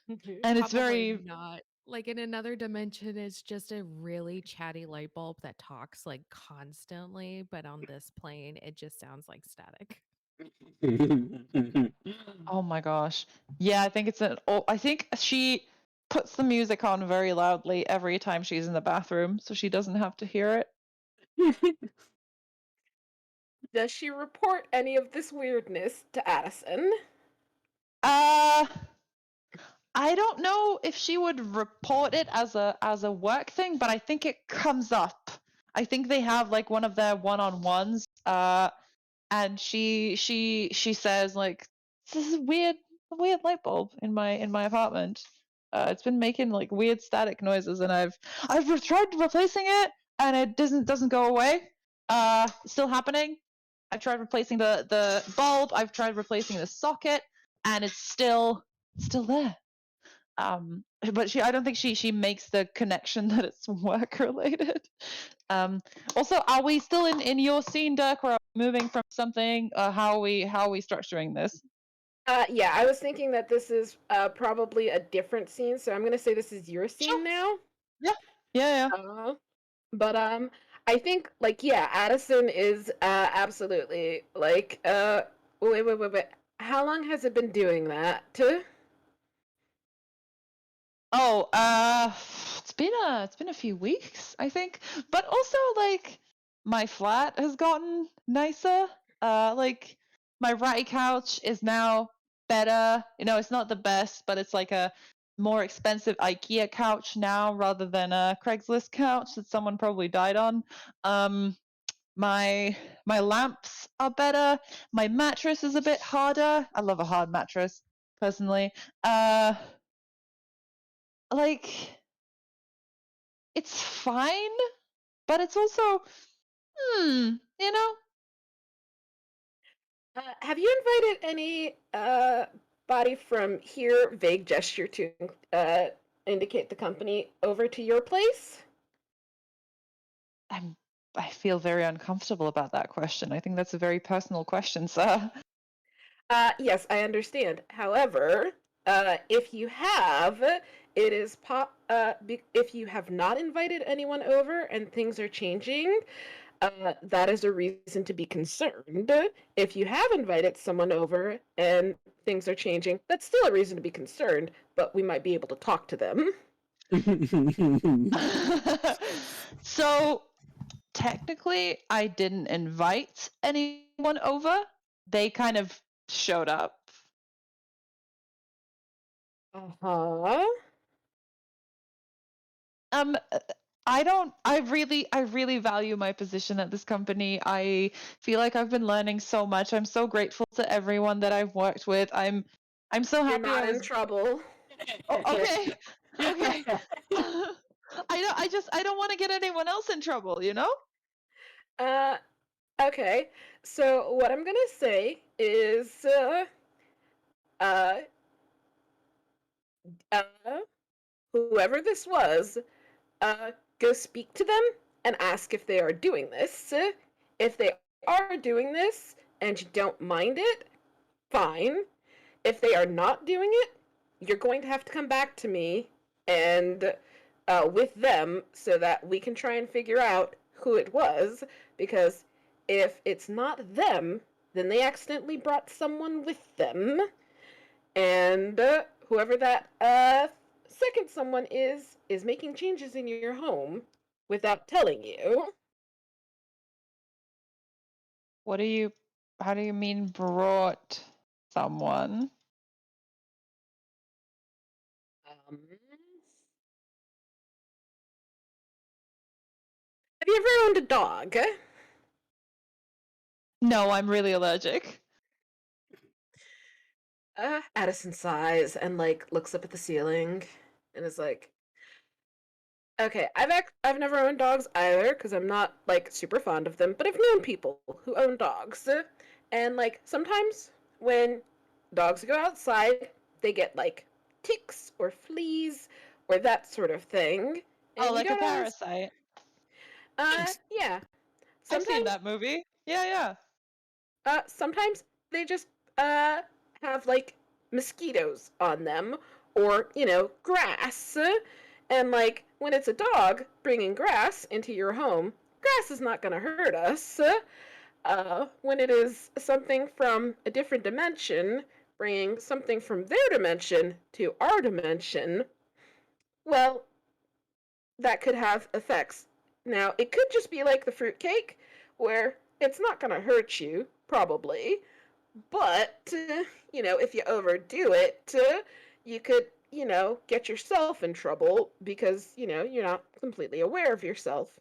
and it's
Probably
very.
not. Like in another dimension, it's just a really chatty light bulb that talks like constantly, but on this plane, it just sounds like static.
Oh my gosh. Yeah, I think it's an. Oh, I think she puts the music on very loudly every time she's in the bathroom, so she doesn't have to hear it.
Does she report any of this weirdness to Addison?
Uh I don't know if she would report it as a work thing, but I think it comes up. I think they have like one of their one-on-ones, and she says like, this is a weird light bulb in my apartment. It's been making like weird static noises, and I've tried replacing it, and it doesn't go away. Still happening. I've tried replacing the bulb. I've tried replacing the socket, and it's still there. But I don't think she makes the connection that it's work related. Um, Also, are we still in your scene, Dirk, or are we moving from something? How are we structuring this?
Yeah, I was thinking that this is probably a different scene, so I'm gonna say this is your
Sure.
scene now.
Yeah. Yeah.
But I think like yeah, Addison is absolutely like wait. How long has it been doing that?
Oh, it's been a few weeks, I think. But also like my flat has gotten nicer. Like my ratty couch is now better. You know, it's not the best, but it's like a more expensive IKEA couch now rather than a Craigslist couch that someone probably died on. Um my my lamps are better. My mattress is a bit harder. I love a hard mattress personally. Uh like it's fine, but it's also, you know?
Have you invited any body from here, vague gesture to uh indicate the company, over to your place?
I'm, I feel very uncomfortable about that question. I think that's a very personal question, sir.
Yes, I understand. However, if you have, it is if you have not invited anyone over and things are changing, that is a reason to be concerned. If you have invited someone over and things are changing, that's still a reason to be concerned, but we might be able to talk to them.
So technically I didn't invite anyone over. They kind of showed up.
Uh-huh.
I really value my position at this company. I feel like I've been learning so much. I'm so grateful to everyone that I've worked with. I'm so
You're
happy I
not in
was
trouble.
okay. Okay. I don't want to get anyone else in trouble, you know?
Okay. So what I'm gonna say is, uh, uh, whoever this was, go speak to them and ask if they are doing this. If they are doing this and you don't mind it, fine. If they are not doing it, you're going to have to come back to me and with them so that we can try and figure out who it was. Because if it's not them, then they accidentally brought someone with them, and whoever that second someone is making changes in your home without telling you.
How do you mean brought someone?
Um, have you ever owned a dog?
No, I'm really allergic.
Addison sighs and like looks up at the ceiling and is like, "Okay, I've never owned dogs either because I'm not like super fond of them, but I've known people who own dogs, and like sometimes when dogs go outside, they get like ticks or fleas or that sort of thing,
Oh,
and you
like a
don't always,
parasite.
yeah,
I've seen
sometimes
that movie. Yeah, yeah.
Sometimes they just uh have like mosquitoes on them or, grass. And like when it's a dog bringing grass into your home, grass is not going to hurt us. When it is something from a different dimension bringing something from their dimension to our dimension, well, that could have effects. Now, it could just be like the fruitcake, where it's not going to hurt you, probably, but, if you overdo it, you could, get yourself in trouble because, you're not completely aware of yourself.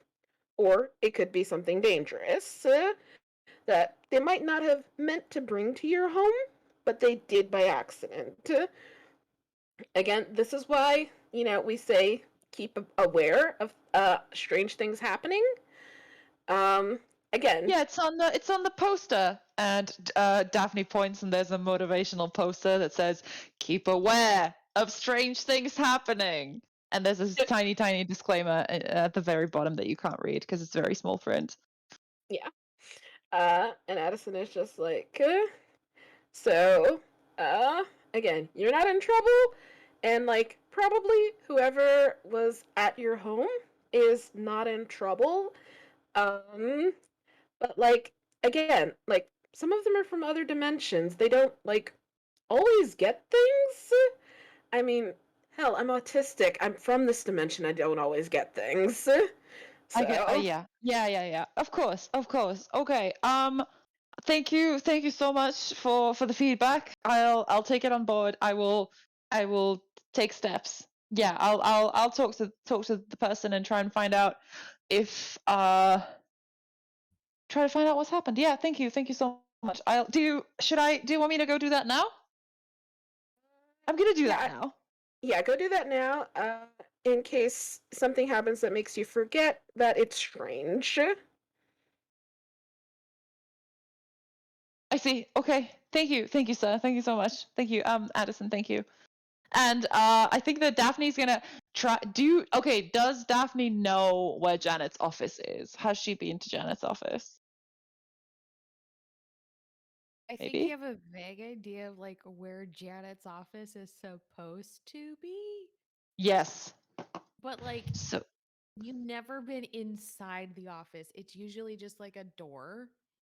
Or it could be something dangerous that they might not have meant to bring to your home, but they did by accident. Again, this is why, we say keep aware of strange things happening. Um, Again,
Yeah, it's on the poster, and Daphne points, and there's a motivational poster that says "Keep aware of strange things happening." And there's this tiny, tiny disclaimer at the very bottom that you can't read because it's very small print.
yeah. And Addison is just like, so, uh, again, you're not in trouble, and like, probably whoever was at your home is not in trouble. Um, but like, again, like, some of them are from other dimensions. They don't, like, always get things. I mean, hell, I'm autistic. I'm from this dimension. I don't always get things.
I get,
So,
yeah. Of course. Okay. Thank you so much for the feedback. I'll take it on board. I will take steps. Yeah, I'll talk to the person and try and find out if try to find out what's happened. Yeah, thank you so much. Do you want me to go do that now? I'm gonna do that
yeah,
now.
yeah, go do that now. In case something happens that makes you forget that it's strange.
I see. Okay. Thank you, sir. Thank you so much. Thank you, Addison. Thank you. And I think that Daphne's gonna try. Okay? Does Daphne know where Janet's office is? Has she been to Janet's office?
I think you
Maybe.
have a vague idea of like where Janet's office is supposed to be,
Yes.
but like
So
you've never been inside the office. It's usually just like a door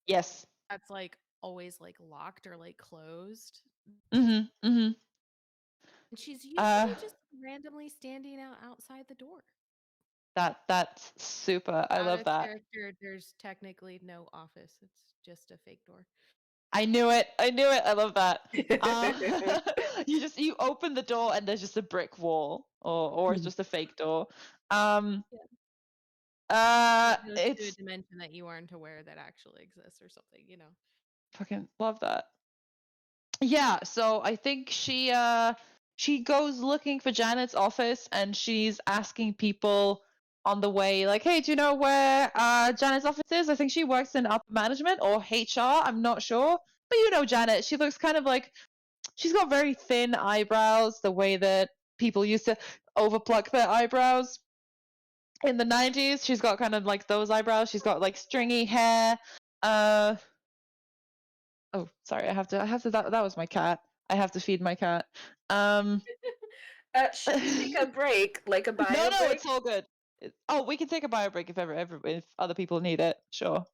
yes.
that's like always like locked or like closed.
Mhm. Mhm.
And she's
Uh,
usually just randomly standing outside the door.
That's super. I
Out
love
of
that.
character, there's technically no office. It's just a fake door.
I knew it. I knew it. I love that. You open the door and there's just a brick wall, or it's just a fake door.
It goes to a
It's
dimension that you aren't aware that actually exists or something, you know.
fucking love that. Yeah, so I think she goes looking for Janet's office and she's asking people on the way, like, hey, do you know where Janet's office is? I think she works in upper management or HR, I'm not sure. But you know Janet, she looks kind of like she's got very thin eyebrows, the way that people used to overpluck their eyebrows in the 90s. She's got kind of like those eyebrows. She's got like stringy hair. Uh oh, sorry, I have to that was my cat. I have to feed my cat.
Should we take a break, like a bio
No,
break?
it's all good. Oh, we can take a bio break if other people need it. Sure.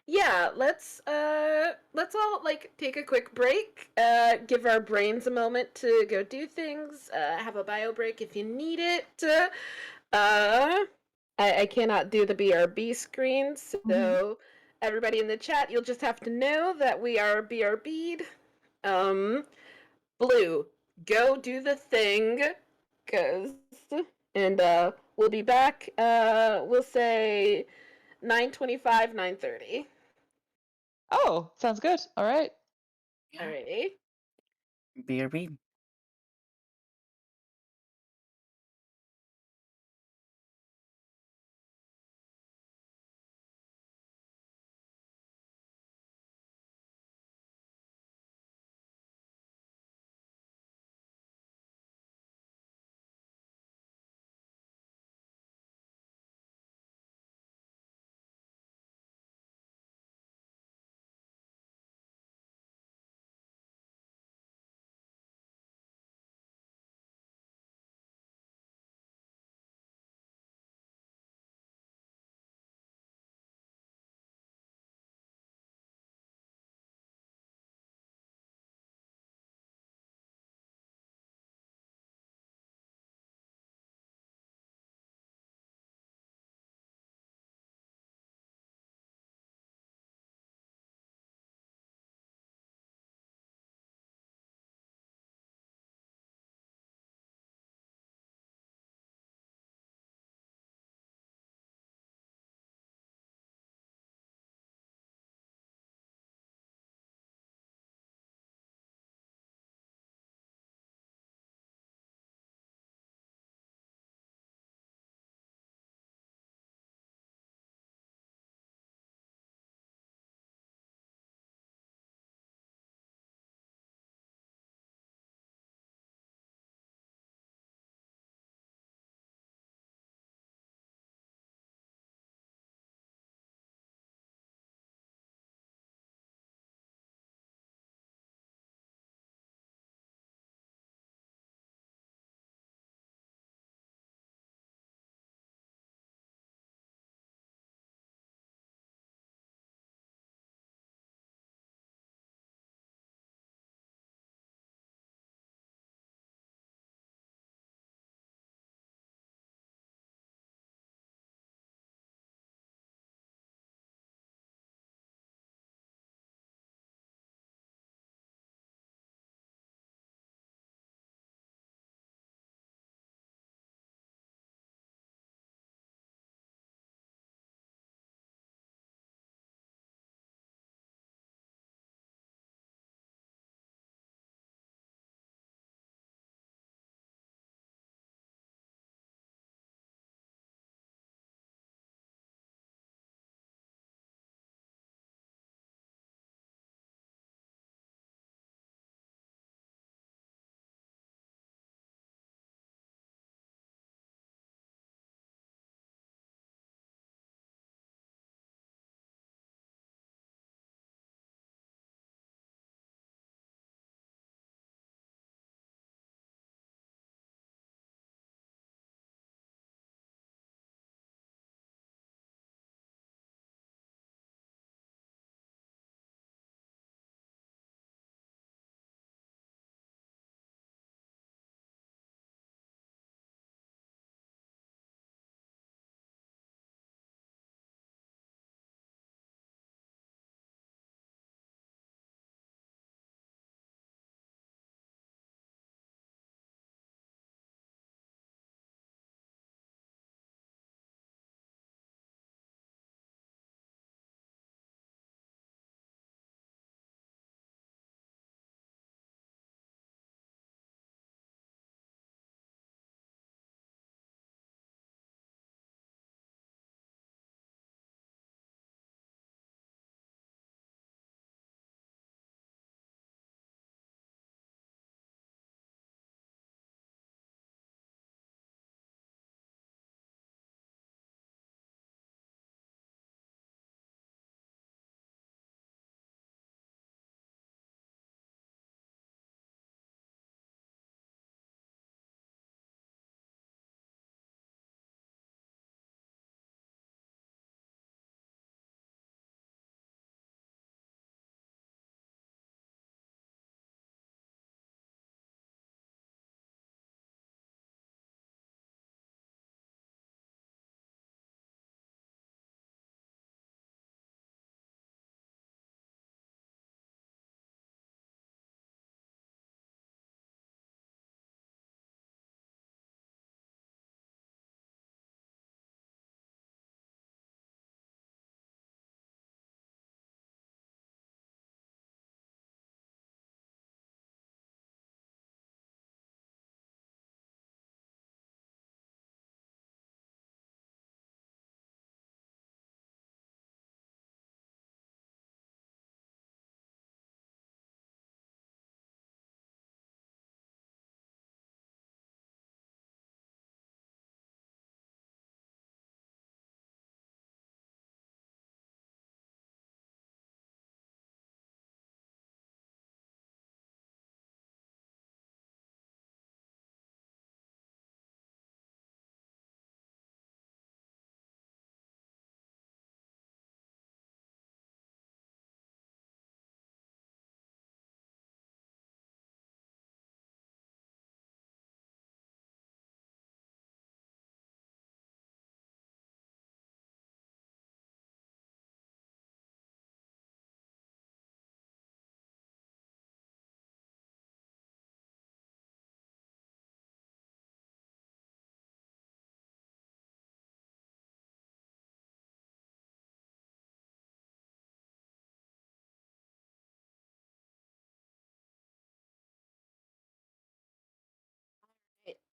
Yeah, let's all like take a quick break, give our brains a moment to go do things, have a bio break if you need it. I cannot do the BRB screen, so everybody in the chat, you'll just have to know that we are BRB'd. Blue, go do the thing, cause, and we'll be back. We'll say 9:25, 9:30.
Oh, sounds good. All right.
Yeah.
Alrighty.
BRB.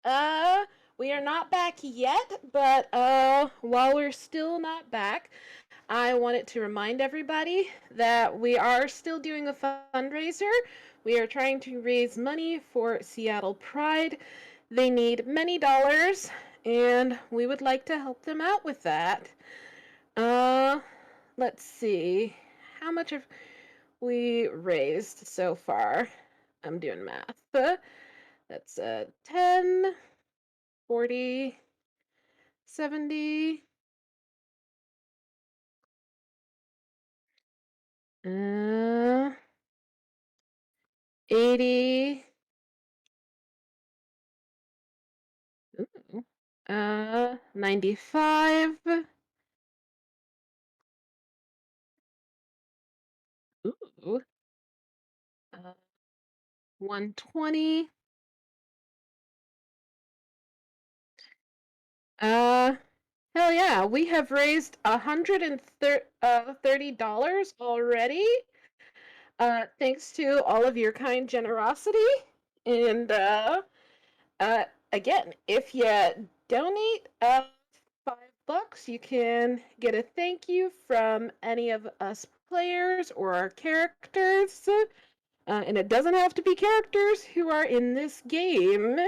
We are not back yet, but while we're still not back, I wanted to remind everybody that we are still doing a fundraiser. We are trying to raise money for Seattle Pride. They need many dollars, and we would like to help them out with that. Let's see. How much have we raised so far? I'm doing math. That's 10, 40, 70. 80. Ooh. 95. Ooh. 120. Hell yeah, we have raised $130 already. Thanks to all of your kind generosity. And again, if you donate $5, you can get a thank you from any of us players or our characters. And it doesn't have to be characters who are in this game.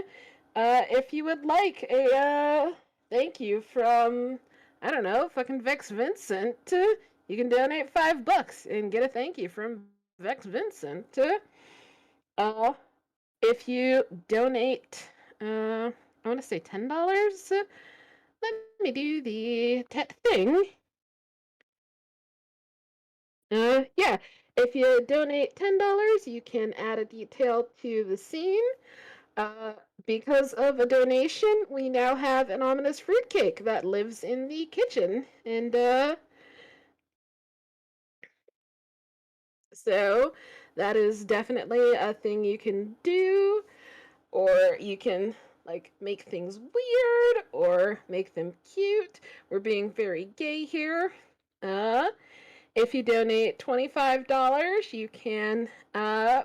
If you would like a thank you from, I don't know, fucking Vex Vincent, you can donate $5 and get a thank you from Vex Vincent. Uh, if you donate, I want to say $10. Let me do the thing. Yeah, if you donate $10, you can add a detail to the scene. Because of a donation, we now have an ominous fruitcake that lives in the kitchen. And, so that is definitely a thing you can do, or you can, like, make things weird, or make them cute. We're being very gay here. If you donate $25, you can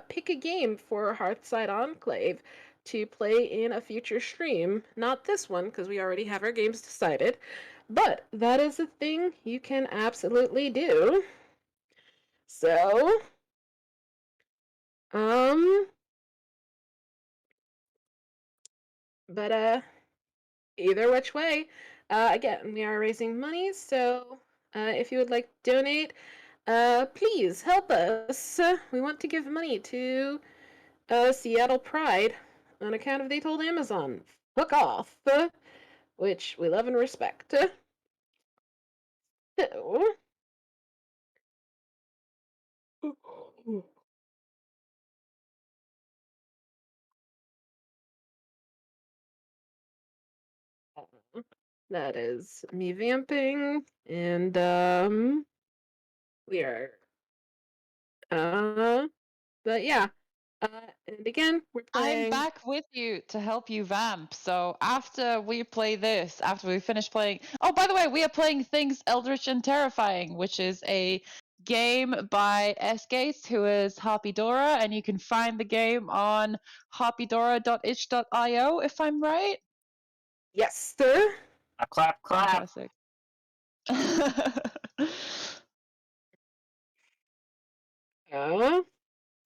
pick a game for Hearthside Enclave to play in a future stream. Not this one, because we already have our games decided, but that is a thing you can absolutely do. So, but either which way, again, we are raising money, so if you would like to donate, please help us. We want to give money to Seattle Pride on account of they told Amazon, fuck off, which we love and respect. So, that is me vamping, and we are, but yeah, and again, we're
I'm
playing.
back with you to help you vamp. So after we play this, after we finish playing... Oh, by the way, we are playing Things Eldritch and Terrifying, which is a game by S. Gates, who is Harpydora, and you can find the game on harpydora.itch.io, if I'm right.
Yes, sir.
Clap, clap.
Fantastic.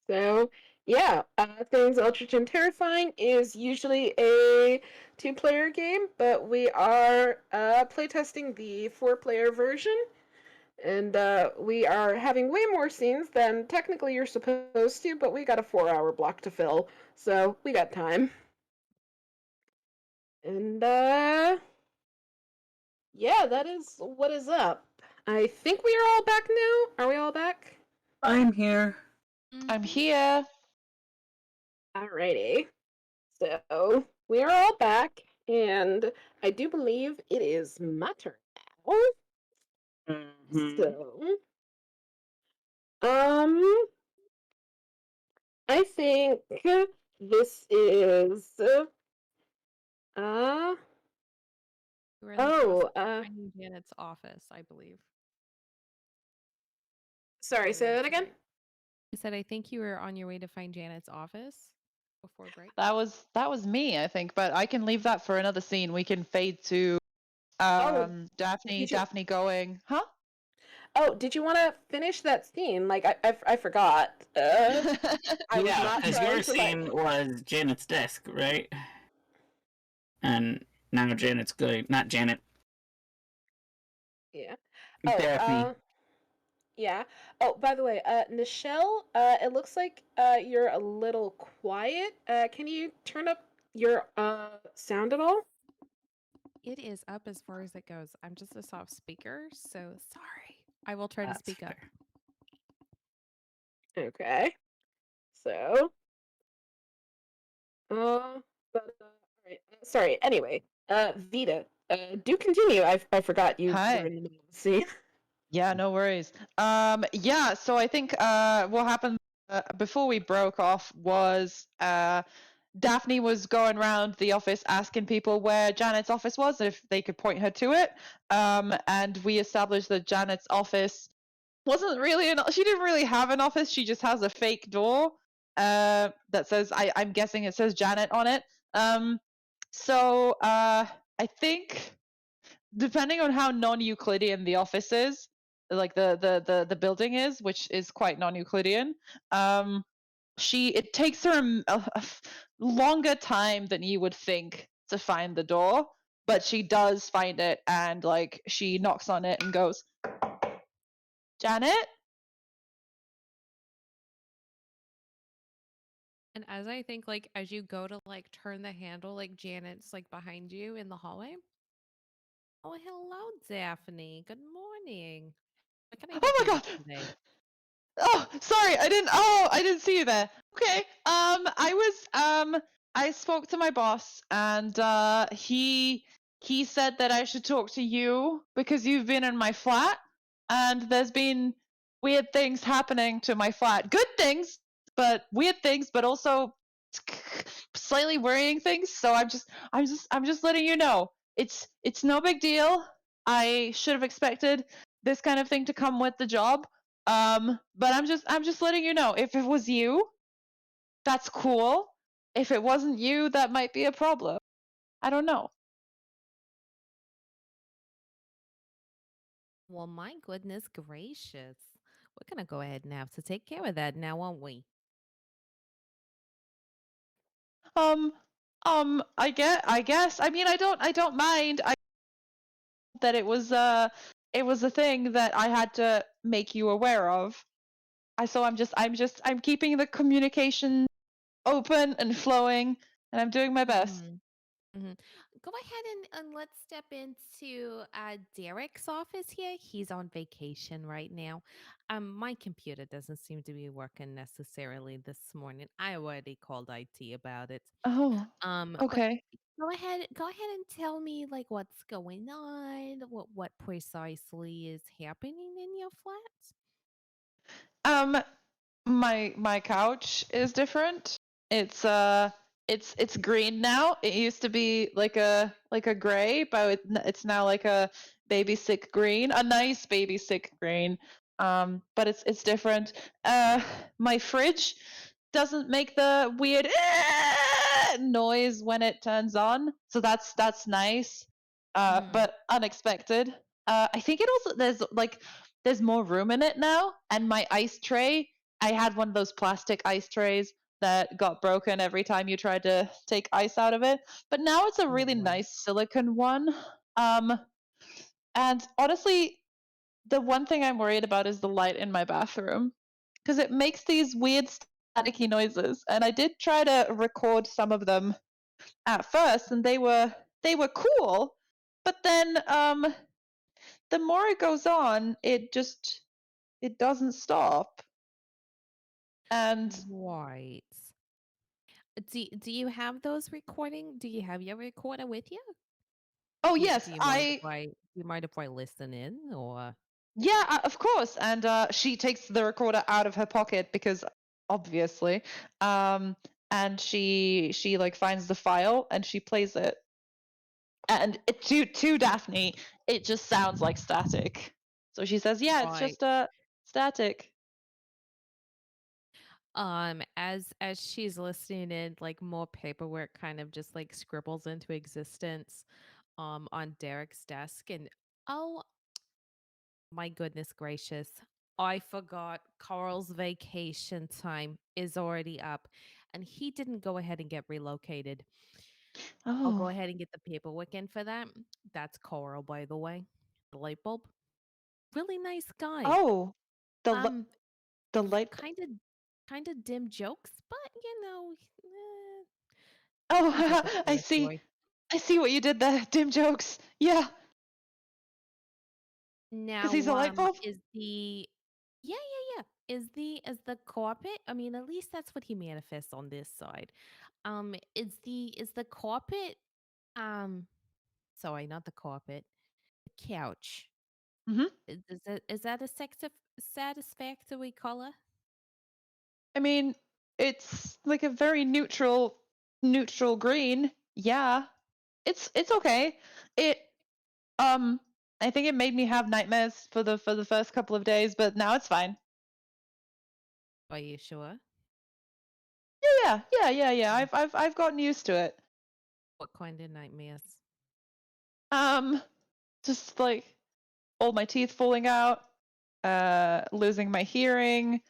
So yeah, Things Eldritch and Terrifying is usually a two-player game, but we are playtesting the four-player version, and we are having way more scenes than technically you're supposed to, but we got a 4-hour block to fill, so we got time. And yeah, that is what is up. I think we are all back now. Are we all back?
I'm here.
I'm here.
Alrighty. So we are all back, and I do believe it is my turn now. So, I think this is uh
We're in the
oh
process of finding Janet's office, I believe.
sorry, say that again.
I said I think you were on your way to find Janet's office. before break?
That was me, I think, but I can leave that for another scene. We can fade to
Oh,
Daphne
did you?
going, huh?
Oh, did you want to finish that scene? Like I forgot. I was
Yeah,
not
because
trying
your
to like.
scene was Janet's desk, right? And now Janet's going. Not Janet.
Yeah. Oh,
Daphne.
yeah. Oh, by the way, Nichelle, it looks like you're a little quiet. Can you turn up your sound at all?
It is up as far as it goes. I'm just a soft speaker, so sorry. I will try to
That's
speak up.
fair.
Okay. So, but all right. Sorry. Anyway, Vita, do continue. I forgot you were
Hi.
in the middle of the scene.
Yeah, no worries. Yeah, so I think what happened before we broke off was Daphne was going around the office asking people where Janet's office was, if they could point her to it. And we established that Janet's office wasn't really she didn't really have an office. She just has a fake door that says, I'm guessing it says Janet on it. So I think depending on how non-Euclidean the office is, like the building is, which is quite non-Euclidean, it takes her longer time than you would think to find the door, but she does find it, and like she knocks on it and goes, Janet.
And as I think, like, as you go to like turn the handle, like Janet's like behind you in the hallway. Oh, hello, Daphne. Good morning. What can I do
Oh
for
my
you
god.
today?
Oh, sorry, I didn't see you there. Okay. I spoke to my boss, and he said that I should talk to you because you've been in my flat, and there's been weird things happening to my flat. Good things, but weird things, but also slightly worrying things. So I'm just letting you know. It's no big deal. I should have expected this kind of thing to come with the job. But I'm just letting you know. If it was you, that's cool. If it wasn't you, that might be a problem. I don't know.
Well, my goodness gracious. We're gonna go ahead and have to take care of that now, won't we?
Um, I guess. I mean, I don't mind. I that it was a thing that I had to make you aware of. I'm keeping the communication open and flowing, and I'm doing my best.
Hmm. Go ahead and let's step into Derek's office here. He's on vacation right now. My computer doesn't seem to be working necessarily this morning. I already called IT about it.
Oh,
But
okay.
go ahead and tell me like what's going on, what precisely is happening in your flat.
Um, my couch is different. It's it's green now. It used to be like a gray, but it's now like a baby sick green, a nice baby sick green. But it's different. My fridge doesn't make the weird noise when it turns on, so that's nice.
Hmm.
But unexpected. I think it also there's more room in it now, and my ice tray, I had one of those plastic ice trays that got broken every time you tried to take ice out of it, but now it's a
Oh
really
boy.
nice silicone one. Um, and honestly, the one thing I'm worried about is the light in my bathroom because it makes these weird staticky noises, and I did try to record some of them at first, and they were cool, but then the more it goes on, it doesn't stop. And
Right. Do you have those recording? Do you have your recorder with you?
oh
Do
yes,
you mind if I listen in or
yeah, of course. And she takes the recorder out of her pocket because obviously, um, and she like finds the file and she plays it. And to Daphne, it just sounds like static. So she says, "Yeah, it's
right?
just static."
As she's listening in, like more paperwork kind of just like scribbles into existence on Derek's desk. And oh my goodness gracious, I forgot Carl's vacation time is already up and he didn't go ahead and get relocated. I'll go
Oh.
ahead and get the paperwork in for that. That's Carl, by the way. The light bulb. Really nice guy.
Oh. The li-
Um
the light.
kind of dim jokes, but you know, he's a
Oh, I
supportive
see.
boy.
I see what you did there. Dim jokes. Yeah. Is
Now,
he a light bulb?
is the is the carpet? I mean, at least that's what he manifests on this side. Is the carpet um sorry, not the carpet, the couch.
Hmm.
Is that a satisfactory color?
I mean, it's like a very neutral green. Yeah. It's okay. It um I think it made me have nightmares for the first couple of days, but now it's fine.
Are you sure?
Yeah.
Mm.
I've gotten used to it.
What kind of nightmares?
Um just like all my teeth falling out, losing my hearing,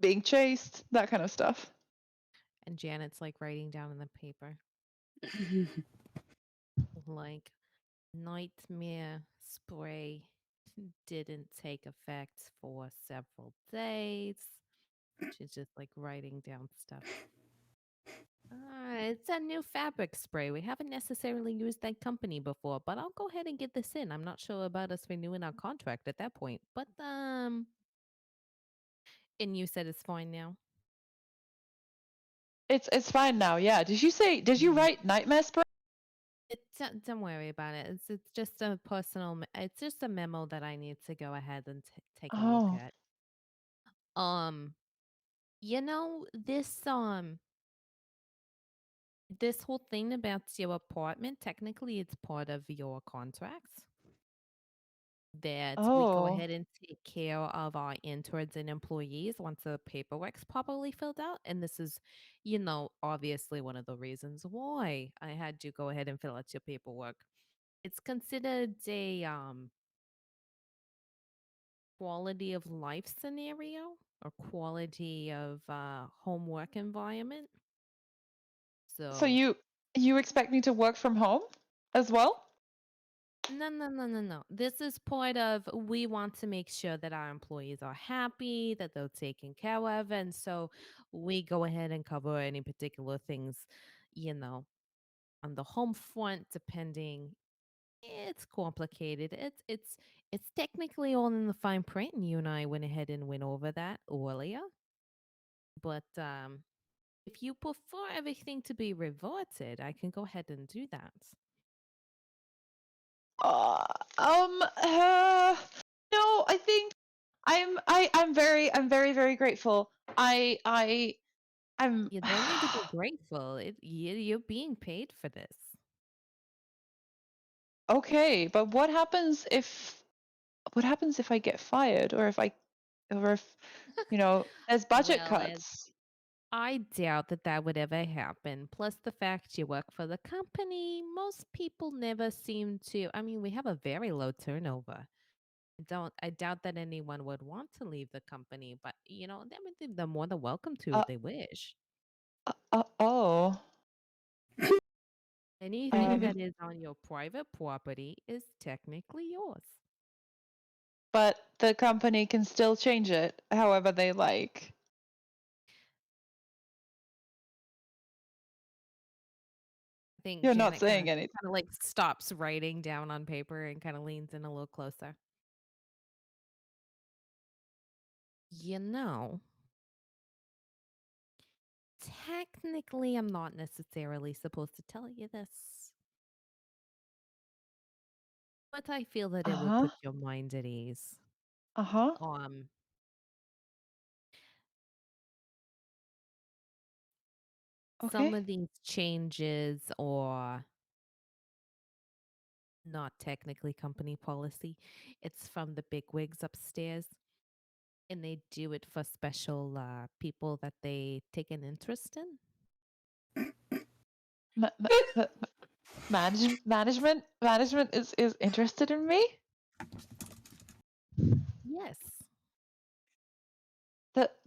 being chased, that kind of stuff.
And Janet's like writing down in the paper, like nightmare spray didn't take effect for several days. She's just like writing down stuff. It's a new fabric spray. We haven't necessarily used that company before, but I'll go ahead and get this in. I'm not sure about us renewing our contract at that point, but and you said it's fine now.
It's fine now. Yeah. Did you
Mhm.
write nightmare spray?
Don't worry about it. It's just a personal. It's just a memo that I need to go ahead and take a look
Oh.
at. Um, this whole thing about your apartment, technically it's part of your contracts that we go
Oh.
ahead and take care of our interns and employees once the paperwork's properly filled out. And this is, obviously one of the reasons why I had to go ahead and fill out your paperwork. It's considered a quality of life scenario or quality of homework environment.
So
So
you expect me to work from home as well?
no. This is part of we want to make sure that our employees are happy, that they're taken care of. And so we go ahead and cover any particular things, you know, on the home front, depending. It's complicated. It's technically all in the fine print, and you and I went ahead and went over that earlier. But if you prefer everything to be reverted, I can go ahead and do that.
Uh, no, I think I'm very grateful. I'm
You don't need to be grateful. You're being paid for this.
okay, but what happens if I get fired or if there's budget
Well, as
cuts?
I doubt that that would ever happen. Plus, the fact you work for the company, most people never seem to. I mean, we have a very low turnover. I doubt that anyone would want to leave the company, but they're more than welcome to
Uh,
if they wish.
oh.
Anything
Um,
that is on your private property is technically yours.
but the company can still change it however they like.
I think
You're not
Janet kind
saying
of
anything.
like stops writing down on paper and kind of leans in a little closer. You know, technically, I'm not necessarily supposed to tell you this, but I feel that it would
Uh-huh.
put your mind at ease.
Uh-huh.
Um, some
Okay.
of these changes or not technically company policy. It's from the big wigs upstairs.
And they do it for special people that they take an interest in.
Ma- ma- ma- management is interested in me.
Yes.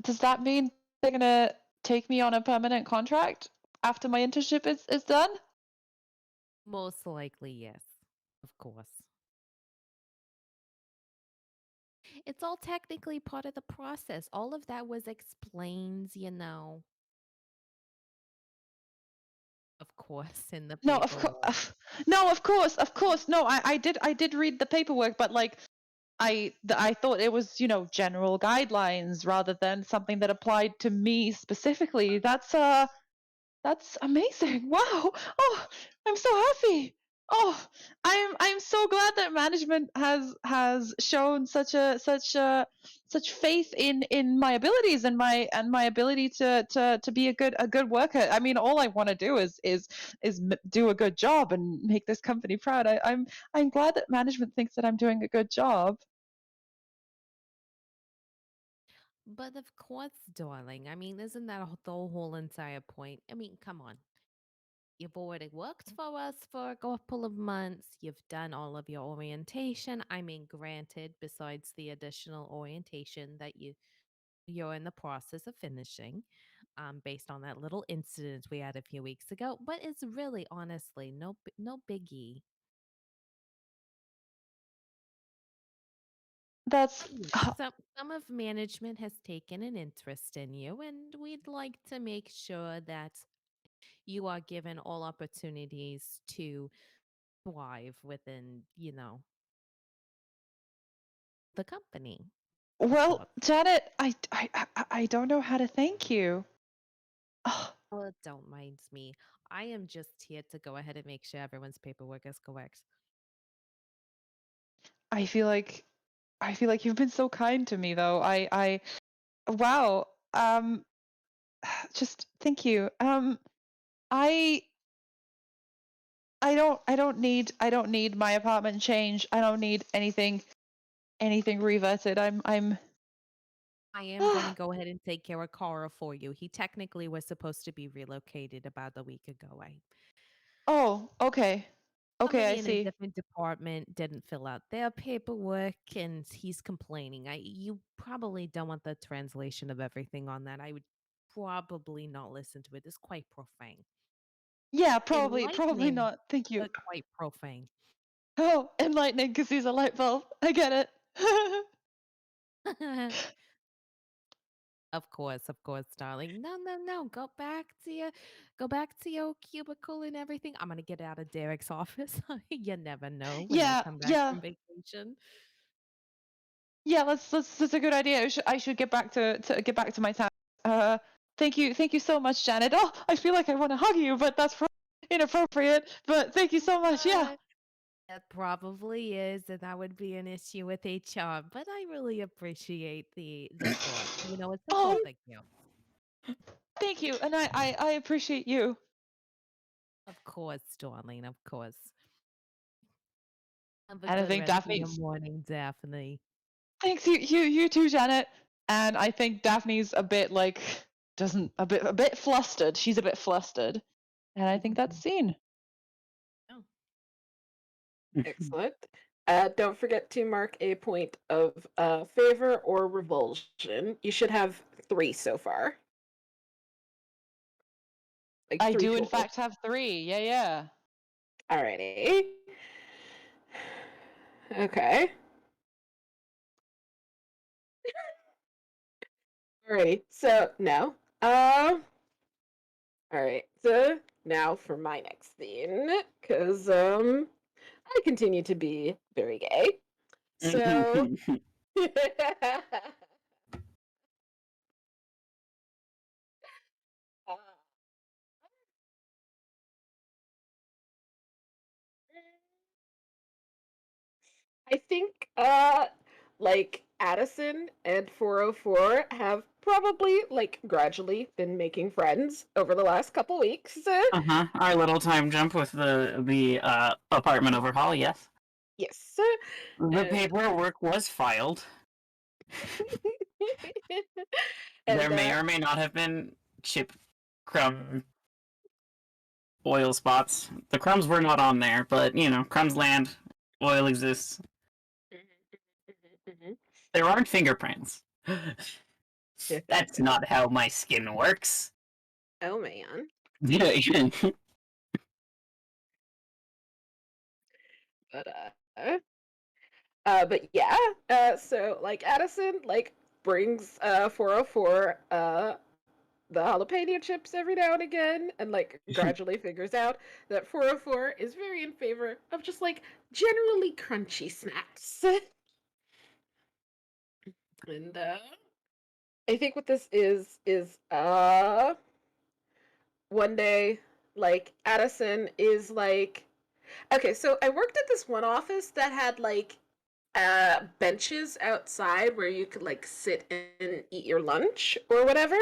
Does that mean they're gonna take me on a permanent contract after my internship is done?
Most likely, yes. Of course. It's all technically part of the process. All of that was explained. Of course, in the
No,
paperwork.
no, of course. No, I did read the paperwork, but like I thought it was general guidelines rather than something that applied to me specifically. That's amazing. Wow. Oh, I'm so happy. Oh, I'm so glad that management has shown such faith in my abilities and my ability to be a good worker. I mean, all I want to do is do a good job and make this company proud. I'm glad that management thinks that I'm doing a good job.
But of course, darling. I mean, isn't that the whole entire point? I mean, come on. You've already worked for us for a couple of months. You've done all of your orientation. I mean, granted, besides the additional orientation that you're in the process of finishing, based on that little incident we had a few weeks ago. But it's really, honestly, no biggie.
That's
Some of management has taken an interest in you, and we'd like to make sure that you are given all opportunities to thrive within the company.
well,
Well,
Janet. I don't know how to thank you. Oh,
well, don't mind me. I am just here to go ahead and make sure everyone's paperwork is correct.
I feel like you've been so kind to me though. Wow. Just thank you. I I don't need my apartment changed. I don't need anything reverted. I'm
I am going to go ahead and take care of Carl for you. He technically was supposed to be relocated about a week ago.
Oh, okay. Okay, I
Somebody in a
see.
different department didn't fill out their paperwork and he's complaining. You probably don't want the translation of everything on that. I would probably not listen to it. It's quite profane.
Yeah, probably
Enlightening,
not. Thank you.
but quite profane.
Oh, enlightening because he's a light bulb. I get it.
Of course, darling. No, no, no. Go back to your cubicle and everything. I'm gonna get out of Derek's office. You never know when I
Yeah,
come back
yeah.
from vacation.
Yeah, that's a good idea. I should get back to get back to my town. Uh, thank you so much, Janet. Oh, I feel like I want to hug you, but that's inappropriate. But thank you so much. Yeah.
Uh, That probably is, and that would be an issue with HR. But I really appreciate the thought. It's a
Oh,
thought that counts.
thank you, and I appreciate you.
Of course, darling. Of course. Have a
And I
good
think
rest of your
Daphne's.
morning, Daphne.
Thanks you too, Janet. And I think Daphne's a bit like doesn't a bit flustered. She's a bit flustered, and I think that's seen.
Oh,
Excellent. Don't forget to mark a point of favor or revulsion. You should have 3 so far. Like
I
3
do in
total.
fact have 3. Yeah, yeah.
Alrighty. Okay. Alrighty. So now, alright. So now for my next scene, because I continue to be very gay. So. uh, I think like Addison and 404 have probably like gradually been making friends over the last couple weeks.
Uh-huh. Our little time jump with the apartment overhaul, yes.
Yes.
The
And
paperwork was filed. There
And
may or may not have been chip crumb oil spots. The crumbs were not on there, but you know, crumbs land, oil exists. There aren't fingerprints. That's not how my skin works.
Oh man. But but yeah, so like Addison like brings 404 the jalapeno chips every now and again, and like gradually figures out that 404 is very in favor of just like generally crunchy snacks. And I think what this is one day like Addison is like, okay, so I worked at this one office that had like benches outside where you could like sit and eat your lunch or whatever.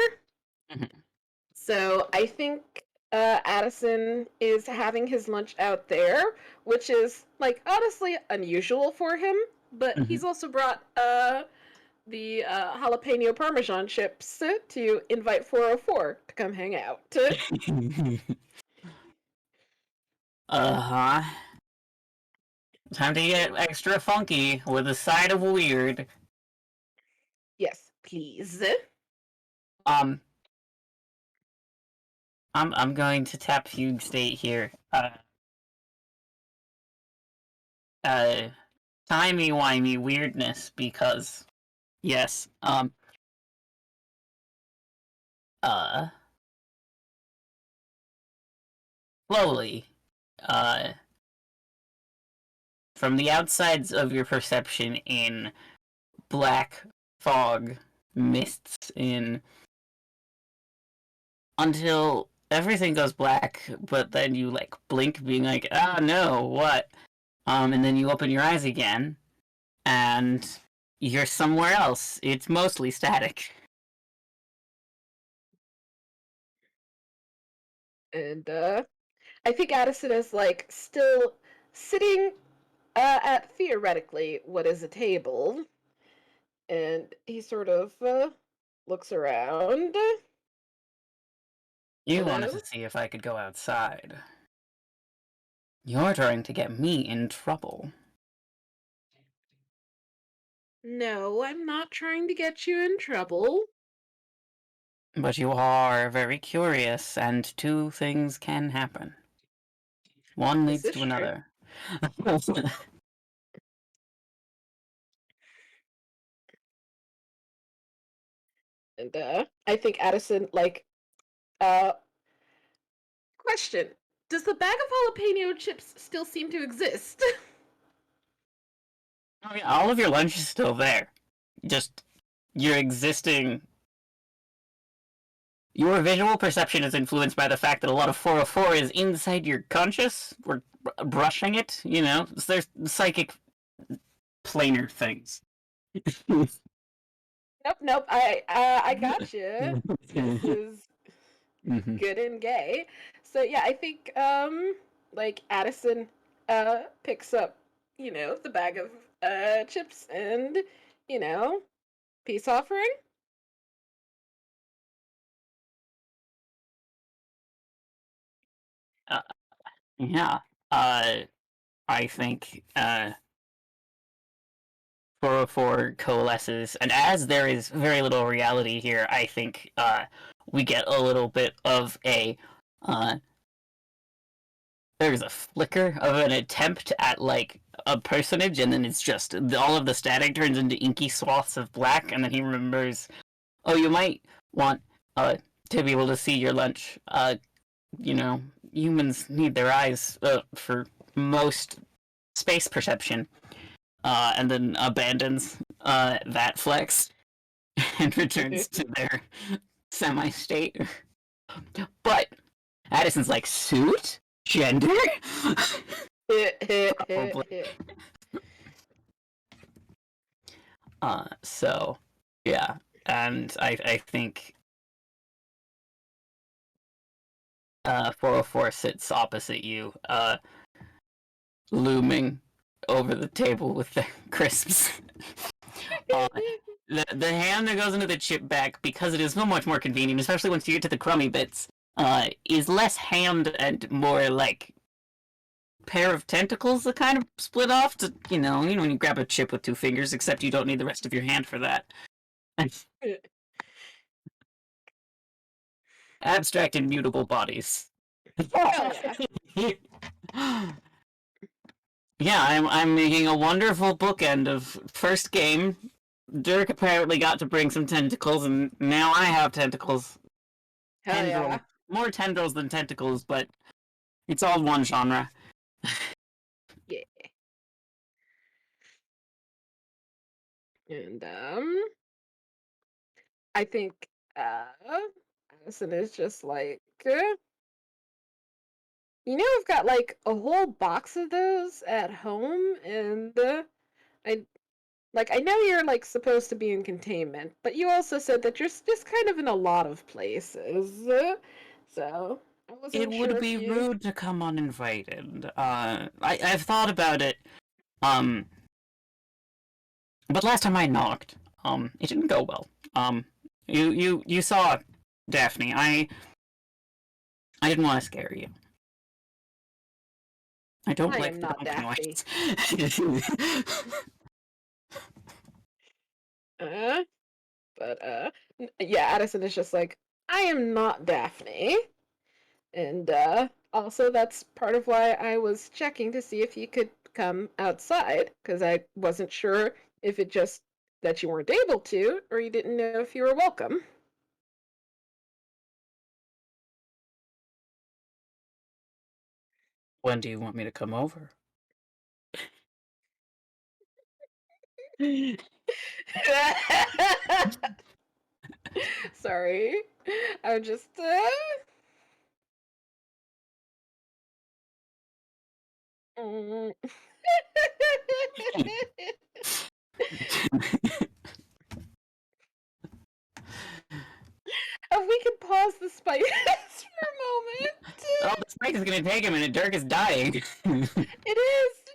Mhm.
So I think Addison is having his lunch out there, which is like honestly unusual for him. But he's
Mhm.
also brought the jalapeno parmesan chips to invite 404 to come hang out.
Uh-huh. Time to get extra funky with a side of weird.
Yes, please.
Um, I'm going to tap fugue state here. Uh, timey-wimey weirdness because yes. Uh, slowly. Uh, from the outsides of your perception in black fog mists in until everything goes black, but then you like blink being like, "Ah, no, what?" And then you open your eyes again and you're somewhere else. It's mostly static.
And I think Addison is like still sitting at theoretically what is a table, and he sort of looks around.
You wanted
Hello?
to see if I could go outside. You're trying to get me in trouble.
No, I'm not trying to get you in trouble.
But you are very curious, and two things can happen. One
This
leads
is
to
true.
another.
And I think Addison like uh question. Does the bag of jalapeno chips still seem to exist?
Oh, yeah, all of your lunch is still there. Just your existing. Your visual perception is influenced by the fact that a lot of 404 is inside your conscious. We're brushing it, you know? So there's psychic planar things.
Nope. I got you. This is
Mhm.
good and gay. So yeah, I think like Addison picks up, you know, the bag of chips and, you know, peace offering.
Uh, yeah. I think 404 coalesces, and as there is very little reality here, I think we get a little bit of a uh, there's a flicker of an attempt at like a personage, and then it's just all of the static turns into inky swaths of black, and then he remembers, oh, you might want to be able to see your lunch. You know, humans need their eyes for most space perception. And then abandons that flex and returns to their semi-state. But Addison's like, suit? Gender? Probably. So, yeah. And I think 404 sits opposite you, looming over the table with the crisps. the hand that goes into the chip bag, because it is so much more convenient, especially once you get to the crummy bits, is less hand and more like pair of tentacles that kind of split off to, when you grab a chip with 2 fingers, except you don't need the rest of your hand for that. Abstract immutable bodies.
Hell yeah.
Yeah, I'm making a wonderful bookend of first game. Dirk apparently got to bring some tentacles, and now I have tentacles.
Hell yeah.
Tendril. More tendrils than tentacles, but it's all one genre.
Yeah. And I think Addison is just like, I've got like a whole box of those at home, and I know you're like supposed to be in containment, but you also said that you're just kind of in a lot of places. So I wasn't
It
sure
would
if
be
you.
rude to come uninvited. I've thought about it. But last time I knocked, it didn't go well. You saw Daphne. I didn't want to scare you. I don't
I
like
am
the
not
dunk
Daphne.
noise.
Yeah, Addison is just like, I am not Daphne. And also that's part of why I was checking to see if you could come outside, because I wasn't sure if it just that you weren't able to, or you didn't know if you were welcome.
When do you want me to come over?
Sorry. I'm just mm. If we could pause the spice for a moment.
Oh, the spike is gonna take a minute. Dirk is dying.
It is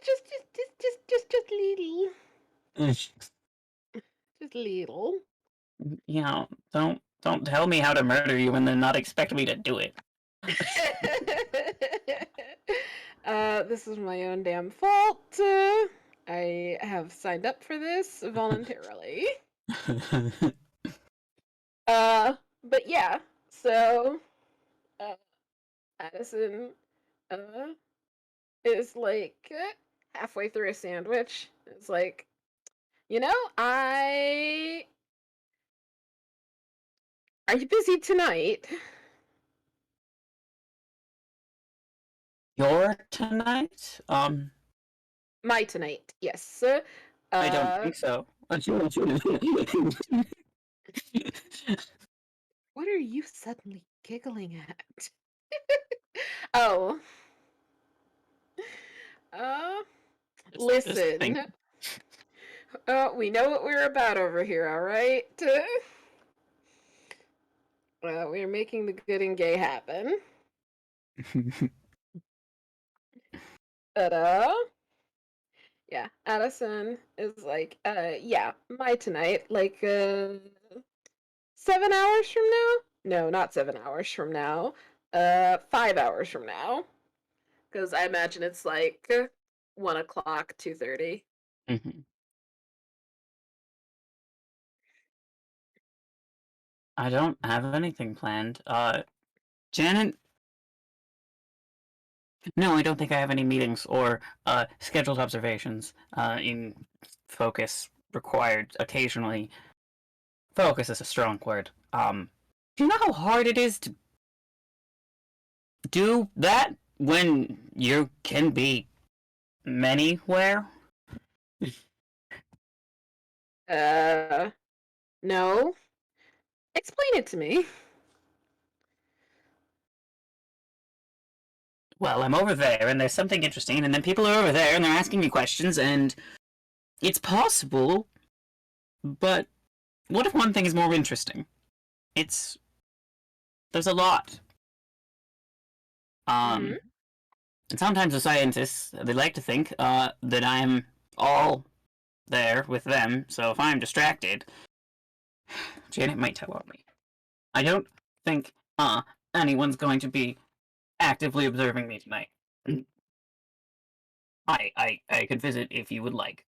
just little. Just little.
Don't tell me how to murder you and then not expect me to do it.
This is my own damn fault. I have signed up for this voluntarily. But yeah, so Addison is like halfway through a sandwich. It's like, I are you busy tonight?
Your tonight?
My tonight, yes.
I don't think so.
What are you suddenly giggling at? Oh. Uh,
Just think.
listen. We know what we're about over here, all right? We're making the good and gay happen. But, yeah, Addison is like, yeah, my tonight, like, 7 hours from now? No, not 7 hours from now. 5 hours from now. Because I imagine it's like 1 o'clock, 2:30.
Mhm. I don't have anything planned. Janet? No, I don't think I have any meetings or scheduled observations. In focus required occasionally. Focus is a strong word. Do you know how hard it is to do that when you can be manywhere?
No. Explain it to me.
Well, I'm over there and there's something interesting, and then people are over there and they're asking me questions, and it's possible, but what if one thing is more interesting? There's a lot.
Mhm.
And sometimes the scientists, they like to think, that I'm all there with them, so if I'm distracted, Janet might tell on me. I don't think anyone's going to be actively observing me tonight. I could visit if you would like.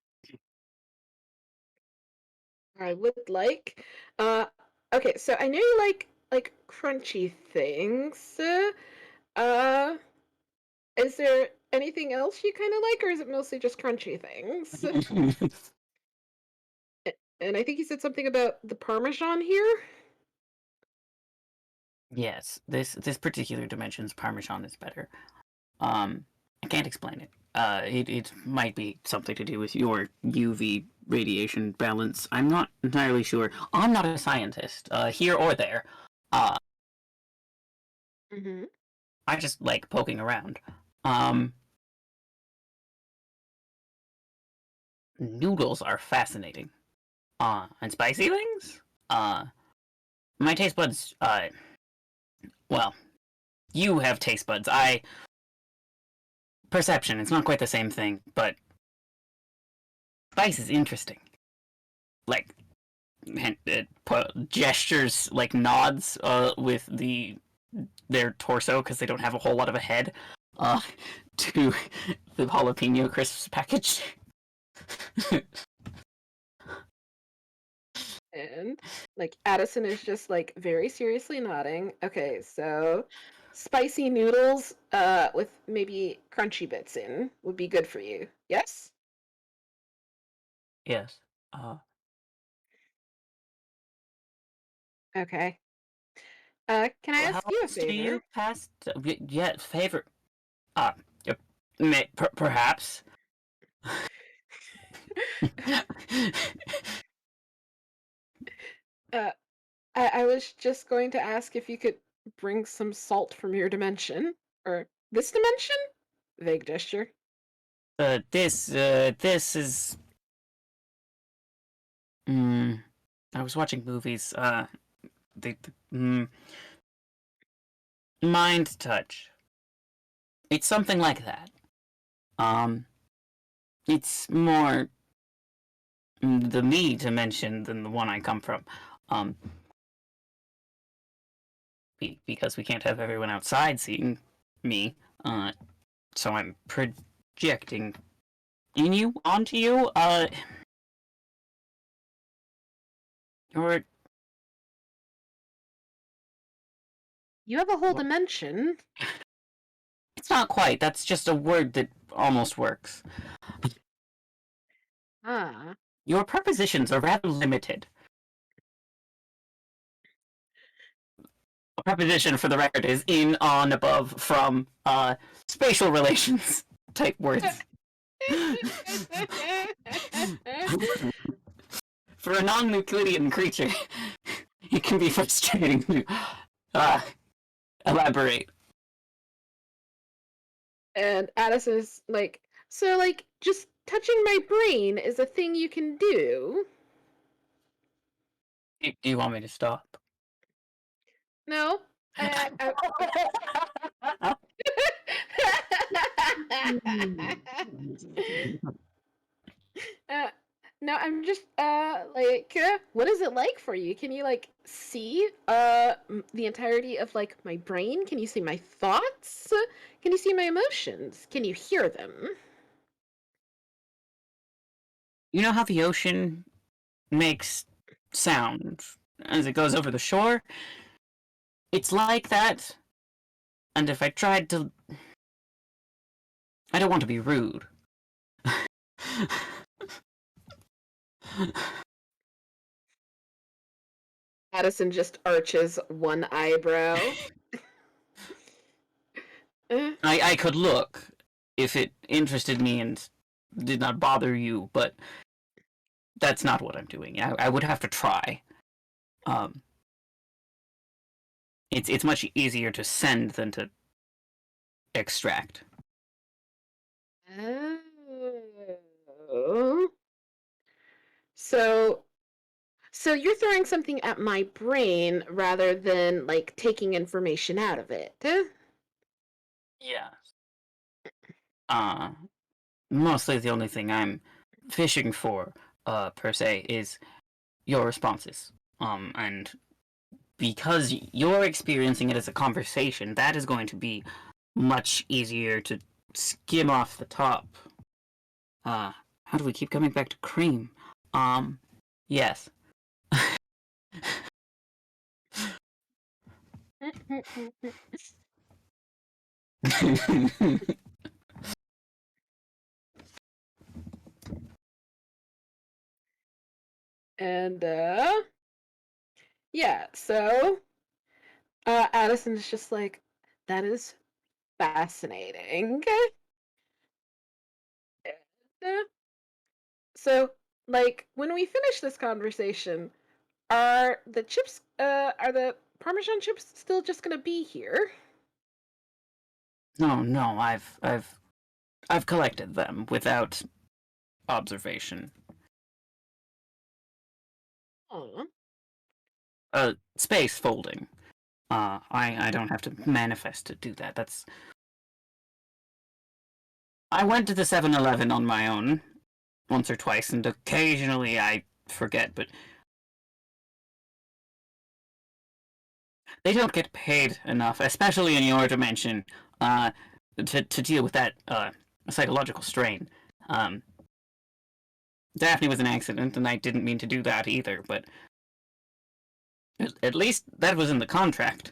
I would like. Uh, okay, so I know you like crunchy things. Uh, is there anything else you kind of like, or is it mostly just crunchy things? And I think you said something about the Parmesan here.
Yes, this particular dimension's Parmesan is better. I can't explain it. It might be something to do with your UV radiation balance. I'm not entirely sure. I'm not a scientist, here or there.
Mm-hmm.
I just like poking around. Noodles are fascinating. And spicy things? My taste buds, well, you have taste buds. Perception, it's not quite the same thing, but spice is interesting. Like, gestures, like nods, with their torso, because they don't have a whole lot of a head, to the jalapeno crisps package.
And like Addison is just like very seriously nodding. Okay, so spicy noodles with maybe crunchy bits in would be good for you. Yes?
Yes.
Okay. Can I
Well, how
ask you a
else do you
favor?
pass? Yeah, favor. Uh, uh, perhaps.
uh I was just going to ask if you could bring some salt from your dimension. Or this dimension? Vague gesture.
This is. I was watching movies. Mind touch. It's something like that. Um, it's more the me dimension than the one I come from. Um, because we can't have everyone outside seeing me. So I'm projecting in you, onto you. Or
You have a whole dimension.
it's not quite. That's just a word that almost works.
Ah.
Your prepositions are rather limited. A preposition, for the record, is in, on, above, from, spatial relations type words. For a non-Euclidean creature, it can be frustrating to elaborate.
And Addison is like, so like just touching my brain is a thing you can do.
Do you want me to stop?
No? uh, no, I'm just like what is it like for you? Can you like see the entirety of like my brain? Can you see my thoughts? Can you see my emotions? Can you hear them?
You know how the ocean makes sound as it goes over the shore? It's like that. And if I tried to... I don't want to be rude.
Addison just arches one eyebrow.
I could look if it interested me and did not bother you, but that's not what I'm doing. I would have to try. It's much easier to send than to extract.
Oh. So you're throwing something at my brain rather than like taking information out of it.
Yeah. Mostly the only thing I'm fishing for, per se, is your responses. And because you're experiencing it as a conversation, that is going to be much easier to skim off the top. How do we keep coming back to cream? Yes.
And yeah, so Addison's just like, that is fascinating. And, so, like, when we finish this conversation, are the Parmesan chips still just gonna be here?
No, I've collected them without observation.
Aw.
Space folding. I don't have to manifest to do that. I went to the 7-Eleven on my own once or twice, and occasionally I forget, but they don't get paid enough, especially in your dimension, to deal with that psychological strain. Daphne was an accident, and I didn't mean to do that either, but at least that was in the contract.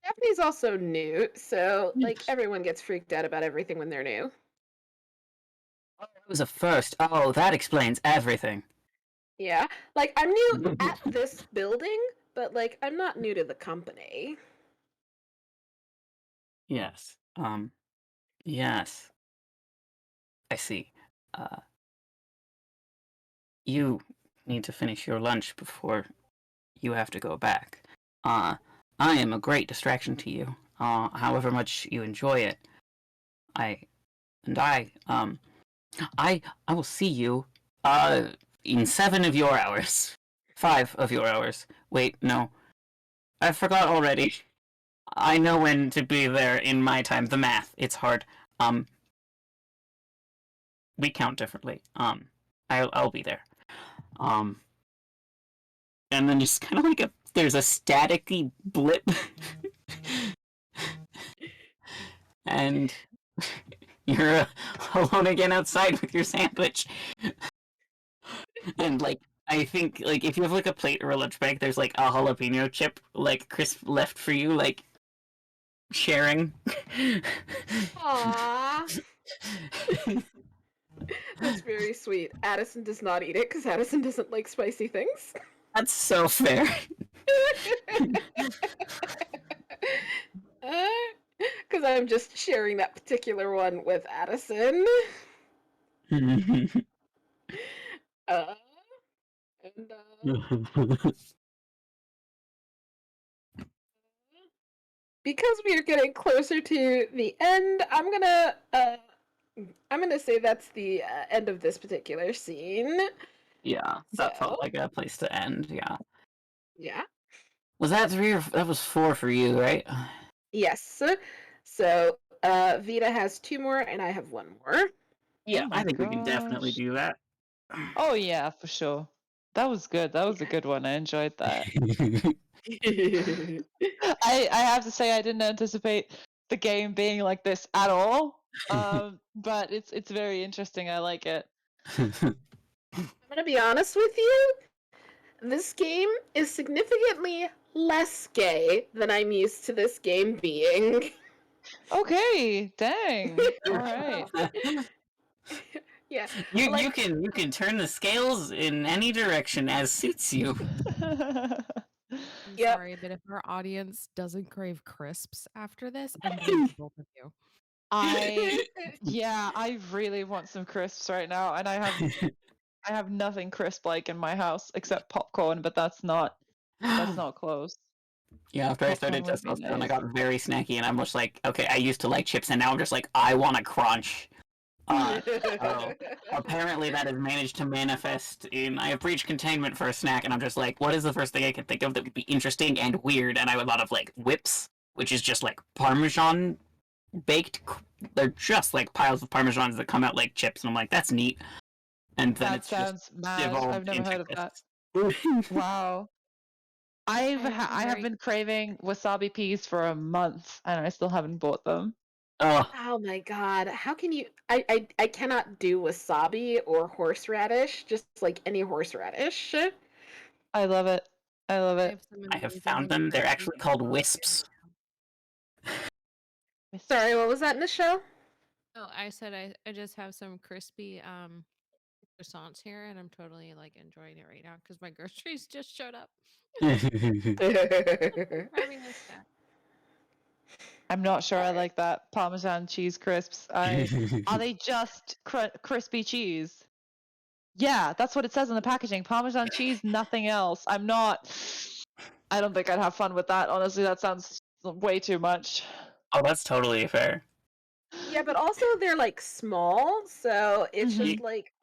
Daphne's also new, so like everyone gets freaked out about everything when they're new.
Oh, it was a first. Oh, that explains everything.
Yeah, like I'm new at this building, but like I'm not new to the company.
Yes. Yes. I see. Uh, you need to finish your lunch before you have to go back. I am a great distraction to you. However much you enjoy it, I I will see you, in 7 of your hours. 5 of your hours. Wait, no. I forgot already. I know when to be there in my time. The math, it's hard. We count differently. I'll be there. And then just kind of like there's a staticky blip. And you're alone again outside with your sandwich. And like I think like if you have like a plate or a lunch bag, there's like a jalapeno chip like crisp left for you, like sharing.
Aww. That's very sweet. Addison does not eat it because Addison doesn't like spicy things.
That's so fair.
Because I'm just sharing that particular one with Addison. Uh, and because we are getting closer to the end, I'm gonna say that's the end of this particular scene.
Yeah, that felt like a place to end. Yeah.
Yeah.
Was that 3 or that was 4 for you, right?
Yes. So Vita has 2 more, and I have 1 more.
Yeah,
Oh
I
my
think we can definitely
gosh.
do that.
Oh yeah, for sure. That was good. That was a good one. I enjoyed that. I have to say I didn't anticipate the game being like this at all. But it's very interesting. I like it.
I'm gonna be honest with you. This game is significantly less gay than I'm used to this game being.
Okay, dang. All right.
Yeah,
you
like
you can turn the scales in any direction as suits you.
I'm
Yep.
sorry, but if our audience doesn't crave crisps after this, I'm going to both of you.
I really want some crisps right now, and I have nothing crisp like in my house except popcorn, but that's not close.
Yeah, after I started
Popcorn would be
testosterone, I
nice.
got very snacky, and I'm just like, okay, I used to like chips, and now I'm just like, I want a crunch. So apparently that has managed to manifest in I have reached containment for a snack, and I'm just like, what is the first thing I can think of that would be interesting and weird? And I have a lot of like whips, which is just like Parmesan baked. They're just like piles of Parmesans that come out like chips, and I'm like, that's neat. And then
That
it's just
sounds mad. I've
evolved
never
into
heard of that.
crisps.
Wow. I have been craving wasabi peas for a month, and I still haven't bought them.
Oh,
Oh my god, how can you I cannot do wasabi or horseradish, just like any horseradish.
I love it. I love
I
it.
have some
I have
amazingly
found them. They're
crispy
actually called
wasabi right
wisps.
now.
Sorry, what was that in the show?
Oh, I said I just have some crispy croissants here, and I'm totally like enjoying it right now because my groceries just showed up. Grabbing a snack.
I'm not sure I
Alright.
like that Parmesan cheese crisps. Are they just crispy cheese? Yeah, that's what it says on the packaging. Parmesan cheese, nothing else. I don't think I'd have fun with that. Honestly, that sounds way too much.
Oh, that's totally fair.
Yeah, but also they're like small, so it's
Mhm.
just like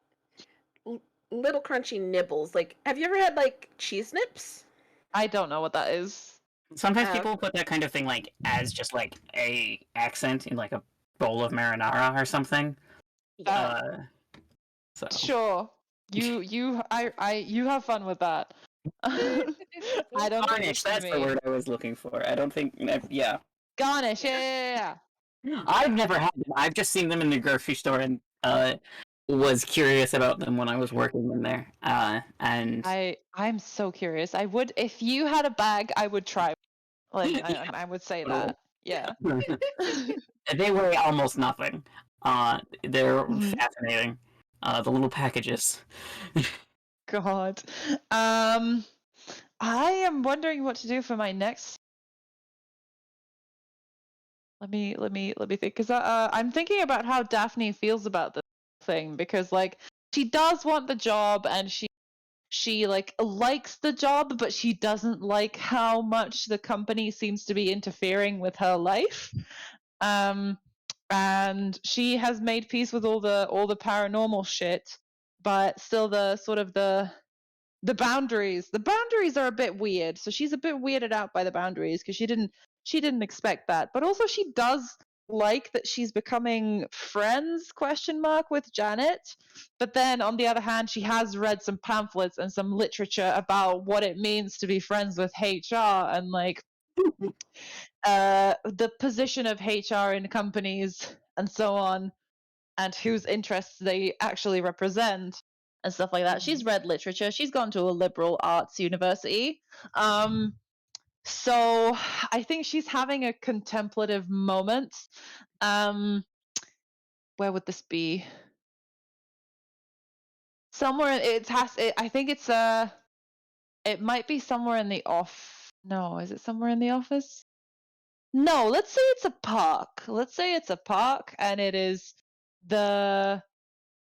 l- little crunchy nibbles. Like, have you ever had like cheese nips?
I don't know what that is.
Sometimes
Oh,
people put that kind of thing like as just like a accent in like a bowl of marinara or something.
yeah.
So
Sure. You have fun with that. I don't think it's
garnish.
for
That's the
me.
word I was looking for. I don't think. Yeah,
Garnish, yeah.
I've never had them. I've just seen them in the grocery store and was curious about them when I was working in there. And
I'm so curious. I would, if you had a bag, I would try. Like
yeah,
I would say
totally.
that. Yeah.
They weigh almost nothing. They're
Mhm.
fascinating. The little packages.
God. I am wondering what to do for my next. Let me think, because I'm thinking about how Daphne feels about this thing, because like she does want the job, and she like likes the job, but she doesn't like how much the company seems to be interfering with her life. Um, and she has made peace with all the paranormal shit, but still the sort of the boundaries are a bit weird. So she's a bit weirded out by the boundaries because she didn't expect that. But also she does like that she's becoming friends question mark with Janet. But then on the other hand, she has read some pamphlets and some literature about what it means to be friends with HR, and like the position of HR in companies and so on, and whose interests they actually represent and stuff like that. She's read literature. She's gone to a liberal arts university. Um, so I think she's having a contemplative moment. Um, where would this be? Somewhere it has. I think it's It might be somewhere in the off. No, is it somewhere in the office? No, let's say it's a park. Let's say it's a park, and it is the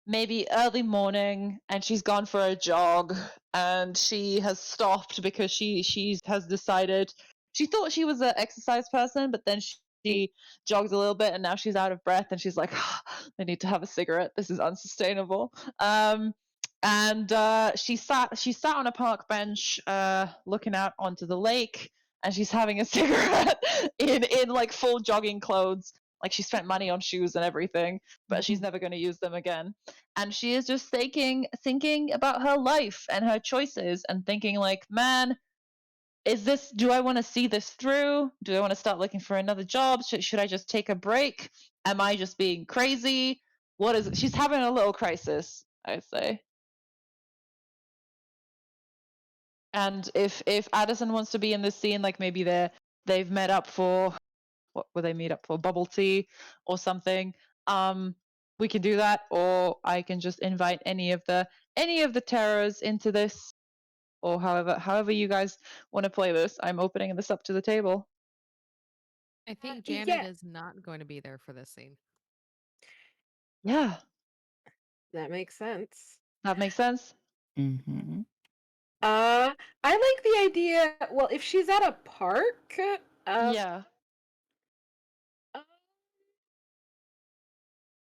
maybe early morning, and she's gone for a jog, and she has stopped because she has decided, she thought she was an exercise person, but then she jogged a little bit, and now she's out of breath, and she's like, I need to have a cigarette, this is unsustainable. And she sat on a park bench, looking out onto the lake, and she's having a cigarette in like full jogging clothes, like she spent money on shoes and everything, but she's never going to use them again. And she is just thinking about her life and her choices, and thinking like, man, do I want to see this through? Do I want to start looking for another job? Should I just take a break? Am I just being crazy? What is it? She's having a little crisis, I'd say. And if Addison wants to be in this scene, like maybe they've met up for, what will they meet up for? Bubble tea or something. We can do that, or I can just invite any of the terrors into this, or however you guys want to play this. I'm opening this up to the table.
I think Janet
Yeah,
is not going to be there for this scene.
Yeah,
that makes sense.
that makes sense.
Mm-hmm.
Uh, I like the idea. Well, if she's at a park, um,
Yeah.
uh,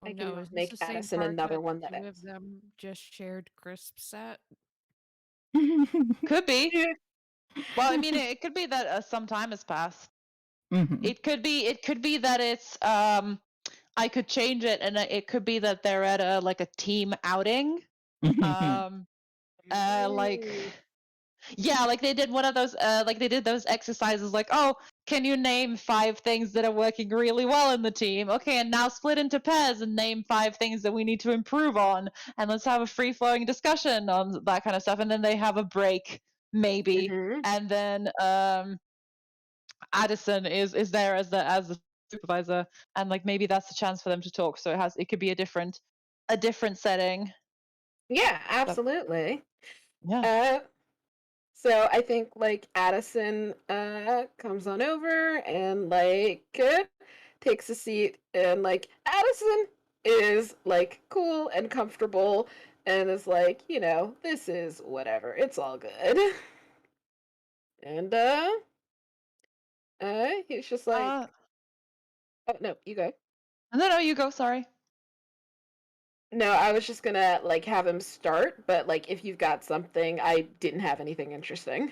Oh
I
no,
can
is this
make
the same
Addison
park
another
that
one
the
that
two of
is.
them just shared crisps at?
Could be. Well, I mean, it could be that some time has passed.
Mm-hmm.
It could be that it's I could change it, and it could be that they're at a like a team outing. Um like
Ooh.
Yeah, like they did one of those like they did those exercises like, oh, can you name 5 things that are working really well in the team? Okay, and now split into pairs and name 5 things that we need to improve on, and let's have a free-flowing discussion on that kind of stuff. And then they have a break, maybe,
Mm-hmm.
and then Addison is there as the supervisor, and like maybe that's the chance for them to talk. So it could be a different setting.
Yeah,
But
absolutely.
yeah.
Uh, so I think like Addison comes on over and like takes a seat, and like Addison is like cool and comfortable and is like, this is whatever. It's all good. And he's just like,
Uh,
oh no, you go.
no, you go. Sorry.
No, I was just gonna like have him start, but like if you've got something, I didn't have anything interesting.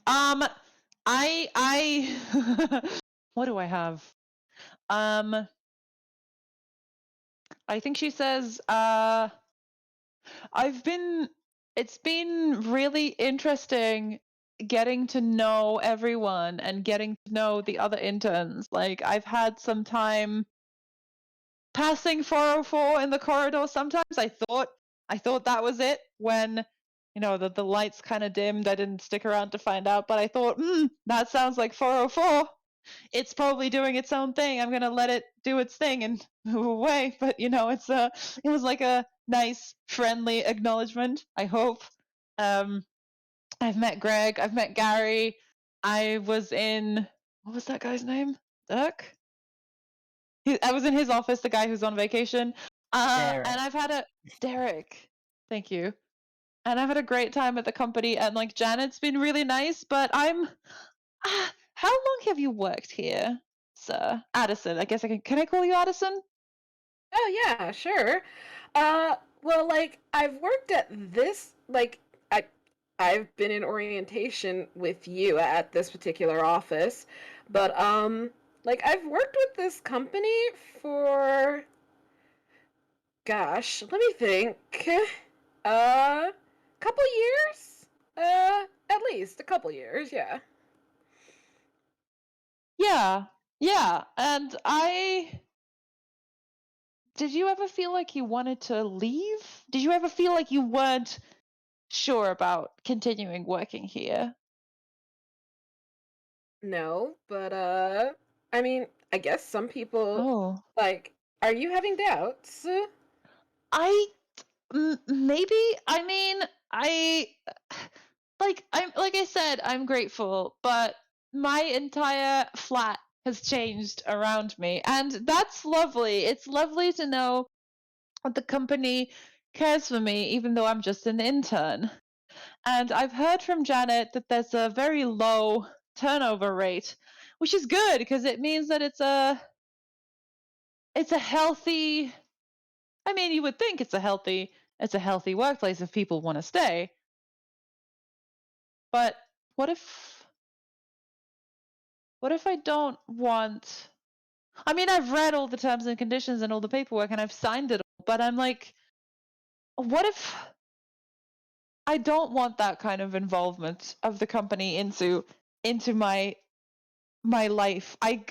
Um, I what do I have? Um, I think she says, I've been it's been really interesting getting to know everyone and getting to know the other interns. Like I've had some time passing 404 in the corridor sometimes. I thought that was it when the lights kind of dimmed. I didn't stick around to find out, but I thought, that sounds like 404. It's probably doing its own thing. I'm gonna let it do its thing and move away. But it was like a nice, friendly acknowledgement. I hope. Um, I've met Greg. I've met Gary. I was in what was that guy's name? Dirk. I was in his office. The guy who's on vacation.
Derek.
And I've had a Derek. Thank you. And I've had a great time at the company. And like Janet's been really nice. But how long have you worked here, sir? Addison. I guess I can I call you Addison?
Oh yeah, sure. Well, like I've worked at this, like I've been in orientation with you at this particular office, but like I've worked with this company for, gosh, let me think. Couple years? At least a couple years, yeah.
Yeah. Yeah. And did you ever feel like you wanted to leave? Did you ever feel like you weren't sure about continuing working here?
No, but I mean, I guess some people
Oh.
like, are you having doubts?
I maybe. I mean, I like I said, I'm grateful, but my entire flat has changed around me, and that's lovely. It's lovely to know that the company cares for me, even though I'm just an intern. And I've heard from Janet that there's a very low turnover rate, which is good because it means that it's a healthy. I mean, you would think it's a healthy workplace if people want to stay. But what if I don't want? I mean, I've read all the terms and conditions and all the paperwork and I've signed it all, but I'm like, what if I don't want that kind of involvement of the company into my life. I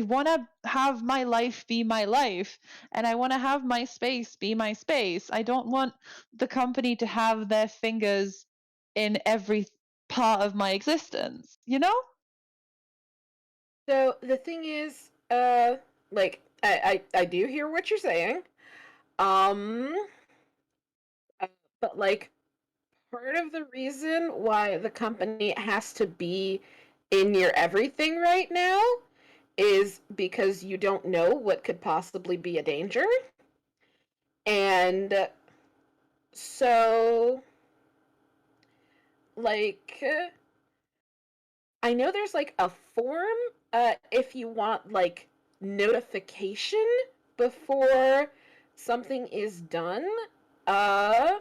want to have my life be my life, and I want to have my space be my space. I don't want the company to have their fingers in every part of my existence, you know?
So the thing is, like I do hear what you're saying. Um, but like part of the reason why the company has to be in your everything right now is because you don't know what could possibly be a danger. And so like I know there's like a form if you want like notification before something is done uh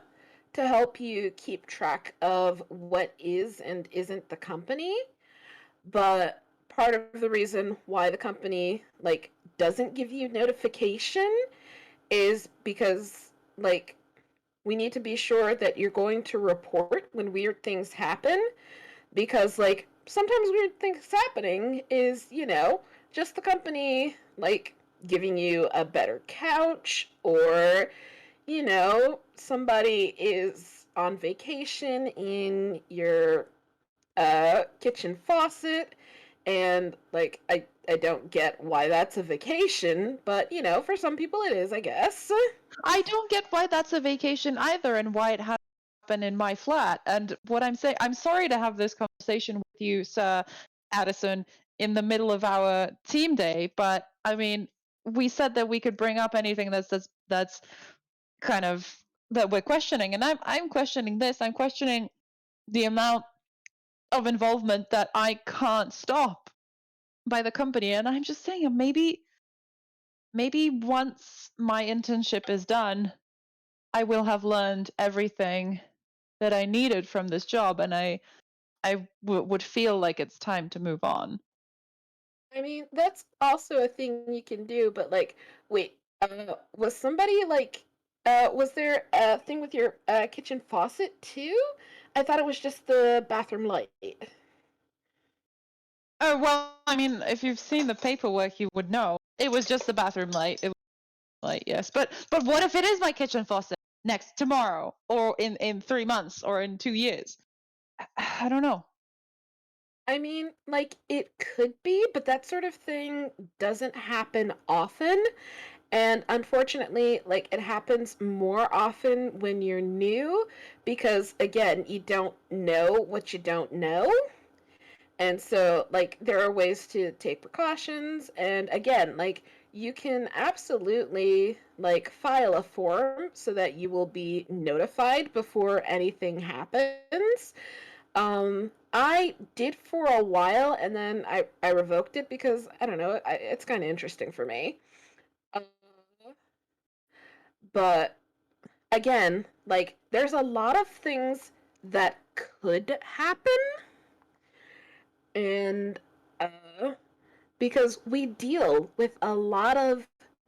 to help you keep track of what is and isn't the company. But part of the reason why the company like doesn't give you notification is because like we need to be sure that you're going to report when weird things happen, because like sometimes weird things happening is, just the company like giving you a better couch, or somebody is on vacation in your kitchen faucet, and like I don't get why that's a vacation, but for some people it is, I guess.
I don't get why that's a vacation either, and why it happened in my flat. And what I'm saying, I'm sorry to have this conversation with you, Sir Addison, in the middle of our team day, but I mean, we said that we could bring up anything that's kind of that we're questioning, and I'm questioning this. I'm questioning the amount of involvement that I can't stop by the company, and I'm just saying maybe once my internship is done, I will have learned everything that I needed from this job, and would feel like it's time to move on.
I mean, that's also a thing you can do, but like, wait, was somebody like, was there a thing with your kitchen faucet too? I thought it was just the bathroom light.
Oh well, I mean, if you've seen the paperwork, you would know it was just the bathroom light. It was light, yes, but what if it is my kitchen faucet next tomorrow, or in 3 months, or in 2 years? I don't know.
I mean, like, it could be, but that sort of thing doesn't happen often. And unfortunately, like, it happens more often when you're new, because, again, you don't know what you don't know. And so, like, there are ways to take precautions. And again, like, you can absolutely, like, file a form so that you will be notified before anything happens. I did for a while, and then I revoked it because I don't know, it's kind of interesting for me. Uh, but again, like there's a lot of things that could happen, and uh, because we deal with a lot of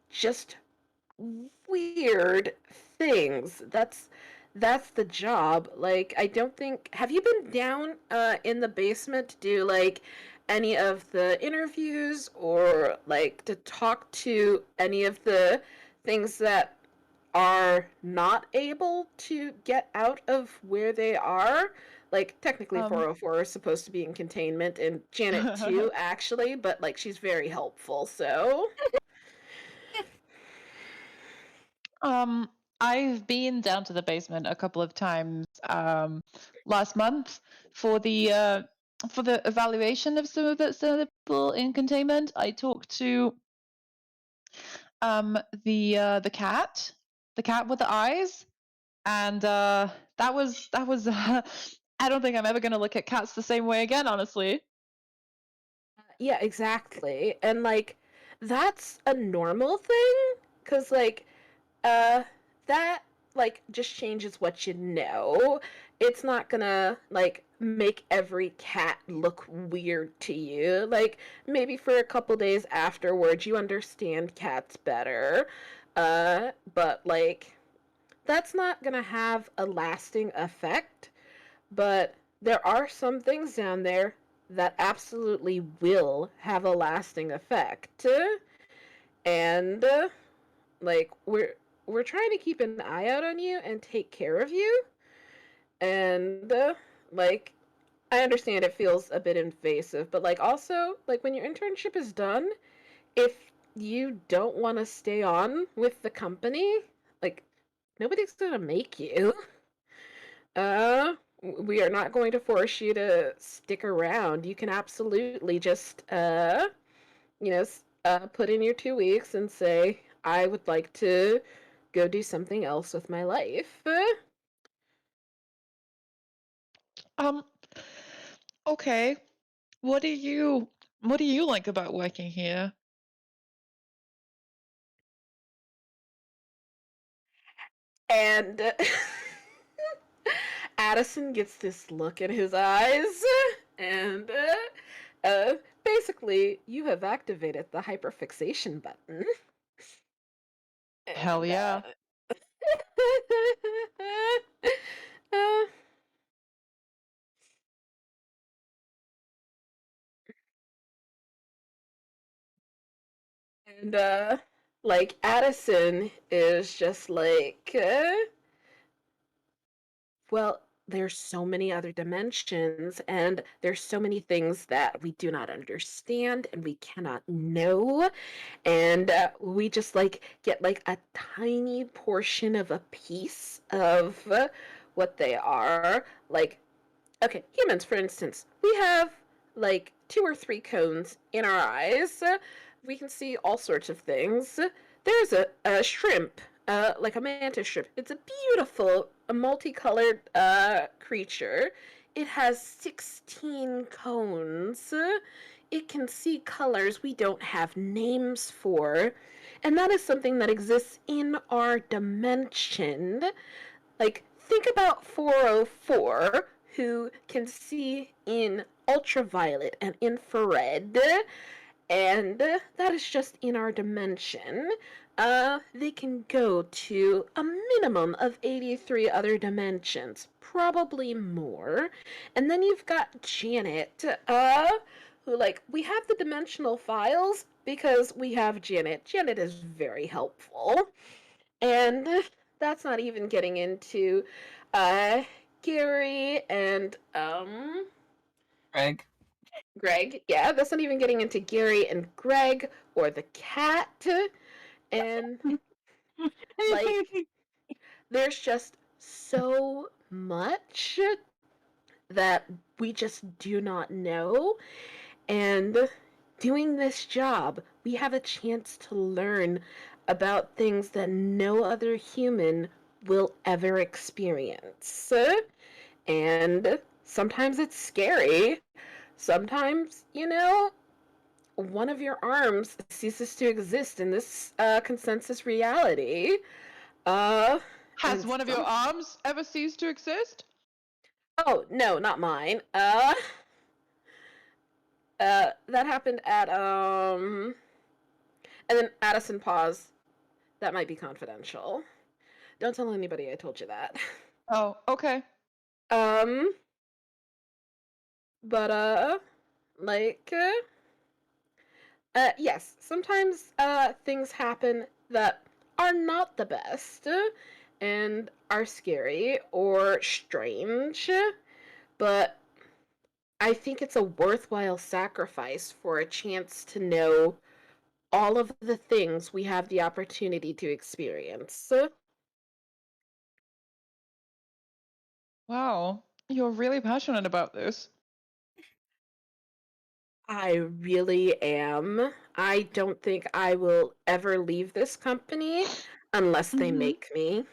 just weird things. That's the job. Like I don't think, have you been down in the basement to do like any of the interviews, or like to talk to any of the things that are not able to get out of where they are? Like technically
Um,
404 is supposed to be in containment, and Janet too actually, but like she's very helpful, so
um, I've been down to the basement a couple of times last month for the evaluation of some of the people in containment. I talked to the cat, the cat with the eyes, and that was I don't think I'm ever going to look at cats the same way again, honestly.
yeah, exactly. And like that's a normal thing, cuz like uh that like just changes what you know. It's not gonna like make every cat look weird to you. Like maybe for a couple days afterwards you understand cats better. But like that's not gonna have a lasting effect. But there are some things down there that absolutely will have a lasting effect. And like we're trying to keep an eye out on you and take care of you. And like I understand it feels a bit invasive, but like also like when your internship is done, if you don't want to stay on with the company, like nobody's going to make you. Uh, we are not going to force you to stick around. You can absolutely just, put in your 2 weeks and say, I would like to go do something else with my life.
Um, okay. What do you like about working here?
And Addison gets this look in his eyes, and basically, you have activated the hyperfixation button.
Hell
And
yeah.
Uh, and like Addison is just like, well, there's so many other dimensions, and there's so many things that we do not understand and we cannot know, and we just like get like a tiny portion of a piece of what they are. Like, okay, humans, for instance, we have like 2 or 3 cones in our eyes. We can see all sorts of things. There's a shrimp, like a mantis shrimp. It's a beautiful, a multicolored creature. It has 16 cones. It can see colors we don't have names for. And that is something that exists in our dimension. Like, think about 404, who can see in ultraviolet and infrared, and that is just in our dimension. They can go to a minimum of 83 other dimensions, probably more. And then you've got Janet, who, like, we have the dimensional files because we have Janet. Janet is very helpful. And that's not even getting into uh Gary and
Greg.
Greg. Yeah, that's not even getting into Gary and Greg or the cat. And like there's just so much that we just do not know. And doing this job, we have a chance to learn about things that no other human will ever experience. And sometimes it's scary. Sometimes, one of your arms ceases to exist in this consensus reality.
Has
And
one of your arms ever ceased to exist?
oh no, not mine. That happened at and then Addison paused. That might be confidential. Don't tell anybody I told you that.
Oh, okay.
Um, but like yes, sometimes things happen that are not the best and are scary or strange, but I think it's a worthwhile sacrifice for a chance to know all of the things we have the opportunity to experience.
Wow. You're really passionate about this.
I really am. I don't think I will ever leave this company unless they
Mhm.
make me.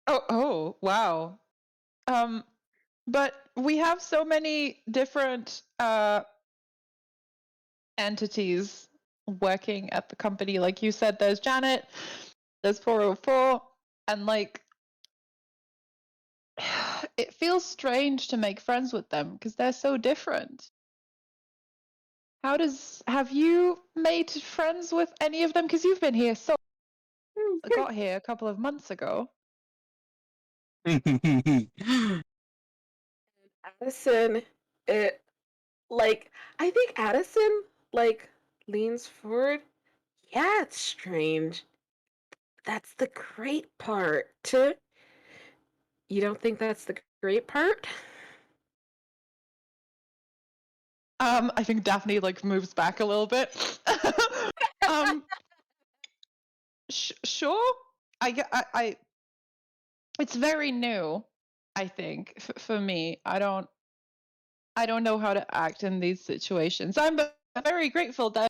Oh, wow. Um, but we have so many different entities working at the company. Like you said, there's Janet, there's 404, and like it feels strange to make friends with them because they're so different. Have you made friends with any of them? Because you've been here got here a couple of months ago.
Addison, it like I think Addison like leans forward. Yeah, it's strange. That's the great part. You don't think that's the great part?
I think Daphne like moves back a little bit. um, sure. I it's very new. I think for me, I don't know how to act in these situations. I'm very grateful that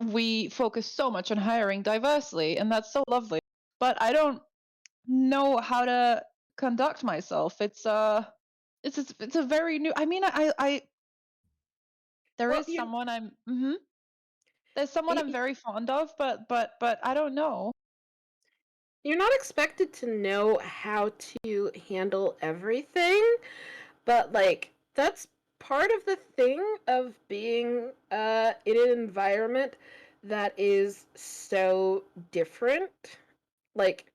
we focus so much on hiring diversely, and that's so lovely. But I don't know how to conduct myself. It's a very new. I mean, I there
Well,
is someone there's someone I'm
you
very fond of, but I don't know.
you're not expected to know how to handle everything, but like that's part of the thing of being in an environment that is so different. like,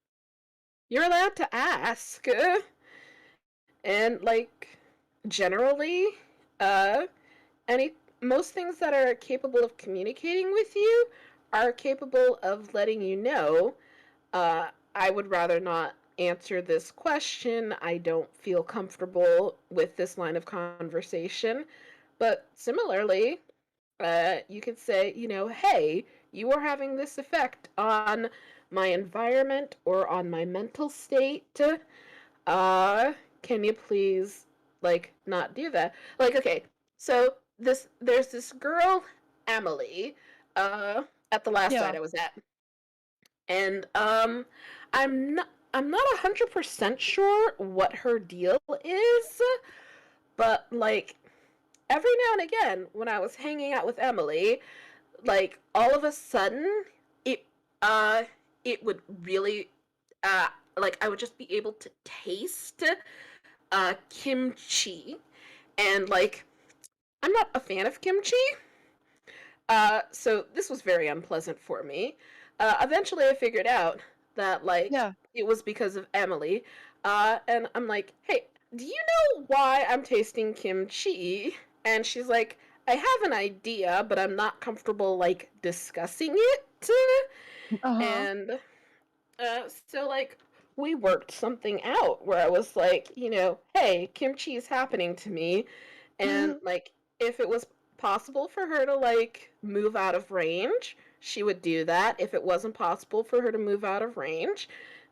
you're allowed to ask. And, like, generally, uh, any most things that are capable of communicating with you are capable of letting you know, I would rather not answer this question. I don't feel comfortable with this line of conversation. But similarly, you could say, hey, you are having this effect on my environment or on my mental state. Uh, can you please, like, not do that? Like, okay, so there's this girl, Emily, uh, at the last
Yeah.
site I was at, and I'm not. I'm not 100% sure what her deal is, but like every now and again when I was hanging out with Emily, like all of a sudden it uh it would really uh like I would just be able to taste kimchi, and like I'm not a fan of kimchi. So this was very unpleasant for me. Eventually I figured out that like
Yeah.
it was because of Emily. And I'm like, "Hey, do you know why I'm tasting kimchi?" And she's like, "I have an idea, but I'm not comfortable like discussing it."
Uh-huh.
And so like we worked something out where I was like, hey, kimchi is happening to me, and like if it was possible for her to like move out of range, she would do that. If it wasn't possible for her to move out of range,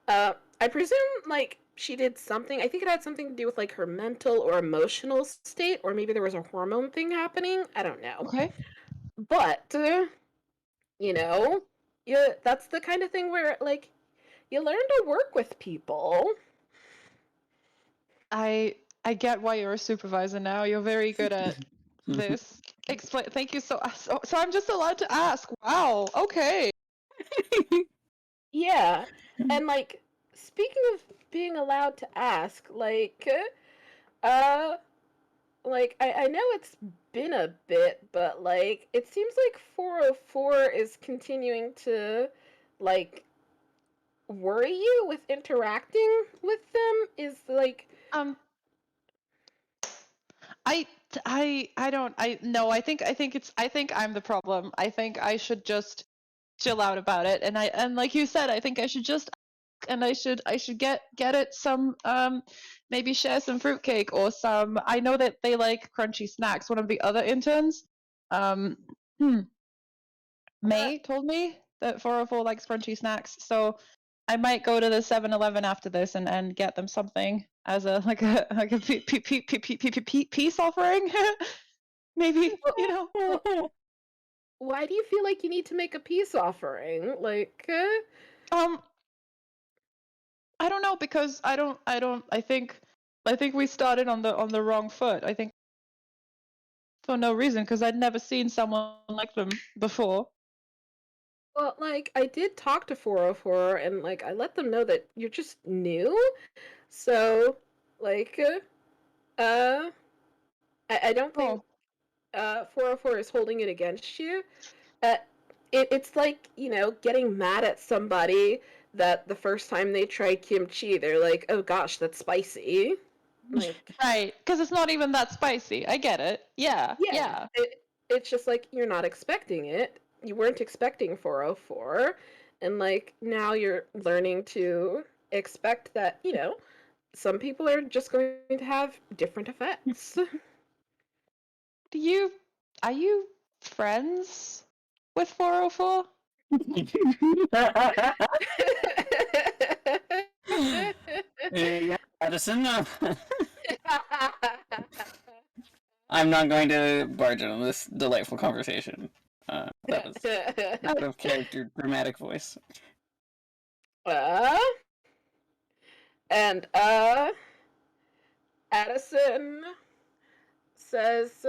I presume like she did something. I think it had something to do with like her mental or emotional state, or maybe there was a hormone thing happening. I don't know,
Okay.
but you know, yeah, that's the kind of thing where like you learn to work with people.
I get why you're a supervisor now. You're very good at this. Explain. Thank you so I'm just allowed to ask. Wow. Okay.
Yeah. And like speaking of being allowed to ask, uh I know it's been a bit, but like it seems like 404 is continuing to like worry you with interacting with them is like
Um I don't I no, I think I'm the problem. I think I should just chill out about it, and like you said, I think I should just and I should get it some maybe share some fruitcake or some. I know that they like crunchy snacks. One of the other interns, um, hmm,
uh,
May told me that 404 likes crunchy snacks, so I might go to the 7-Eleven after this and get them something as a like a peace offering. Maybe, you know.
well, why do you feel like you need to make a peace offering?
Um, I don't know because I think we started on the wrong foot. I think for no reason because I'd never seen someone like them before.
well, like I did talk to 404 and like I let them know that you're just new. So, like uh I don't think
Oh,
404 is holding it against you. Uh, it's like, getting mad at somebody that the first time they try kimchi, they're like, oh gosh, that's spicy. Like,
right, because it's not even that spicy. I get it. Yeah,
yeah,
yeah.
it's just like you're not expecting it. You weren't expecting 404. And like now you're learning to expect that, some people are just going to have different effects.
Do you are you friends with 404?
Yeah, Addison. I'm not going to barge in on this delightful conversation. That was out of character, dramatic voice.
uh, and Addison says,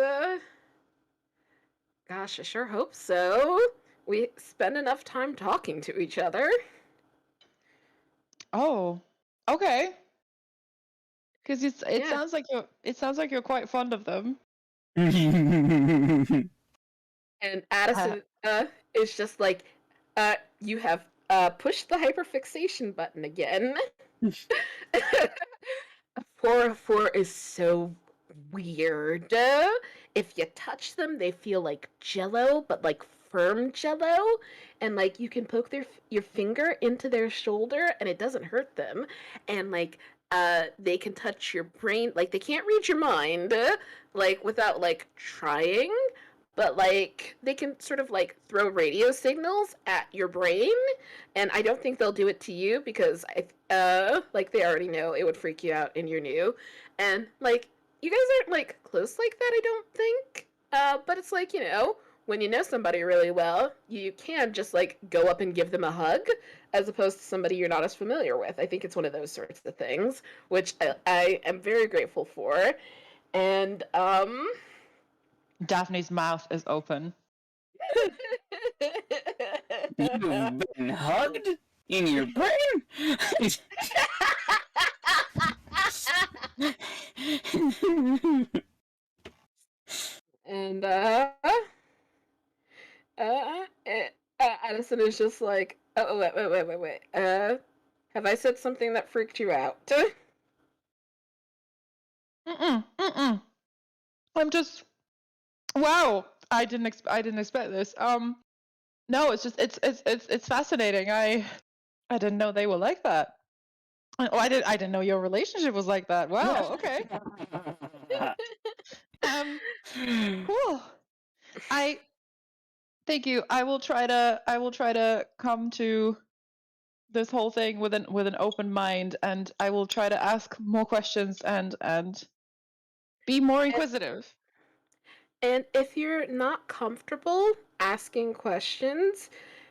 gosh, I sure hope so. We spend enough time talking to each other.
Oh, okay. Because
Yeah.
it sounds like you're quite fond of them.
And
Uh,
Addison is just like, you have push the hyperfixation button again. 404 is so weird. If you touch them, they feel like jello, but like firm jello, and like you can poke your finger into their shoulder and it doesn't hurt them, and like they can touch your brain, like they can't read your mind, like without like trying, but like they can sort of like throw radio signals at your brain, and I don't think they'll do it to you because like they already know it would freak you out and you're new, and like you guys aren't like close like that, I don't think. But it's like, when you know somebody really well, you can just like go up and give them a hug, as opposed to somebody you're not as familiar with. I think it's one of those sorts of things, which I am very grateful for. And
Daphne's mouth is open.
You've been hugged in your brain?
and Addison is just like, oh, wait. Have I said something that freaked you out?
Mm-mm. I'm just, wow. I didn't expect this. No, it's just it's fascinating. I didn't know they were like that. Oh, I didn't know your relationship was like that. Wow. Okay. Cool. Thank you. I will try to come to this whole thing with an open mind, and I will try to ask more questions and be more inquisitive.
And if you're not comfortable asking questions,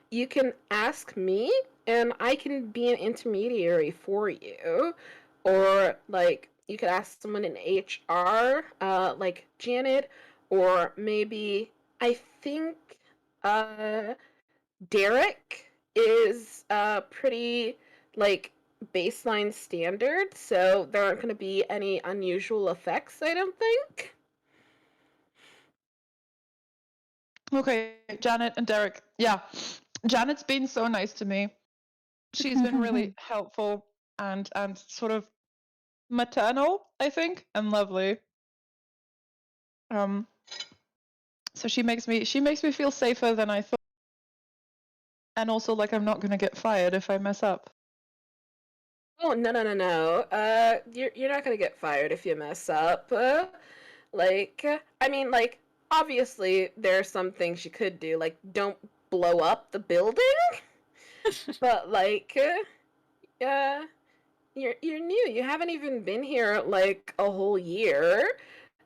you can ask me and I can be an intermediary for you. Or like you could ask someone in HR, like Janet, or maybe I think uh Derek is pretty like baseline standard, so there aren't going to be any unusual effects, I don't think.
Okay, Janet and Derek. Yeah, Janet's been so nice to me. She's been really helpful and sort of maternal, I think, and lovely. So she makes me feel safer than I thought, and also like I'm not gonna get fired if I mess up.
Oh, no. You're not gonna get fired if you mess up. I mean, like, obviously there are some things you could do, like don't blow up the building. But like, you're new. You haven't even been here like a whole year,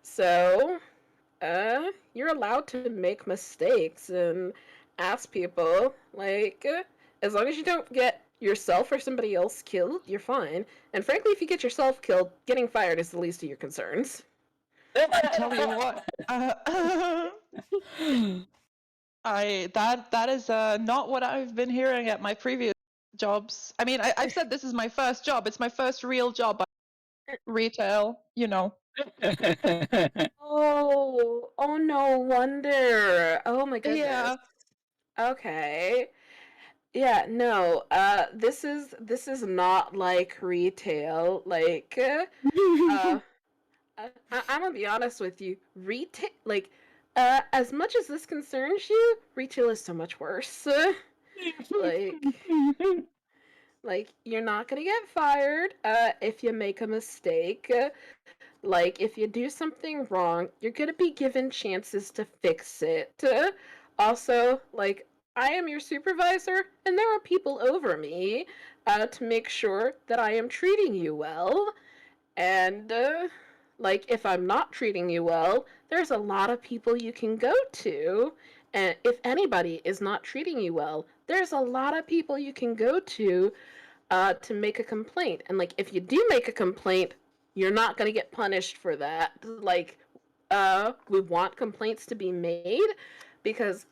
so you're allowed to make mistakes and ask people. Like, as long as you don't get yourself or somebody else killed, you're fine. And frankly, if you get yourself killed, getting fired is the least of your concerns.
I tell you what, that is not what I've been hearing at my previous jobs. I mean, I've said this is my first job. It's my first real job. Retail, you know.
Oh, no wonder. Oh my goodness.
Yeah.
Okay. Yeah, no. This is not like retail. Like, I'm gonna be honest with you. Retail, like, as much as this concerns you, retail is so much worse. like, like you're not gonna get fired if you make a mistake. Like, if you do something wrong, you're gonna be given chances to fix it. Also, like, I am your supervisor, and there are people over me to make sure that I am treating you well. And, like, if I'm not treating you well, there's a lot of people you can go to. And if anybody is not treating you well, there's a lot of people you can go to make a complaint. And, like, if you do make a complaint, you're not going to get punished for that. Like, we want complaints to be made because,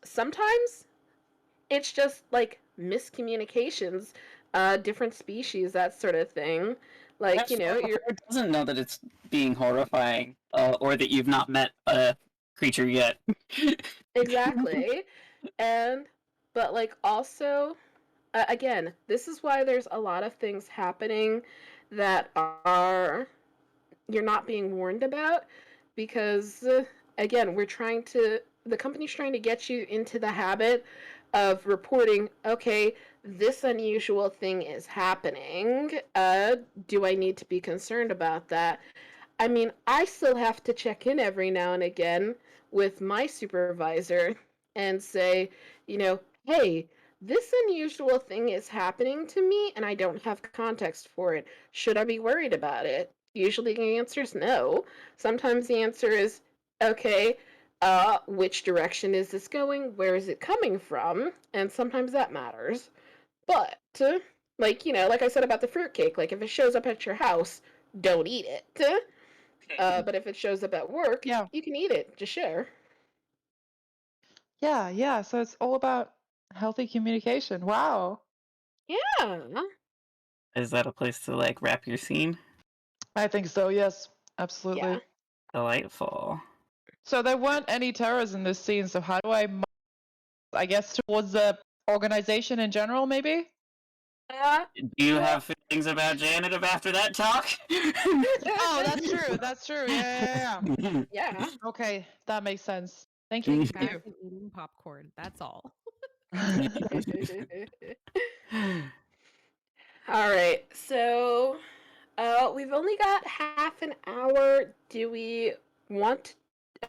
sometimes it's just like miscommunications, different species, that sort of thing. Like, you're
doesn't know that it's being horrifying, or that you've not met a creature yet.
exactly. And but like also, again, this is why there's a lot of things happening that are you're not being warned about because again, the company's trying to get you into the habit of reporting, okay, this unusual thing is happening. Do I need to be concerned about that? I mean, I still have to check in every now and again with my supervisor and say, hey, this unusual thing is happening to me and I don't have context for it. Should I be worried about it? Usually the answer is no. Sometimes the answer is, okay, which direction is this going? Where is it coming from? And sometimes that matters. But, like I said about the fruitcake, like if it shows up at your house, don't eat it. But if it shows up at work,
Yeah.
you can eat it. Just share.
Yeah. So it's all about healthy communication. Wow.
Yeah.
Is that a place to like wrap your scene?
I think so. Yes, absolutely.
Yeah.
Delightful.
So there weren't any terrors in this scene. So how do I guess, towards the organization in general, maybe?
Do you have feelings about Janet after that talk?
Oh, that's true. That's true. Yeah.
Yeah.
Okay, that makes sense. Thank
Sitting
you.
back and eating popcorn. That's all.
All right. So, we've only got half an hour. Do we want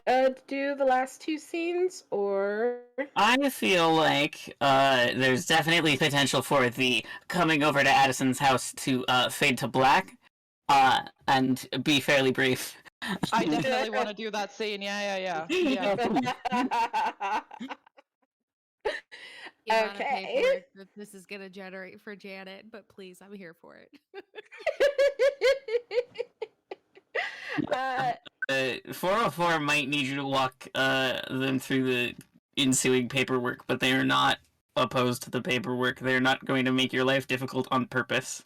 to do the last two scenes or?
I feel like there's definitely potential for the coming over to Addison's house to fade to black and be fairly brief.
I definitely want to do that scene. Yeah.
The amount of
Okay.
paperwork that this is going to generate for Janet, but please, I'm here for it.
404 might need you to walk them through the ensuing paperwork, but they are not opposed to the paperwork. They're not going to make your life difficult on purpose.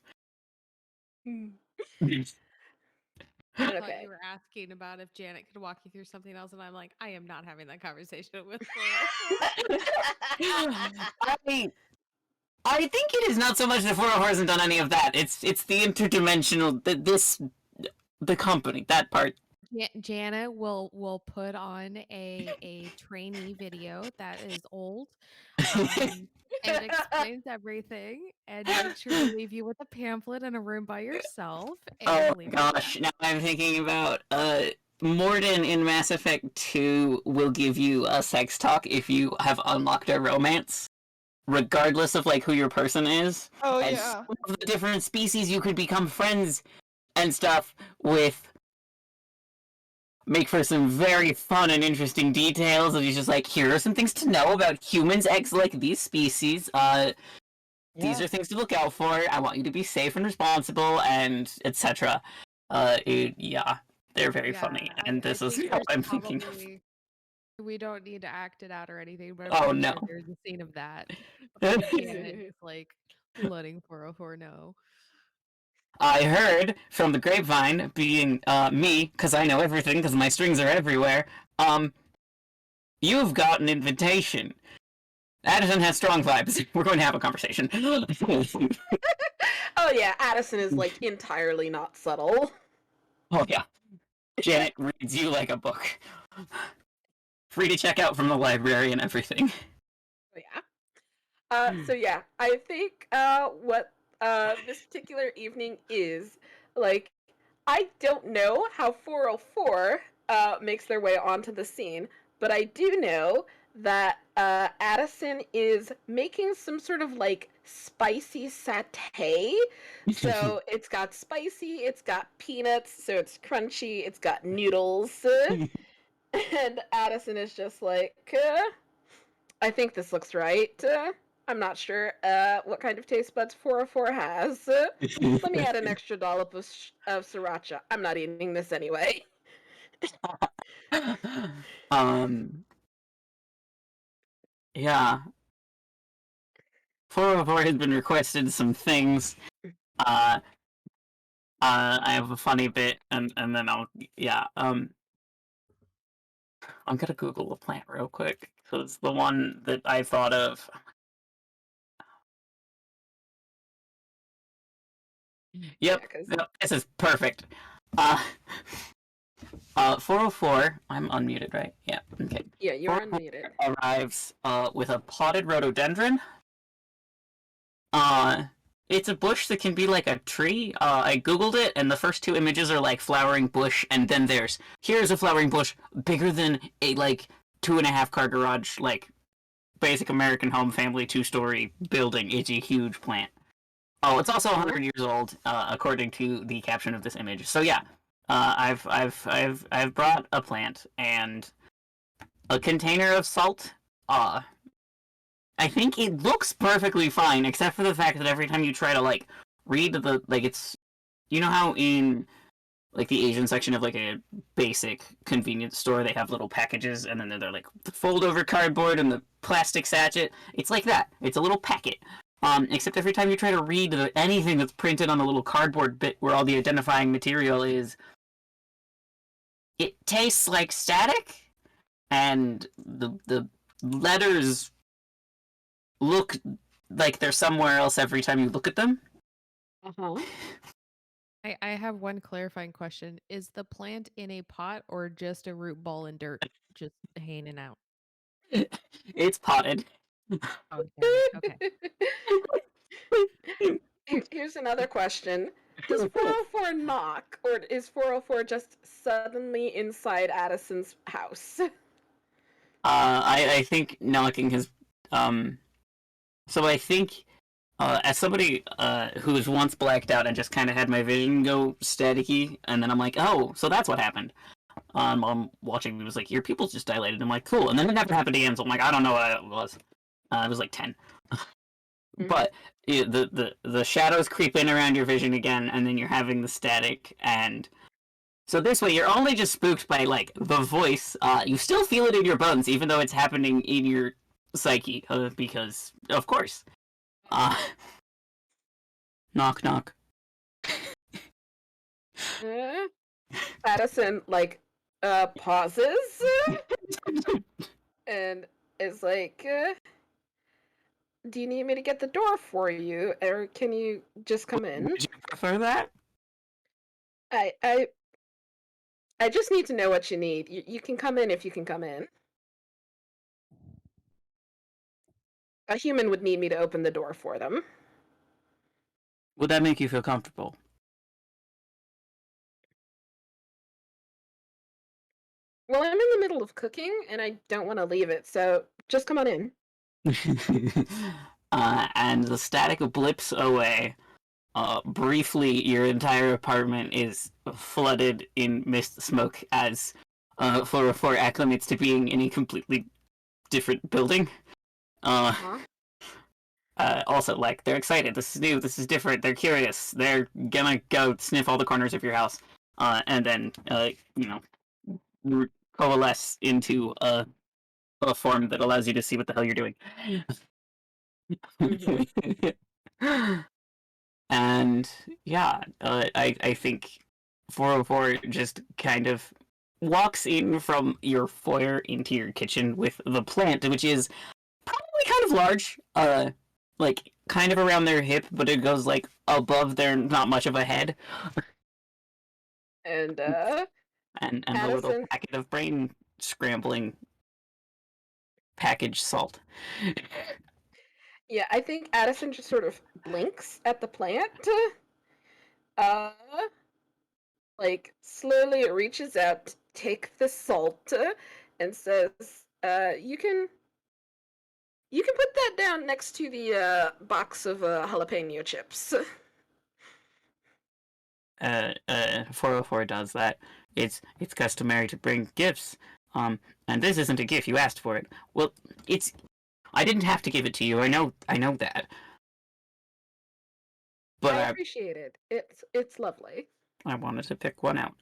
I thought
Okay.
you were asking about if Janet could walk you through something else, and I'm like, I am not having that conversation with 404.
I think it is not so much that 404 hasn't done any of that. It's the interdimensional, the company, that part.
Janet will put on a trainee video that is old, and explains everything, and make sure to leave you with a pamphlet in a room by yourself. And
Oh
leave
gosh, now I'm thinking about Morden in Mass Effect 2 will give you a sex talk if you have unlocked a romance, regardless of like who your person is.
Oh
And
yeah.
some of the different species you could become friends and stuff with make for some very fun and interesting details. And he's just like, here are some things to know about humans, eggs like these species. These are things to look out for. I want you to be safe and responsible, and etc. Yeah, they're very funny, and this is
think
how
there's
I'm thinking of.
probably- We don't need to act it out or anything, but I'm
Oh,
pretty
no.
sure there's a scene of that. Of Janet just like letting 404 know.
I heard from the grapevine, being me, because I know everything, because my strings are everywhere. You've got an invitation. Addison has strong vibes. We're going to have a conversation.
Oh yeah, Addison is like entirely not subtle.
Oh yeah, Janet reads you like a book. Free to check out from the library and everything.
Yeah. So yeah, I think what this particular evening is like. I don't know how 404 makes their way onto the scene, but I do know that Addison is making some sort of like spicy satay. So it's got spicy, it's got peanuts, so it's crunchy, it's got noodles. And Addison is just like, I think this looks right. I'm not sure what kind of taste buds 404 has. Let me add an extra dollop of sriracha. I'm not eating this anyway.
Yeah. 404 has been requested some things. I have a funny bit, and then I'm gonna Google the plant real quick, because the one that I thought of, Yep,
Yeah, 'cause
yep, this is perfect. 404. I'm unmuted, right? Yeah. Okay.
yeah, you're
404
unmuted.
arrives with a potted rhododendron. Uh, it's a bush that can be like a tree. I googled it, and the first two images are like flowering bush, and then here's a flowering bush bigger than a like 2.5 car garage, like basic American home family 2-story building. It's a huge plant. Oh, it's also 100 years old, according to the caption of this image. So yeah, I've brought a plant and a container of salt. I think it looks perfectly fine, except for the fact that every time you try to like read the like it's, you know how in like the Asian section of like a basic convenience store they have little packages and then they're like the fold over cardboard and the plastic sachet. It's like that. It's a little packet. Except every time you try to read anything that's printed on the little cardboard bit where all the identifying material is, it tastes like static, and the letters look like they're somewhere else every time you look at them.
Uh-huh.
I have one clarifying question. Is the plant in a pot or just a root ball in dirt just hanging out?
It's potted.
Oh, damn it. Okay.
Here's another question. Does 404 knock, or is 404 just suddenly inside Addison's house?
I think knocking has so I think as somebody who was once blacked out and just kind of had my vision go staticky, and then I'm like, oh, so that's what happened. Mom watching me was like, your pupils just dilated. I'm like, cool. And then it never happened again, so I'm like, I don't know what it was. It was like 10. But the shadows creep in around your vision again, and then you're having the static, and so this way you're only just spooked by like the voice. You still feel it in your bones, even though it's happening in your psyche, because of course. Knock knock.
Addison like pauses and is like, do you need me to get the door for you, or can you just come in?
Would you prefer that?
I just need to know what you need. You can come in if you can come in. A human would need me to open the door for them.
Would that make you feel comfortable?
Well, I'm in the middle of cooking and I don't want to leave it, so just come on in.
And the static blips away. Briefly, your entire apartment is flooded in mist smoke as 404 acclimates to being in a completely different building.
Uh-huh.
Also, like, they're excited. This is new. This is different. They're curious. They're gonna go sniff all the corners of your house, and then, coalesce into a form that allows you to see what the hell you're doing. And yeah, I think 404 just kind of walks in from your foyer into your kitchen with the plant, which is probably kind of large, like kind of around their hip, but it goes like above their not much of a head,
And
and the little
Addison,
packet of brain scrambling package salt.
yeah, I think Addison just sort of blinks at the plant. Uh, like slowly it reaches out to take the salt and says, you can put that down next to the box of jalapeno chips."
404 does that. It's customary to bring gifts. And this isn't a gift. You asked for it. Well, I didn't have to give it to you. I know that. But
I appreciate it. It's lovely.
I wanted to pick one out.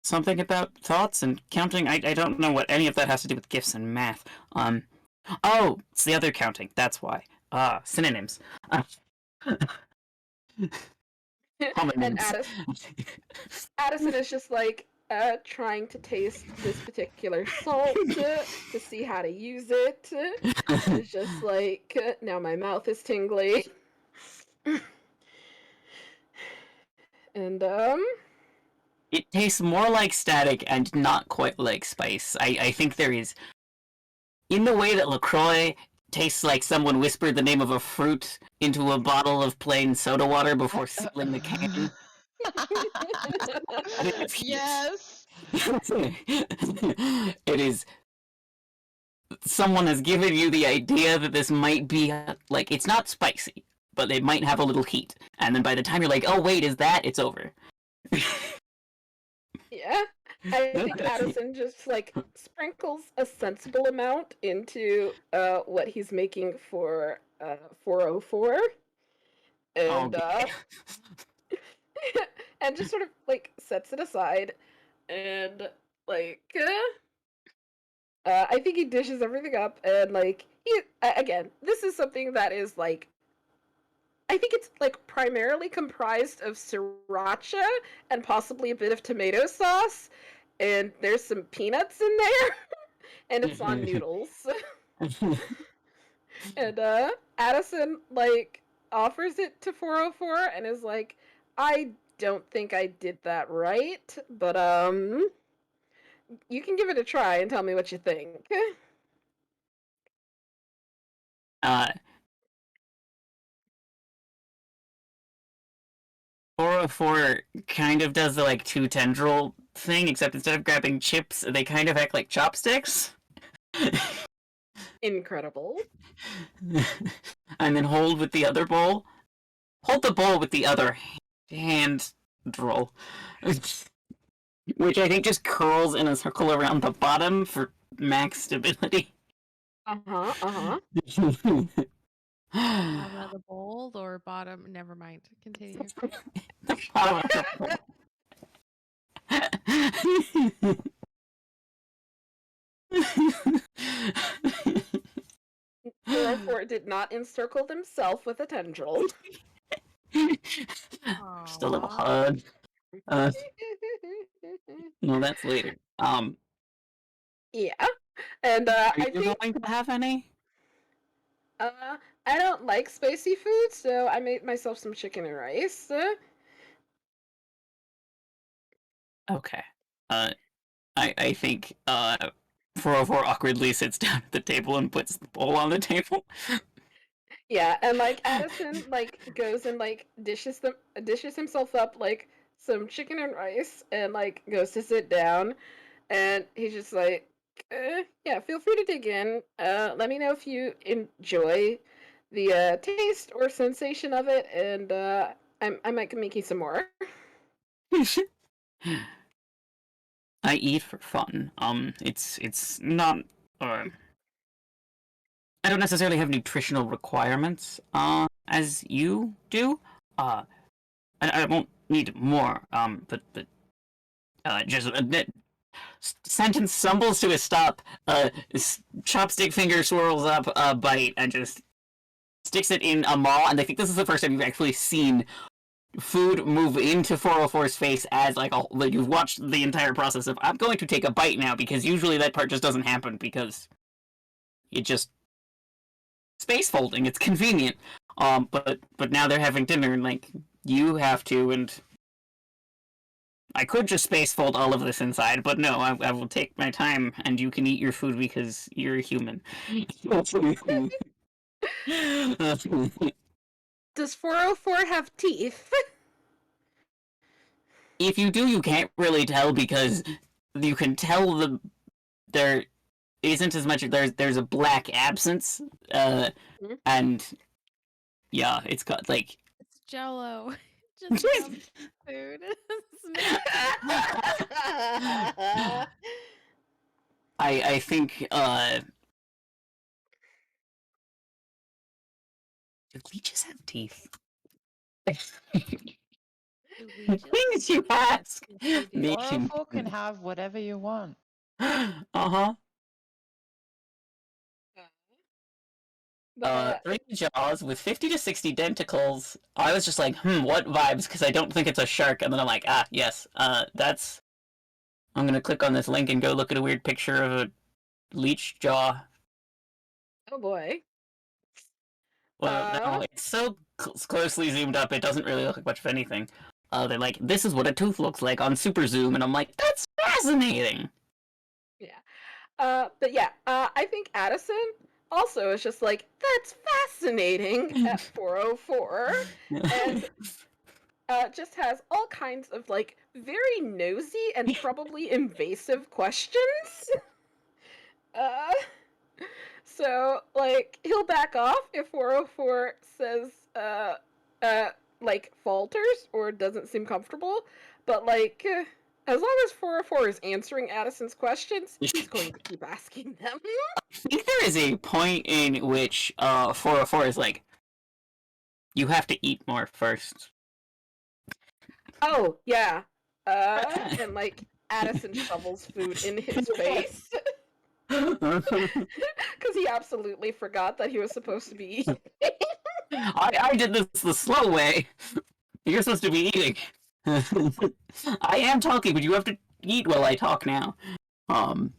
Something about thoughts and counting. I don't know what any of that has to do with gifts and math. Oh, it's the other counting. That's why. Synonyms.
And
Homonyms.
Addison is just like trying to taste this particular salt to see how to use it. It's just like now my mouth is tingly. And
It tastes more like static and not quite like spice. I think there is, in the way that LaCroix tastes like someone whispered the name of a fruit into a bottle of plain soda water before sealing the can.
Yes.
It is. Someone has given you the idea that this might be like it's not spicy, but it might have a little heat, and then by the time you're like, oh wait, is that? It's over.
yeah, I think Addison just like sprinkles a sensible amount into what he's making for 404, and
Okay.
and just sort of like sets it aside, and like I think he dishes everything up, and like again, this is something that is like I think it's like primarily comprised of sriracha and possibly a bit of tomato sauce, and there's some peanuts in there, and it's on noodles. And Addison like offers it to 404 and is like, I don't think I did that right, but you can give it a try and tell me what you think.
uh, 404 kind of does the like two tendril thing, except instead of grabbing chips, they kind of act like chopsticks.
Incredible.
And then hold with the other bowl. Hold the bowl with the other hand roll. Which I think just curls in a circle around the bottom for max stability.
Uh-huh.
Bottom of the bowl or bottom? Never mind. Continue.
The bottom of the bowl.
404 did not encircle himself with a tendril.
Just a little
Aw.
hug. No, that's later.
Yeah. And
Are
I
you
think
going to have any?
I don't like spicy food, so I made myself some chicken and rice.
Okay. I think 404 awkwardly sits down at the table and puts the bowl on the table.
Yeah, and like Addison like goes and like dishes himself up like some chicken and rice and like goes to sit down, and he's just like yeah, feel free to dig in. Let me know if you enjoy the taste or sensation of it, and I might make you some more.
I eat for fun. It's not. Uh, I don't necessarily have nutritional requirements. As you do. I won't need more. Just sentence stumbles to a stop. Chopstick finger swirls up a bite and just sticks it in a maw. And I think this is the first time you've actually seen food move into 404's face as like you've watched the entire process of I'm going to take a bite now, because usually that part just doesn't happen because it just space folding. It's convenient. But now they're having dinner and like you have to, and I could just space fold all of this inside, but no, I will take my time and you can eat your food because you're a human.
Does 404 have teeth?
If you do, you can't really tell because you can tell there isn't as much. There's a black absence, and yeah, it's got like
It's Jello. Just love food.
I think do leeches have teeth?
Do leeches?
Things you ask.
Yes, they do.
Nation.
404 can have whatever you want.
Uh-huh.
But,
3 jaws with 50 to 60 denticles. I was just like, what vibes? Because I don't think it's a shark. And then I'm like, yes. That's. I'm gonna click on this link and go look at a weird picture of a leech jaw.
oh boy.
Well, no, it's so closely zoomed up, it doesn't really look like much of anything. they're like, this is what a tooth looks like on super zoom, and I'm like, that's fascinating.
Yeah. But yeah, I think Addison also is just like, that's fascinating at 404. And just has all kinds of like very nosy and probably invasive questions. Uh, so like he'll back off if 404 says like falters or doesn't seem comfortable, but like as long as 404 is answering Addison's questions, he's going to keep asking them.
I think there is a point in which 404 is like, you have to eat more first.
Oh yeah, and like Addison shovels food in his face. Because he absolutely forgot that he was supposed to be eating.
I did this the slow way. You're supposed to be eating. I am talking, but you have to eat while I talk now. And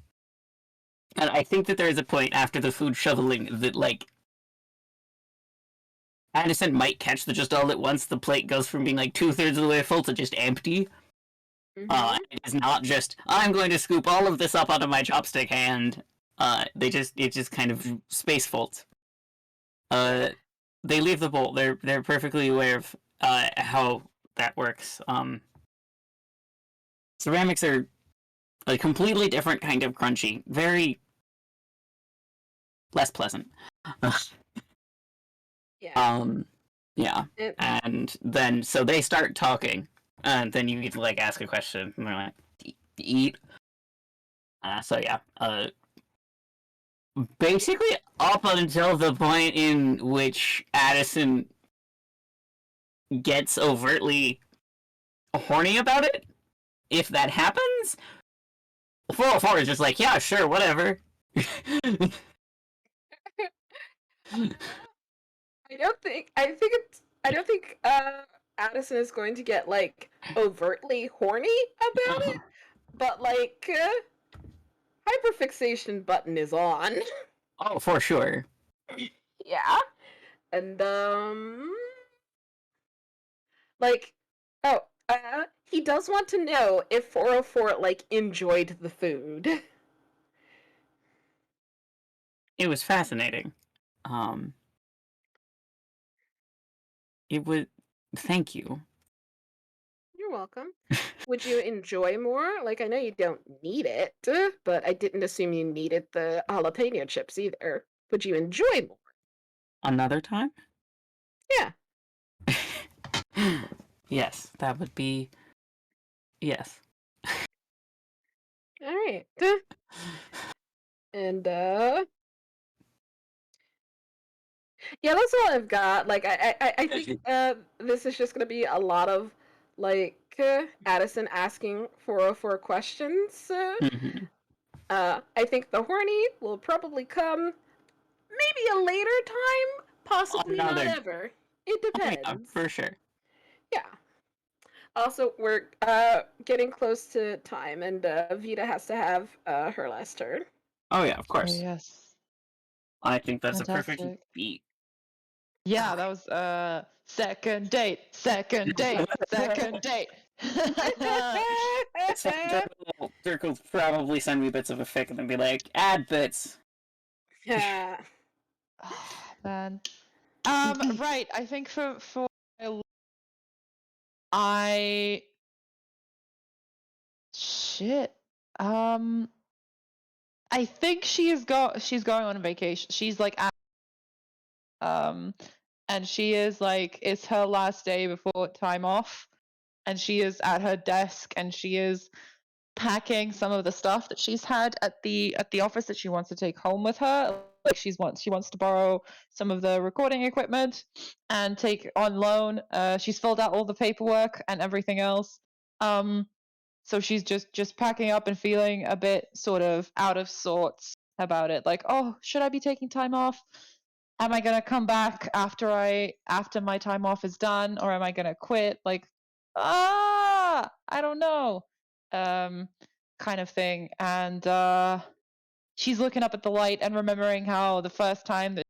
I think that there is a point after the food shoveling that, like, Addison might catch that just all at once the plate goes from being like 2/3 of the way full to just empty. It is not just, I'm going to scoop all of this up onto my chopstick hand. It just kind of space folds. They leave the bowl. They're perfectly aware of how that works. Ceramics are a completely different kind of crunchy, very less pleasant.
Yeah.
Yeah, and then so they start talking, and then you get to like ask a question, and they're like, "Eat." So yeah, basically up until the point in which Addison gets overtly horny about it, if that happens, 404 is just like, yeah, sure, whatever.
I don't think Addison is going to get like overtly horny about it, but like hyperfixation button is on.
Oh, for sure.
Yeah. And like oh, he does want to know if 404 like enjoyed the food.
It was fascinating. It was. Thank you.
You're welcome. Would you enjoy more? Like, I know you don't need it, but I didn't assume you needed the jalapeno chips either. Would you enjoy more?
Another time?
Yeah.
Yes, that would be. Yes.
All right. And yeah, that's all I've got. Like, I think this is just gonna be a lot of like Addison asking 404 questions.
Mhm.
I think the horny will probably come maybe a later time, possibly not
Another.
ever. It
Oh, yeah,
depends.
for sure.
Yeah. Also, we're getting close to time, and Vita has to have her last turn.
Oh, yeah, of
Oh,
course.
yes.
I think that's a perfect
Fantastic.
beat.
Yeah, that was second date, second date, second date.
Dirk will probably send me bits of a fic and then be like, add bits.
Yeah.
Oh, man. Right. I think for I shit. I think she's going on vacation. She's like and she is like it's her last day before time off, and she is at her desk and she is packing some of the stuff that she's had at the office that she wants to take home with her. Like she wants to borrow some of the recording equipment and take on loan. She's filled out all the paperwork and everything else. So she's just packing up and feeling a bit sort of out of sorts about it. Like, oh, should I be taking time off? Am I gonna come back after my time off is done, or am I gonna quit? Like, I don't know. Kind of thing. And she's looking up at the light and remembering how the first time that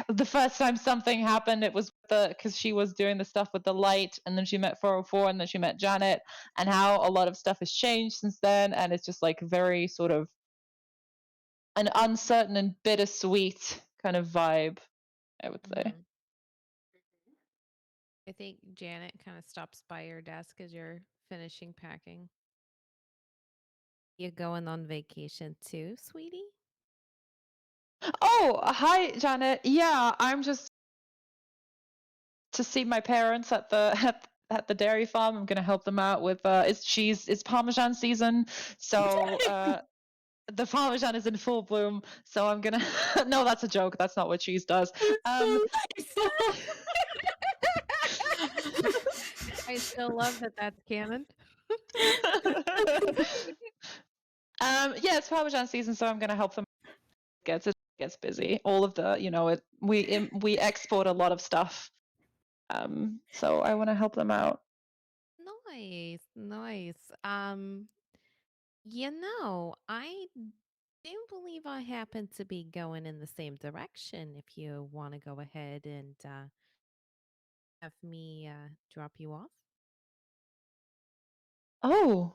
the first time something happened, it was because she was doing the stuff with the light, and then she met 404, and then she met Janet, and how a lot of stuff has changed since then, and it's just like very sort of an uncertain and bittersweet kind of vibe, I would say.
Mhm. I think Janet kind of stops by your desk as you're finishing packing. You going on vacation too, sweetie?
Oh, hi, Janet. Yeah, I'm just to see my parents at the at the dairy farm. I'm gonna help them out with it's Parmesan season, so the Parmesan is in full bloom. So I'm gonna no, that's a joke. That's not what cheese does. Um,
I still love that that's canon.
yeah, it's Parmesan season, so I'm gonna help them. It gets busy. All of the we export a lot of stuff. So I want to help them out.
Nice, nice. I do believe I happen to be going in the same direction. If you want to go ahead and have me drop you off.
Oh,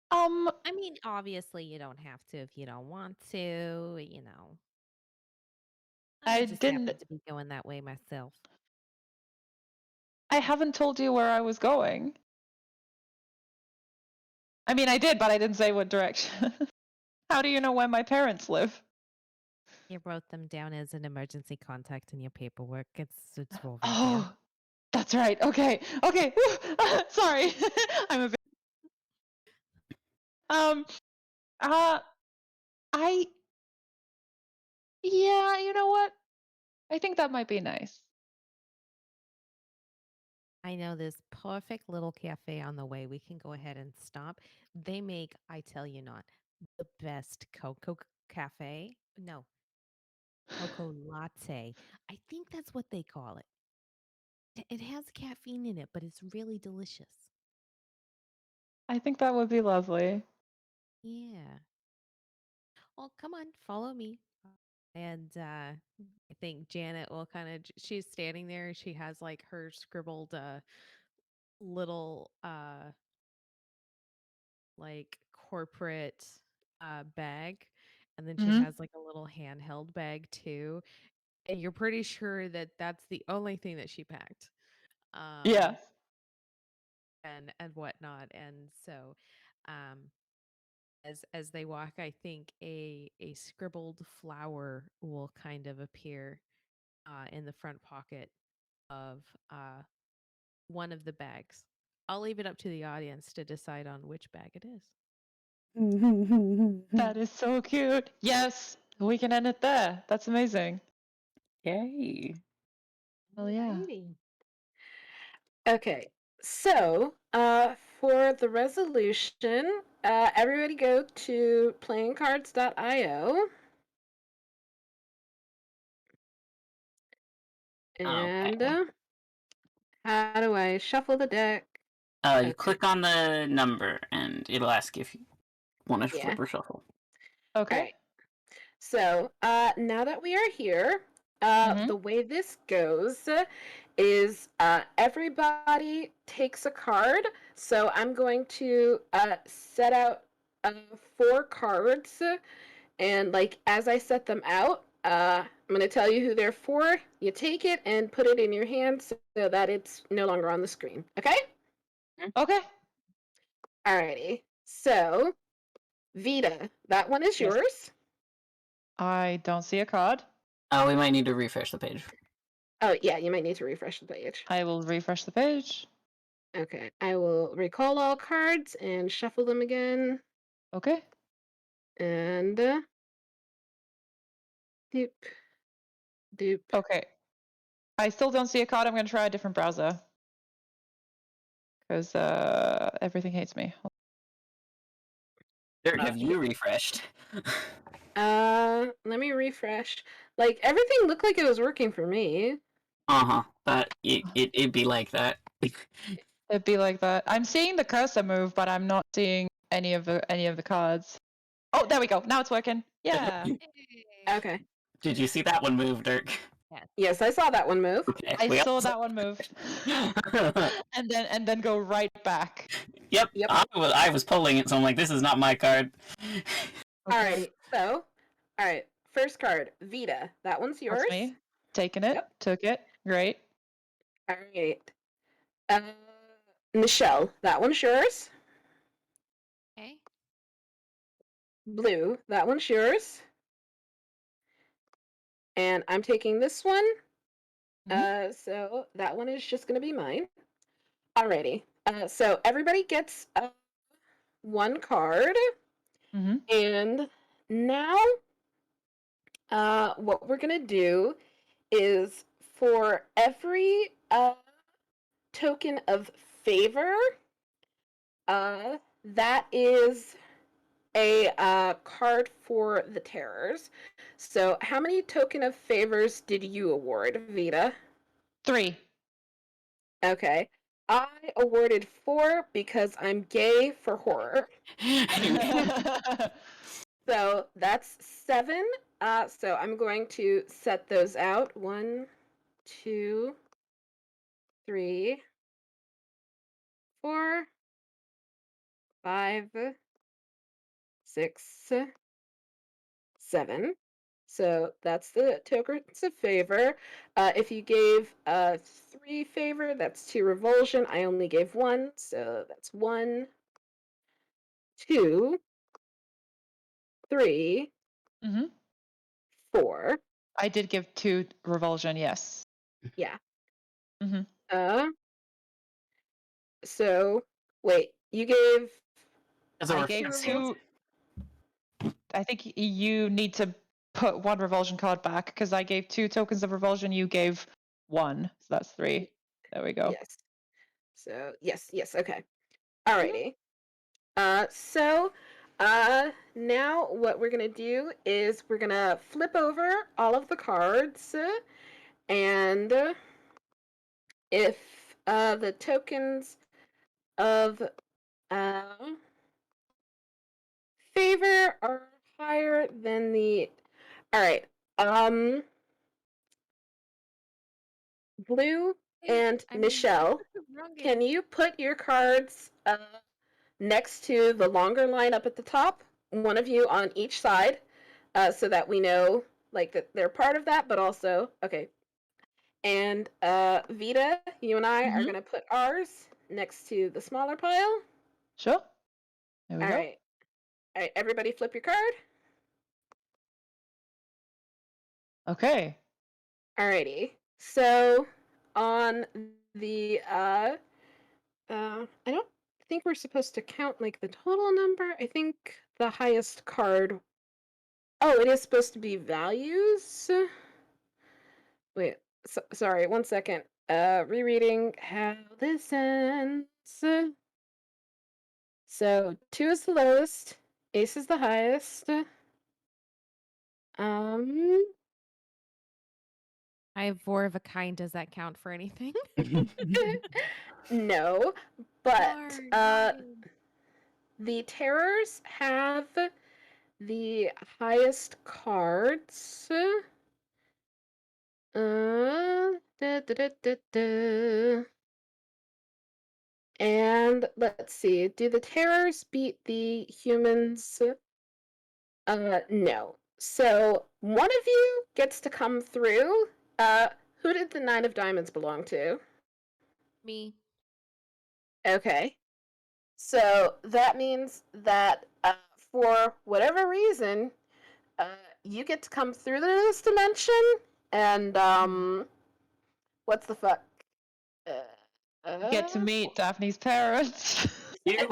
um,
I mean, obviously, you don't have to if you don't want to. You know, I
I
just happen
didn't.
to be going that way myself.
I haven't told you where I was going. I mean, I did, but I didn't say what direction. How do you know where my parents live?
You wrote them down as an emergency contact in your paperwork. It's all right there.
Oh, that's right. Okay. Okay. Sorry. I'm a bit. Um. Uh. I. Yeah. You know what? I think that might be nice.
I know this perfect little cafe on the way. We can go ahead and stop. They make, I tell you not, the best cocoa cafe. No, cocoa latte. I think that's what they call it. It has caffeine in it, but it's really delicious.
I think that would be lovely.
Yeah. Well, come on, follow me. And I think Janet will kind of, she's standing there. She has like her scribbled little like corporate bag. And then she
Hmm.
has like a little handheld bag too. And you're pretty sure that that's the only thing that she packed.
Yeah.
Um, and whatnot. And so, um, as they walk, I think a scribbled flower will kind of appear in the front pocket of one of the bags. I'll leave it up to the audience to decide on which bag it is.
That is so cute. Yes. We can end it there. That's amazing.
Yay.
Hell yeah.
Alrighty. Okay, so for the resolution, everybody go to playingcards.io and
Okay.
how do I shuffle the deck?
You
Okay.
click on the number and it'll ask if you want to
Yeah.
flip or shuffle.
Okay.
All right. So now that we are here,
Mhm.
the way this goes is everybody takes a card. So I'm going to set out 4 cards, and like as I set them out, I'm going to tell you who they're for. You take it and put it in your hand so that it's no longer on the screen. Okay?
Okay.
Alrighty. So Vita, that one is
Yes.
yours.
I don't see a card.
Oh, we might need to refresh the page.
Oh yeah, you might need to refresh the page.
I will refresh the page.
Okay, I will recall all cards and shuffle them again.
Okay.
And doop, doop.
Okay. I still don't see a card. I'm going to try a different browser. Because everything hates me.
Sure, have you refreshed?
Let me refresh. Like everything looked like it was working for me.
Uh-huh. But it'd be like that.
It'd be like that. I'm seeing the cursor move, but I'm not seeing any of the cards. Oh, there we go. Now it's working. Yeah.
Okay.
Did you see that one move, Dirk?
Yes.
Yes, I saw that one move.
Okay.
I
we
saw
also-
that one move. and then go right back.
Yep.
Yep.
I was pulling it, so I'm like, this is not my card.
Alrighty, so, alright, first card, Vita. That one's yours.
That's me. Taking it.
Yep.
Took it. Great.
Alright. Michelle, that one's yours.
Okay.
Blue, that one's yours. And I'm taking this one. So that one is just gonna be mine. Alrighty. So everybody gets one card.
Mm-hmm.
And now what we're gonna do is for every token of favor, that is a card for the terrors. So how many token of favors did you award, Vita?
3.
Okay. I awarded 4 because I'm gay for horror. So that's 7. So I'm going to set those out. 1, 2, 3, 4, 5, 6, 7. So that's the tokens of favor. If you gave 3 favor, that's 2 revulsion. I only gave 1, so that's 1, 2, 3,
Mm-hmm.
4.
I did give 2 revulsion, yes.
Yeah.
Mm-hmm.
So wait, you gave
As a
I gave
reflection.
2. I think you need to put 1 revulsion card back because I gave 2 tokens of revulsion. You gave 1, so that's 3. There we go.
yes. So yes, okay. Alrighty. So now what we're gonna do is we're gonna flip over all of the cards, and if the tokens of favor are higher than the, all right, Blue and
I mean,
Michelle,
wrong
can
game.
you put your cards next to the longer line up at the top? One of you on each side, so that we know like that they're part of that, but also okay. And Vita, you and I are
Mhm.
gonna put ours next to the smaller pile.
Sure. There we
All
go.
right. All right, everybody flip your card.
Okay.
Alrighty. So on the I don't think we're supposed to count like the total number. I think the highest card. Oh, it is supposed to be values. Wait, sorry, 1 second. Rereading how this ends. So 2 is the lowest, ace is the highest. Um,
I have 4 of a kind. Does that count for anything?
no, but
Darn.
the terrors have the highest cards. Da, da, da, da, da. And let's see, do the terrors beat the humans? No. So one of you gets to come through. Who did the Nine of Diamonds belong to?
Me.
Okay. So that means that for whatever reason, you get to come through this dimension, and what's the fuck?
Get to meet Daphne's parents.
You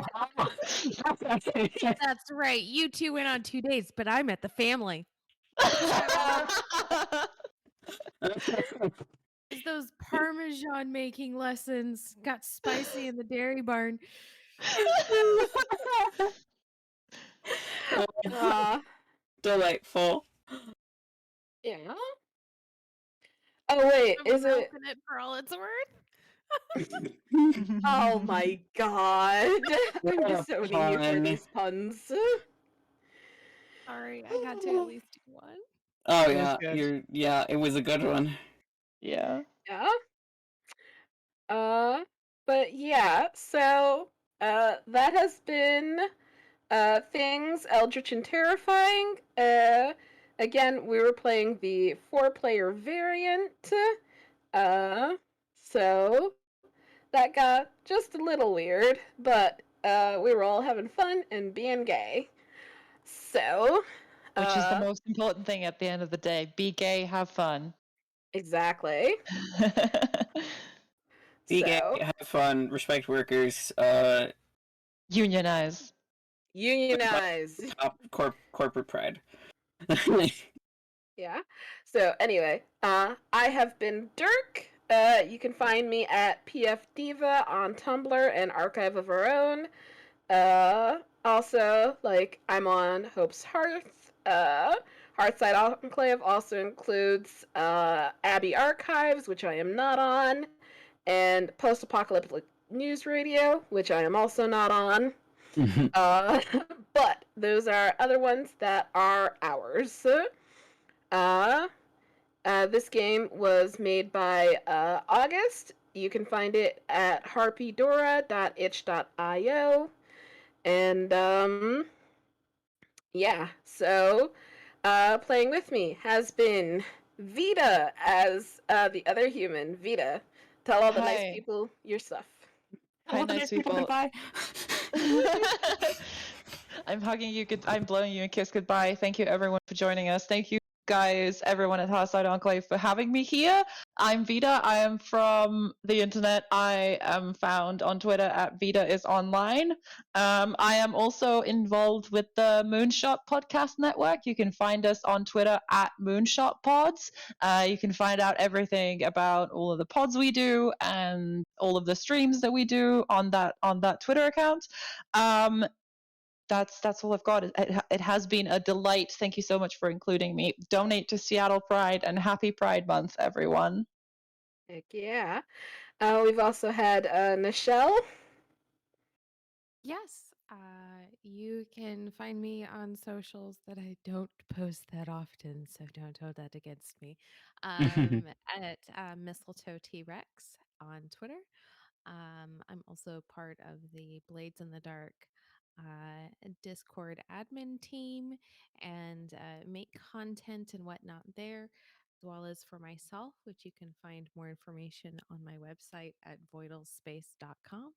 That's right. You 2 went on 2 dates, but I met the family. Those Parmesan making lessons got spicy in the dairy barn.
Delightful.
Yeah. Oh wait,
I'm
is it?
milking it for all it's worth.
Oh my god!
What
I'm
a
so need you for
pun.
these puns.
Sorry, I got to at least do one.
Oh
It was
yeah,
good.
it was a good one.
Yeah.
Yeah. But yeah, so that has been things Eldritch and Terrifying. Again, we were playing the 4-player variant. Uh, so that got just a little weird, but we were all having fun and being gay. So,
Which is the most important thing at the end of the day. Be gay, have fun.
exactly.
Be gay,
So,
have fun, respect workers,
Unionize.
unionize.
corporate pride.
Yeah. So anyway, I have been Dirk. You can find me at PF Diva on Tumblr and Archive of Our Own. Also, like, I'm on Hope's Hearth. Hearthside Enclave also includes Abbey Archives, which I am not on, and Post Apocalyptic News Radio, which I am also not on. Uh, but those are other ones that are ours. Uh, this game was made by August. You can find it at harpydora.itch.io. And yeah, so playing with me has been Vita as the other human. Vita, tell all the nice
Hi.
people your stuff.
Hi,
All the
nice people.
goodbye.
I'm hugging you. I'm blowing you a kiss goodbye. Thank you, everyone, for joining us. Thank you, guys, everyone at Hearthside Enclave, for having me here. I'm Vita. I am from the internet. I am found on Twitter at Vita is online. I am also involved with the Moonshot Podcast Network. You can find us on Twitter at Moonshot Pods. You can find out everything about all of the pods we do and all of the streams that we do on that Twitter account. That's all I've got. It has been a delight. Thank you so much for including me. Donate to Seattle Pride and happy Pride Month, everyone.
Heck yeah. We've also had Nichelle.
Yes, you can find me on socials that I don't post that often, so don't hold that against me. At Mistletoe T Rex on Twitter. I'm also part of the Blades in the Dark Discord admin team and make content and whatnot there, as well as for myself, which you can find more information on my website at voidalspace.com.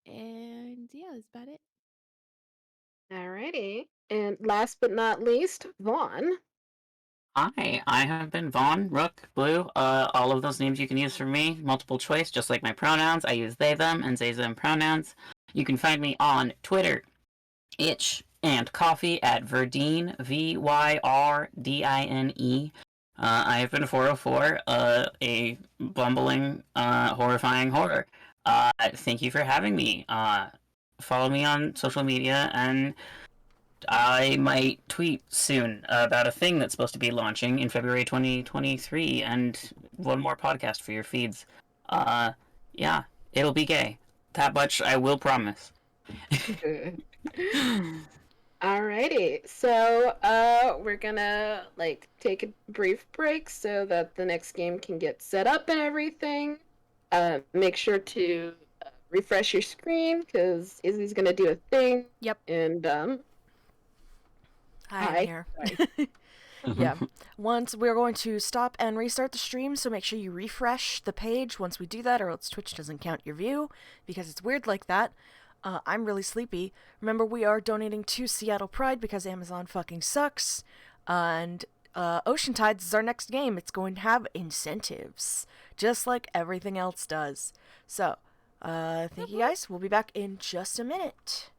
And yeah, that's about it.
Alrighty. And last but not least, Vaughn.
Hi, I have been Vaughn, Rook, Blue, all of those names you can use for me, multiple choice, just like my pronouns. I use they, them, and they, them pronouns. You can find me on Twitter, Itch, and Coffee at Verdine, Vyrdine. I have been 404, a bumbling, horrifying horror. Thank you for having me. Follow me on social media, and I might tweet soon about a thing that's supposed to be launching in February 2023, and one more podcast for your feeds. Yeah, it'll be gay. That much I will promise.
Alrighty, so we're gonna like take a brief break so that the next game can get set up and everything. Make sure to refresh your screen because Izzy's gonna do a thing.
Yep.
And
I'm
hi.
here. Yeah. Once we're going to stop and restart the stream, so make sure you refresh the page once we do that, or else Twitch doesn't count your view because it's weird like that. I'm really sleepy. Remember, we are donating to Seattle Pride because Amazon fucking sucks. And Ocean Tides is our next game. It's going to have incentives, just like everything else does. So, thank you guys. We'll be back in just a minute.